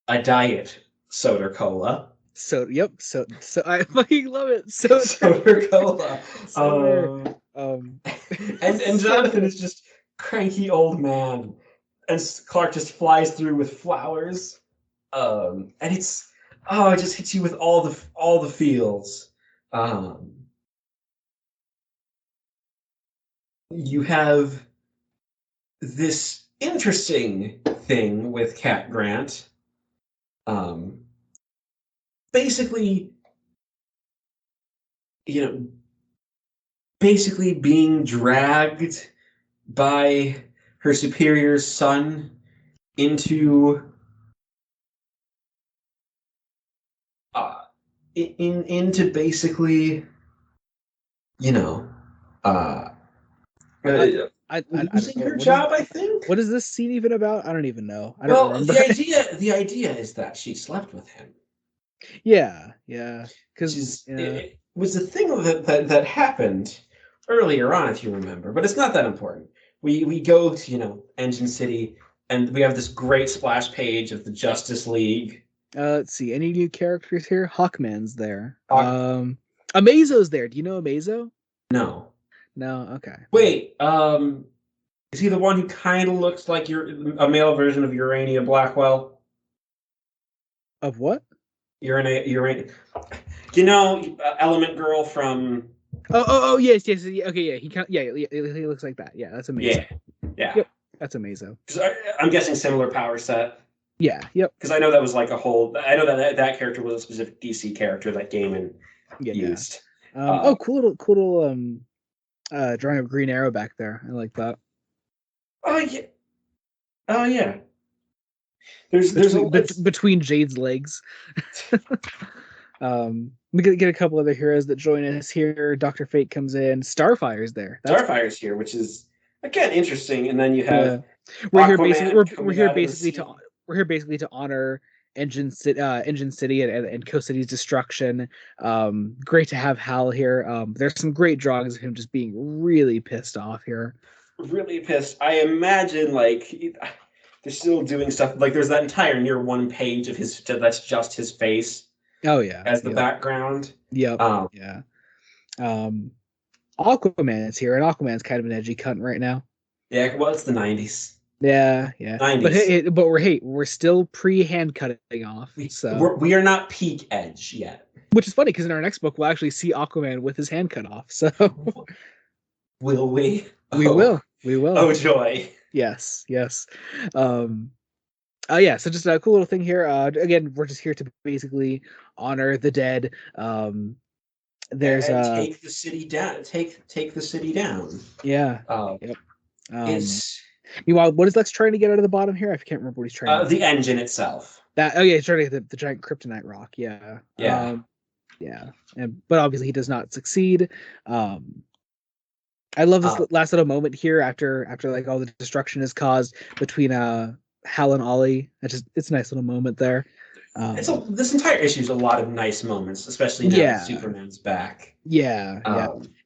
a diet soda cola. So I fucking love it. Soda cola. And Jonathan is just cranky old man, and Clark just flies through with flowers. And it just hits you with all the feels. You have this interesting thing with Cat Grant. Basically being dragged by her superior's son into basically losing her job. I think. What is this scene even about? I don't even know. I don't remember. The idea is that she slept with him. Yeah, because it was the thing that happened earlier on, if you remember, but it's not that important. We go to Engine City, and we have this great splash page of the Justice League. Let's see, any new characters here? Hawkman's there. Amazo's there. Do you know Amazo? No. Okay. Wait, is he the one who kind of looks like a male version of Urania Blackwell? Of what? Urania. Element Girl from. Oh yes. Okay, yeah. He looks like that. Yeah, that's amazing. Yeah. Yep, that's amazing. I'm guessing similar power set. Yeah. Yep. Because I know that was like a whole. I know that character was a specific DC character that Gaiman used. Cool little drawing of Green Arrow back there. I like that. Oh yeah. There's between Jade's legs. We get a couple other heroes that join us here. Dr. Fate comes in. Starfire's there. Starfire's here, which is again interesting. And then you have we're here basically to honor Engine City and Coast City's destruction. Great to have Hal here. There's some great drawings of him just being really pissed off here. Really pissed. I imagine they're still doing stuff like there's that entire near one page of his that's just his face. Oh yeah, as the background. Yep. Aquaman is here, and Aquaman's kind of an edgy cunt right now. Yeah, well, it's the 90s. Yeah. 90s. But we're still pre-hand cutting off. So we are not peak edge yet. Which is funny because in our next book we'll actually see Aquaman with his hand cut off. So will we? We will. Oh joy. Yes. So just a cool little thing here. Again, we're just here to basically honor the dead. There's take the city down. Take the city down. Yeah. Yep. Meanwhile, what is Lex trying to get out of the bottom here? I can't remember what he's trying. The engine itself. He's trying to get the giant kryptonite rock. Yeah. But obviously he does not succeed. I love this last little moment here after like all the destruction is caused between Hal and Ollie. It's a nice little moment there. This entire issue is a lot of nice moments, especially now that Superman's back.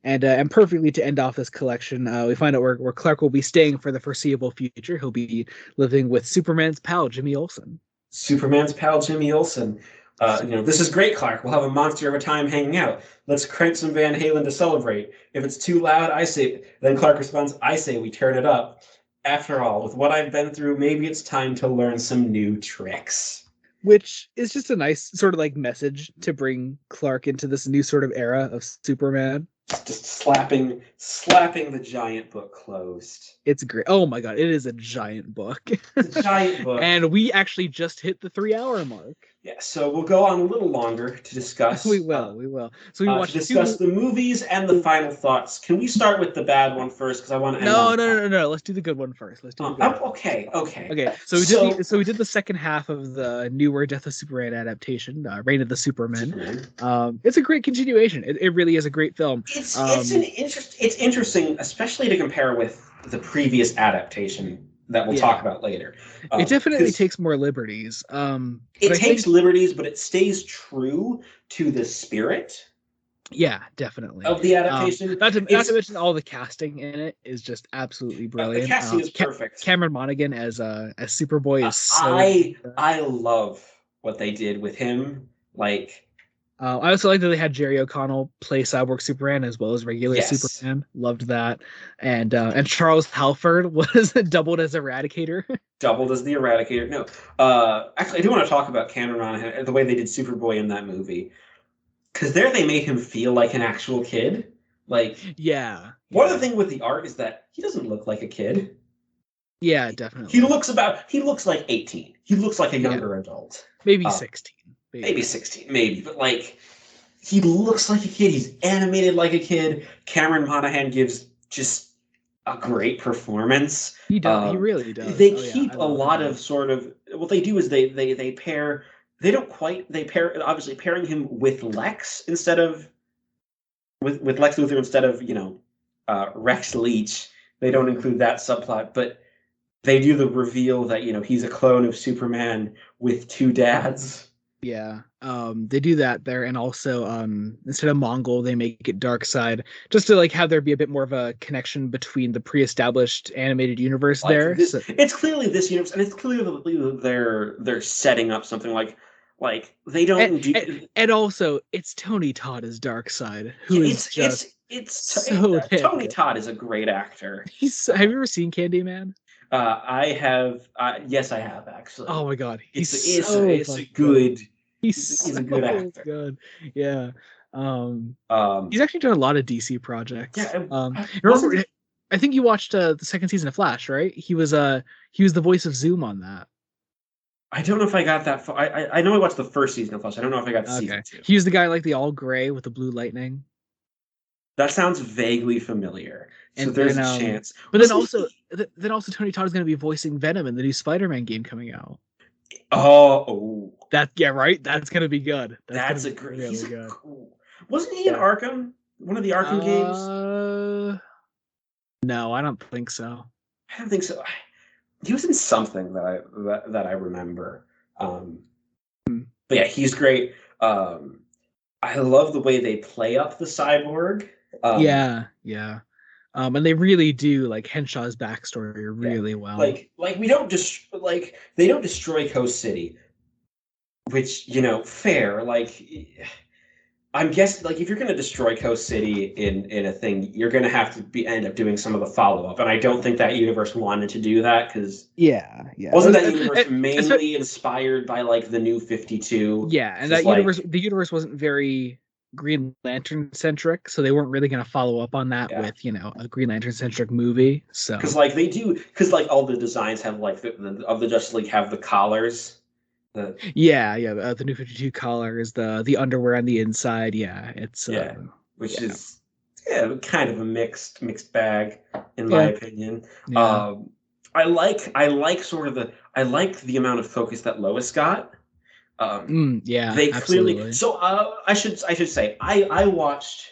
And perfectly to end off this collection, we find out where Clark will be staying for the foreseeable future. He'll be living with Superman's pal Jimmy Olsen. Superman's pal Jimmy Olsen. This is great, Clark. We'll have a monster of a time hanging out. Let's crank some Van Halen to celebrate. If it's too loud, I say. Then Clark responds, I say we turn it up. After all, with what I've been through, maybe it's time to learn some new tricks. Which is just a nice sort of like message to bring Clark into this new sort of era of Superman. Just slapping the giant book closed. It's great. Oh my god, it is a giant book. It's a giant book. And we actually just hit the 3-hour mark. Yeah, so we'll go on a little longer to discuss. We will. So we watched to discuss the movies and the final thoughts. Can we start with the bad one first? Because I want to. No. Let's do the good one first. Okay. So we did the second half of the newer Death of Superman adaptation, Reign of the Supermen. It's a great continuation. It really is a great film. It's interesting, especially to compare with the previous adaptation that we'll talk about later. It definitely takes more liberties. It takes liberties, but it stays true to the spirit. Yeah, definitely. Of the adaptation. Not to mention all the casting in it is just absolutely brilliant. The casting is perfect. Cameron Monaghan as Superboy is so I love what they did with him. I also like that they had Jerry O'Connell play Cyborg Superman as well as regular Superman. Loved that. And Charles Halford was doubled as Eradicator. Doubled as the Eradicator. No. Actually, I do want to talk about Cameron Monaghan, the way they did Superboy in that movie. Because there they made him feel like an actual kid. One of the things with the art is that he doesn't look like a kid. Yeah, definitely. He looks like 18. He looks like a younger adult. Maybe 16. Maybe 16, maybe. But he looks like a kid. He's animated like a kid. Cameron Monaghan gives just a great performance. He does. He really does. They keep a lot of sort of what they do is they pair. Obviously pairing him with Lex instead of with Lex Luthor instead of Rex Leach. They don't include that subplot, but they do the reveal that he's a clone of Superman with two dads. Yeah, they do that there, and also instead of Mongol, they make it Darkseid, just to have there be a bit more of a connection between the pre-established animated universe there. It's clearly this universe, and it's clearly they're setting up something like they don't and also it's Tony Todd as Darkseid, who is Tony Todd is a great actor. Have you ever seen Candyman? I have. Yes, I have actually. Oh my god, he's a good actor. Good. Yeah. He's actually done a lot of DC projects. Yeah. I think you watched the second season of Flash, right? He was the voice of Zoom on that. I don't know if I got that far. I know I watched the first season of Flash. I don't know if I got to season 2. He was the guy the all gray with the blue lightning. That sounds vaguely familiar. So there's a chance. But then also Tony Todd is going to be voicing Venom in the new Spider-Man game coming out. Oh. Right? That's going to be good. That's a great. Really good. Cool. Wasn't he in Arkham? One of the Arkham games? No, I don't think so. I don't think so. He was in something that I remember. But yeah, he's great. I love the way they play up the cyborg. Yeah. And they really do Henshaw's backstory really well. We don't they don't destroy Coast City, which fair. I'm guessing if you're going to destroy Coast City in a thing, you're going to have to end up doing some of the follow up, and I don't think that universe wanted to do that because wasn't that universe mainly inspired by the New 52? Yeah, and that the universe wasn't very Green Lantern centric, so they weren't really going to follow up on that with a Green Lantern centric movie. So because all the designs have of the Justice League have the collars. The New 52 collars, the underwear on the inside. Yeah, it's which is kind of a mixed bag in my opinion. Yeah. I like sort of I like the amount of focus that Lois got. They clearly. Absolutely. So I should say I watched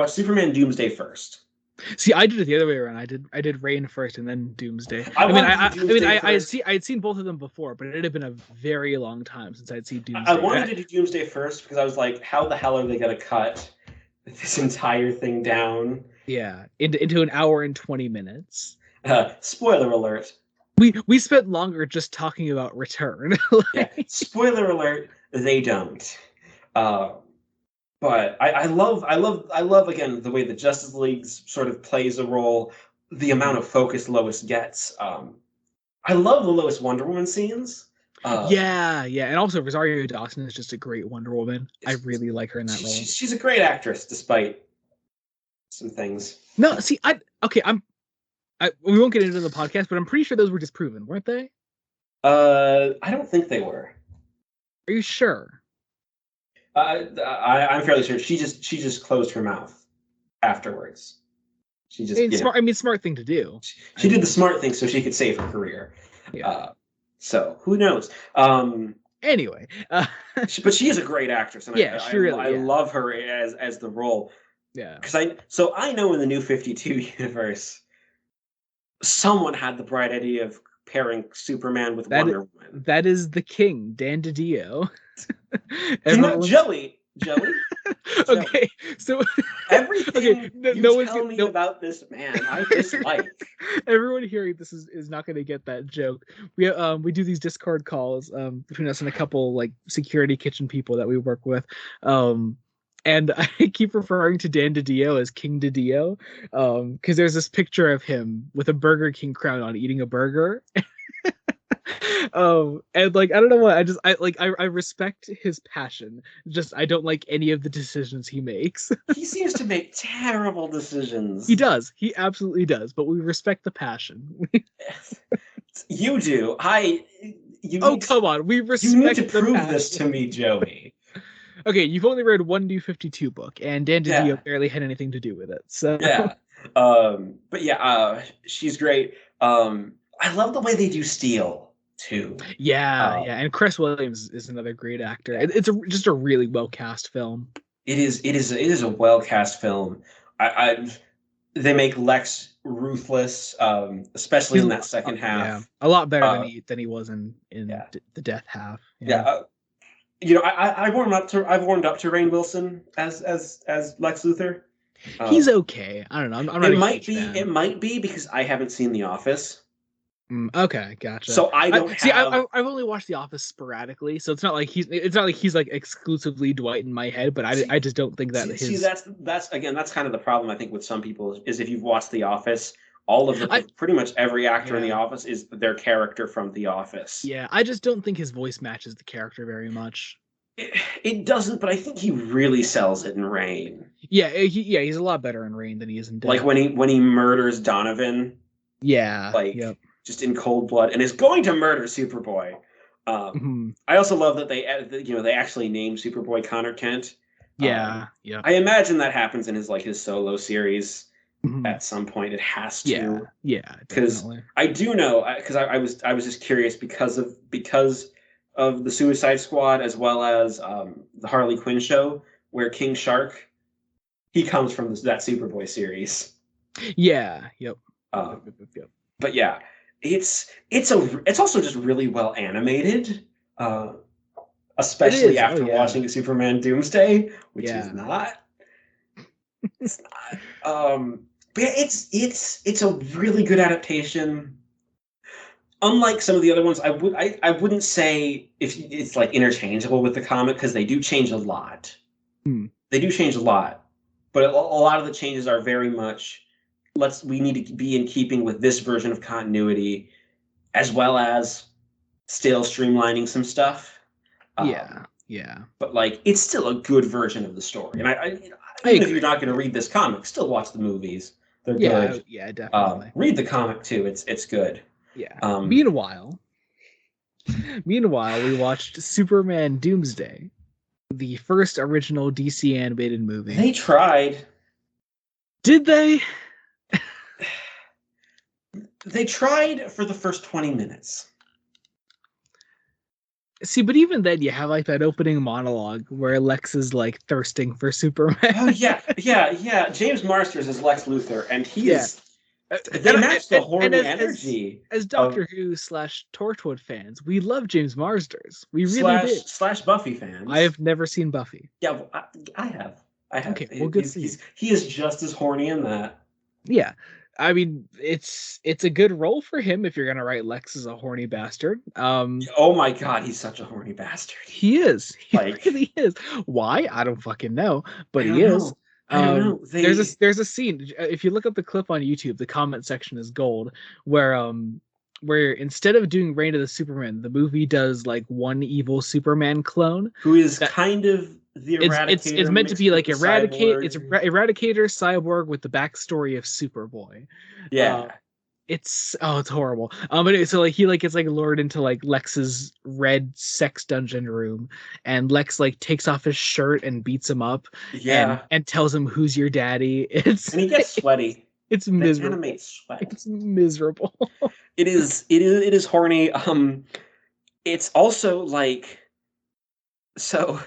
Superman Doomsday first. See, I did it the other way around. I did Reign first and then Doomsday. I'd seen both of them before, but it had been a very long time since I'd seen Doomsday. I wanted to do Doomsday first because I was like, how the hell are they going to cut this entire thing down? Yeah, into an hour and 20 minutes. Spoiler alert. We spent longer just talking about Return. Yeah, spoiler alert, they don't. Uh, but I love again the way the Justice League sort of plays a role, the amount of focus Lois gets. I love the Lois Wonder Woman scenes. Yeah, yeah, and also Rosario Dawson is just a great Wonder Woman. I really like her in that role. She's a great actress, despite some things. No, see, we won't get into the podcast, but I'm pretty sure those were disproven, weren't they? I don't think they were. Are you sure? I'm fairly sure she just closed her mouth afterwards. She just smart thing to do. She did the smart thing so she could save her career. Yeah. So who knows? Anyway, but she is a great actress, and I love her as the role. Yeah. Because I know in the New 52 universe, someone had the bright idea of pairing Superman with Wonder Woman. That is the king, Dan DiDio. Joey. Okay, so everything you tell me about this man, I dislike. Everyone hearing this is not going to get that joke. We do these Discord calls between us and a couple like security kitchen people that we work with, and I keep referring to Dan DiDio as King DiDio, because there's this picture of him with a Burger King crown on, eating a burger. And like I don't know why, I respect his passion, just I don't like any of the decisions he makes. He seems to make terrible decisions. He absolutely does, but we respect the passion. You do. Come on, we respect. You need to prove this to me, Joey. Okay, you've only read one New 52 book, and Dan DiDio barely had anything to do with it. So yeah, but yeah, she's great. I love the way they do Steel too. Yeah, and Chris Williams is another great actor. It's just a really well cast film. It is a well cast film. They make Lex ruthless, especially in that second half. Yeah, a lot better than he was in the Death half. Yeah. I've warmed up to Rainn Wilson as Lex Luthor. He's okay. I don't know. I'm not. It might be because I haven't seen The Office. Okay, gotcha. So I've only watched The Office sporadically, so it's not like he's like exclusively Dwight in my head. But I just don't think that that's kind of the problem I think with some people is if you've watched The Office, all of pretty much every actor in The Office is their character from The Office. Yeah, I just don't think his voice matches the character very much. It doesn't, but I think he really sells it in Reign. Yeah, he's a lot better in Reign than he is in Death. Like when he murders Donovan. Yeah. Just in cold blood, and is going to murder Superboy. I also love that they actually named Superboy Connor Kent. Yeah. I imagine that happens in his solo series at some point. It has to. Yeah. Because I do know, because I was just curious because of the Suicide Squad as well as the Harley Quinn show where King Shark, he comes from that Superboy series. Yeah. Yep. But yeah. It's also just really well animated, especially after watching Superman Doomsday, which is not. It's not. But it's a really good adaptation. Unlike some of the other ones, I wouldn't say if it's like interchangeable with the comic because they do change a lot. They do change a lot, but a lot of the changes are very much. We need to be in keeping with this version of continuity, as well as still streamlining some stuff. Yeah. But it's still a good version of the story. And even if you're not going to read this comic, still watch the movies. They're good. Yeah, definitely. Read the comic too. It's good. Yeah. Meanwhile, we watched Superman Doomsday, the first original DC animated movie. They tried. Did they? They tried for the first 20 minutes. See, but even then, you have that opening monologue where Lex is thirsting for Superman. Oh yeah. James Marsters is Lex Luthor, and he is. They match the horny energy. As Doctor Who / Torchwood fans, we love James Marsters. We really did. / Buffy fans. I have never seen Buffy. Yeah, I have. Okay, well, good. He is just as horny in that. Yeah. I mean, it's a good role for him if you're gonna write Lex as a horny bastard. Oh my god, he's such a horny bastard. He is. He Like, really is. Why? I don't fucking know, but I he don't is. know. I don't know. There's a scene. If you look up the clip on YouTube, the comment section is gold, where instead of doing Reign of the Superman, the movie does like one evil Superman clone who is that kind of the it's Eradicator meant to mixed be with like the Eradicate. It's Cyborg. Eradicator Cyborg with the backstory of Superboy. Uh, Yeah. it's horrible. So like he like gets like lured into like Lex's red sex dungeon room, and Lex like takes off his shirt and beats him up, Yeah. and tells him who's your daddy. It's And he gets sweaty. it's They miserable. animate sweat. It's miserable. It is horny. It's also like, so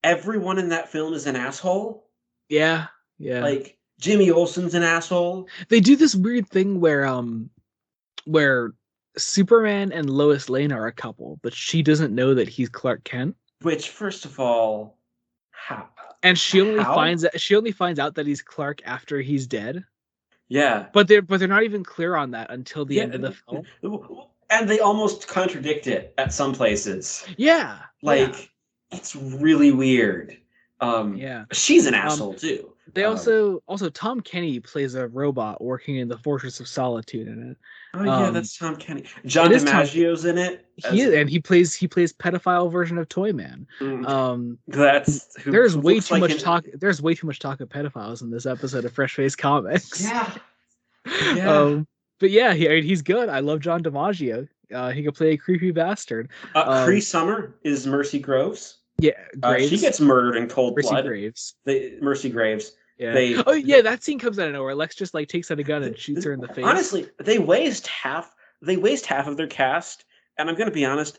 everyone in that film is an asshole. Yeah, yeah. Like Jimmy Olsen's an asshole. They do this weird thing where Superman and Lois Lane are a couple, but she doesn't know that he's Clark Kent. Which, first of all, how? And How? she only finds out that he's Clark after he's dead. Yeah. But they're not even clear on that until the Yeah. end of the film. And they almost contradict it at some places. Yeah. Like, it's really weird. Yeah. She's an Um asshole too. they also Tom Kenny plays a robot working in the Fortress of Solitude in it. Oh yeah, that's Tom Kenny. John It is Tom DiMaggio's in it. he plays pedophile version of Toyman. That's who There's way looks too like much talk. There's way too much talk of pedophiles in this episode of Fresh Face Comics. Yeah. Yeah. But yeah, he's good. I love John DiMaggio. He can play a creepy bastard. Cree Summer is Mercy Groves. Yeah, Graves. She gets murdered in cold Mercy blood. Graves. Mercy Graves. Yeah. They, Yeah, that scene comes out of nowhere. Lex just like takes out a gun and shoots her in the face. Honestly, they waste half of their cast, and I'm gonna be honest,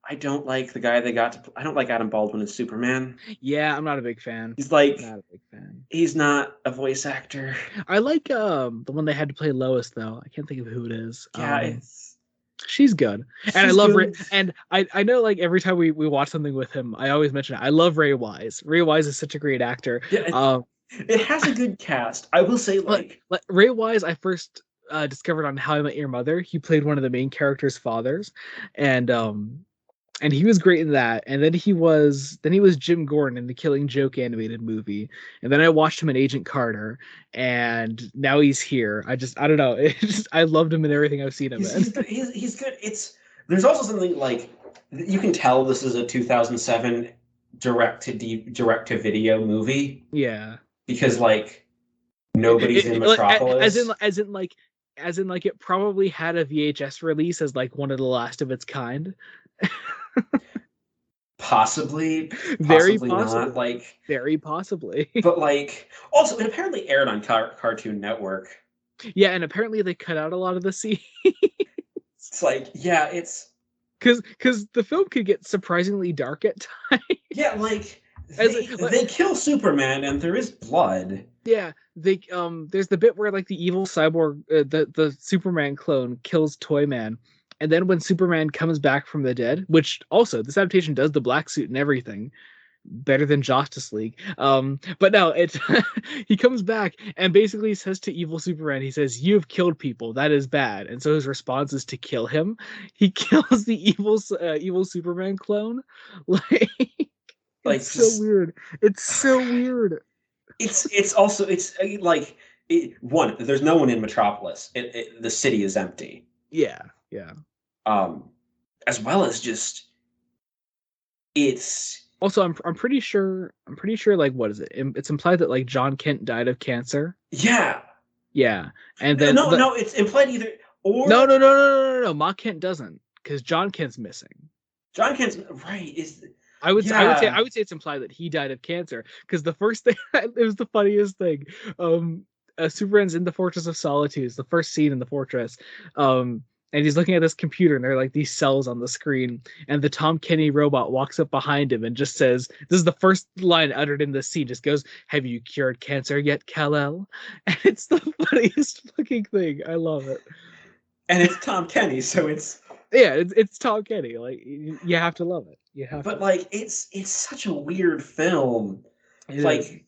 I don't like the guy they got to. I don't like Adam Baldwin as Superman. Yeah, I'm not a big fan. He's like, not a big fan. He's not a voice actor. I like the one they had to play Lois though. I can't think of who it is. Yeah, she's good, and I love Ray. And I know like every time we watch something with him, I always mention it. I love Ray Wise. Ray Wise is such a great actor. Yeah, it has a good cast. I will say, like Ray Wise, I first discovered on How I Met Your Mother. He played one of the main character's fathers, and he was great in that. And then he was Jim Gordon in the Killing Joke animated movie. And then I watched him in Agent Carter, and now he's here. I don't know. I loved him in everything I've seen him in. He's good. There's also something like you can tell this is a 2007 direct to video movie. Yeah. Because like nobody's in Metropolis. As in it probably had a VHS release as like one of the last of its kind. Possibly very not, like very possibly. But like also it apparently aired on Cartoon Network. Yeah, and apparently they cut out a lot of the scenes. It's like, yeah, it's because the film could get surprisingly dark at times. Yeah, like they kill Superman and there is blood. Yeah, there's the bit where like the evil cyborg, the Superman clone kills Toyman, and then when Superman comes back from the dead, which also this adaptation does the black suit and everything better than Justice League. But no, it's he comes back and basically says to evil Superman, he says, "You've killed people. That is bad." And so his response is to kill him. He kills the evil Superman clone. It's so weird. It's so weird. It's also like one. There's no one in Metropolis. The city is empty. Yeah. As well as just it's. Also, I'm pretty sure like what is it? It's implied that like John Kent died of cancer. Yeah. Yeah, and then no, it's implied either or. No. Ma Kent doesn't, because John Kent's missing. John Kent's right. I would say it's implied that he died of cancer, because the first thing it was the funniest thing. Superman's in the Fortress of Solitude. It's the first scene in the fortress. And he's looking at this computer, and there are like these cells on the screen. And the Tom Kenny robot walks up behind him and just says, "This is the first line uttered in the scene." Just goes, "Have you cured cancer yet, Kal-El?" And it's the funniest fucking thing. I love it. And it's Tom Kenny, so it's. Yeah, it's Tom Kenny. Like you have to love it. You have. But like it's such a weird film. Like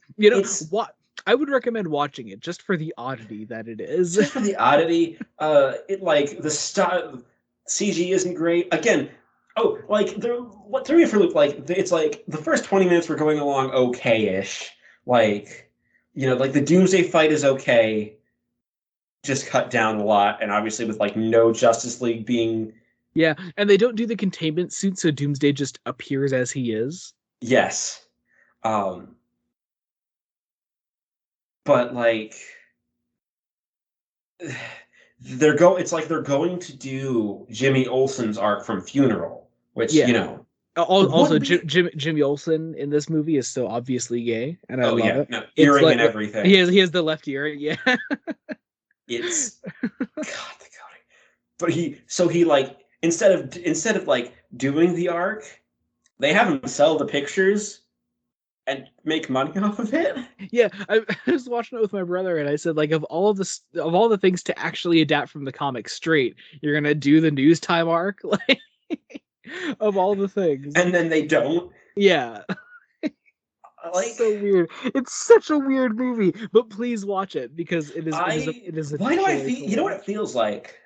what I would recommend watching it just for the oddity that it is. Just for the oddity, it like the style CG isn't great. Again, oh, like what threw me for a loop, like it's like the first 20 minutes were going along okay-ish. Like, like the Doomsday fight is okay, just cut down a lot, and obviously with like no Justice League being Yeah, and they don't do the containment suit, so Doomsday just appears as he is. yes. But like it's like they're going to do Jimmy Olsen's arc from Funeral, which, Yeah. Also, would be Jimmy Olsen in this movie is so obviously gay, and I oh love yeah, it. no, It's earring like and everything. he has the left ear. Yeah. It's God, the coding. But he like instead of like doing the arc, they have him sell the pictures and make money off of it. Yeah, I was watching it with my brother, and I said, like, of all the things to actually adapt from the comic straight, you're gonna do the news time arc, like, of all the things. And then they don't. Yeah, Like so weird. It's such a weird movie, but please watch it because it is a why do I joy feel to you know what watch. it feels like?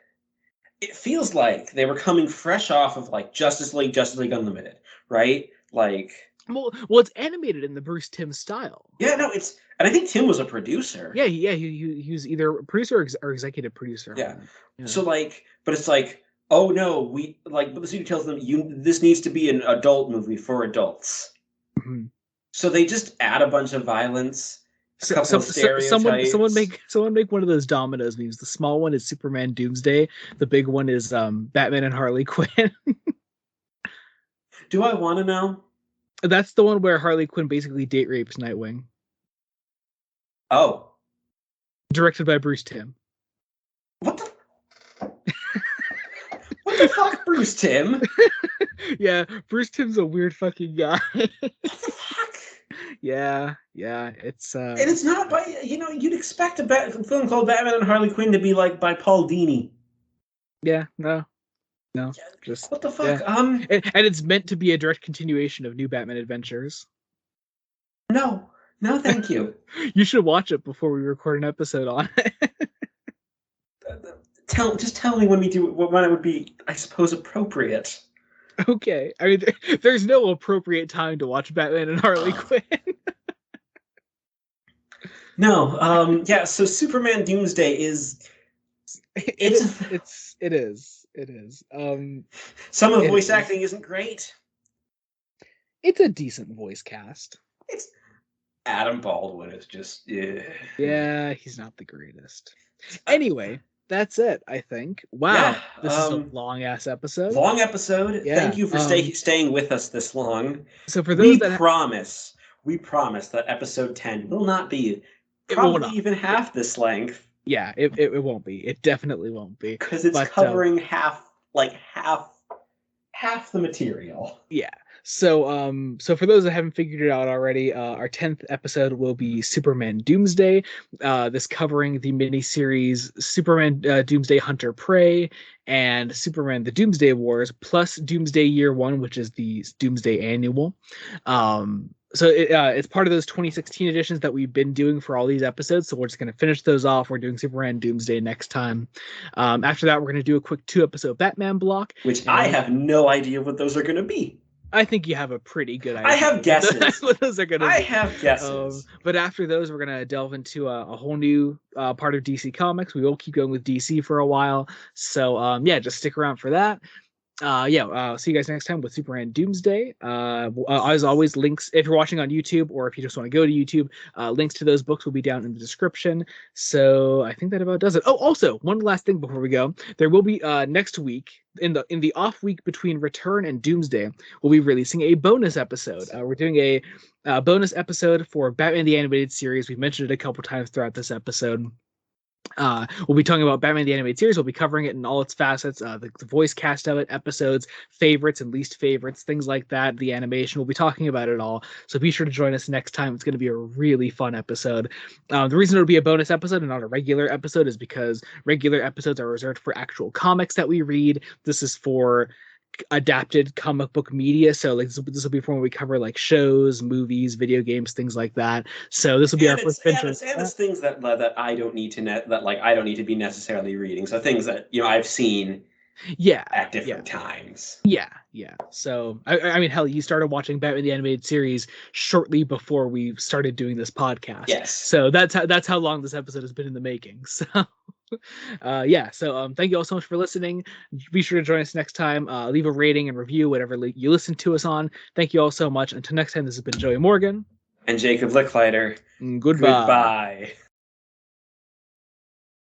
It feels like they were coming fresh off of like Justice League Unlimited, right? Like Well, it's animated in the Bruce Timm style. yeah, no, and I think Tim was a producer. Yeah, he was either producer or executive producer. Yeah. Yeah. So like, but it's like, oh no, we like, but the studio tells them this needs to be an adult movie for adults. Mhm. So they just add a bunch of violence, a couple of stereotypes. Someone make one of those dominoes memes. The small one is Superman Doomsday. The big one is Batman and Harley Quinn. Do I want to know? That's the one where Harley Quinn basically date rapes Nightwing. Oh, Directed by Bruce Timm. what the? What the fuck, Bruce Timm? Yeah, Bruce Timm's a weird fucking guy. What the fuck? Yeah, it's And it's not by you'd expect a film called Batman and Harley Quinn to be like by Paul Dini. Yeah, no, just What the fuck? Yeah. And it's meant to be a direct continuation of New Batman Adventures. No, thank you. You should watch it before we record an episode on it. Just tell me when we do when it would be, I suppose, appropriate. Okay, I mean, there's no appropriate time to watch Batman and Harley Quinn. No, yeah. So Superman Doomsday is It is. some of the voice acting isn't great. It's a decent voice cast. It's Adam Baldwin is just Yeah, he's not the greatest. Anyway, that's it, I think. Wow, yeah, this is a long ass episode. Long episode. Yeah, Thank you for staying with us this long. So for those we promise that episode 10 will not be probably even half this length. Yeah, it won't be. It definitely won't be. Because it's covering half the material. Yeah. So for those that haven't figured it out already, our 10th episode will be Superman Doomsday. This covering the miniseries Superman Doomsday Hunter Prey and Superman the Doomsday Wars plus Doomsday Year One, which is the Doomsday Annual. So it's part of those 2016 editions that we've been doing for all these episodes. So we're just going to finish those off. We're doing Superman Doomsday next time. After that, we're going to do a quick 2-episode Batman block. Which I have no idea what those are going to be. I think you have a pretty good idea. I have guesses. What those are going to be. I have guesses. But after those, we're going to delve into a whole new part of DC Comics. We will keep going with DC for a while. So yeah, just stick around for that. See you guys next time with Superman Doomsday. As always, links if you're watching on YouTube or if you just want to go to YouTube, links to those books will be down in the description. So I think that about does it. Oh, also one last thing before we go, there will be next week in the off week between Return and Doomsday, we'll be releasing a bonus episode. We're doing a bonus episode for Batman the Animated Series. We've mentioned it a couple times throughout this episode. We'll be talking about Batman the Animated Series. We'll be covering it in all its facets, the voice cast of it, episodes, favorites and least favorites, things like that, the animation. We'll be talking about it all. So be sure to join us next time. It's going to be a really fun episode. The reason it'll be a bonus episode and not a regular episode is because regular episodes are reserved for actual comics that we read. This is for adapted comic book media. So like this will be from when we cover like shows, movies, video games, things like that. So this will be our first venture. It's things that I don't need to I don't need to be necessarily reading. So things that I've seen at different times. Yeah. So I mean, hell, you started watching Batman the Animated Series shortly before we started doing this podcast. Yes. So that's how long this episode has been in the making. So So thank you all so much for listening. Be sure to join us next time. Leave a rating and review, whatever you listen to us on. Thank you all so much. Until next time, this has been Joey Morgan and Jacob Licklider. Goodbye. Goodbye.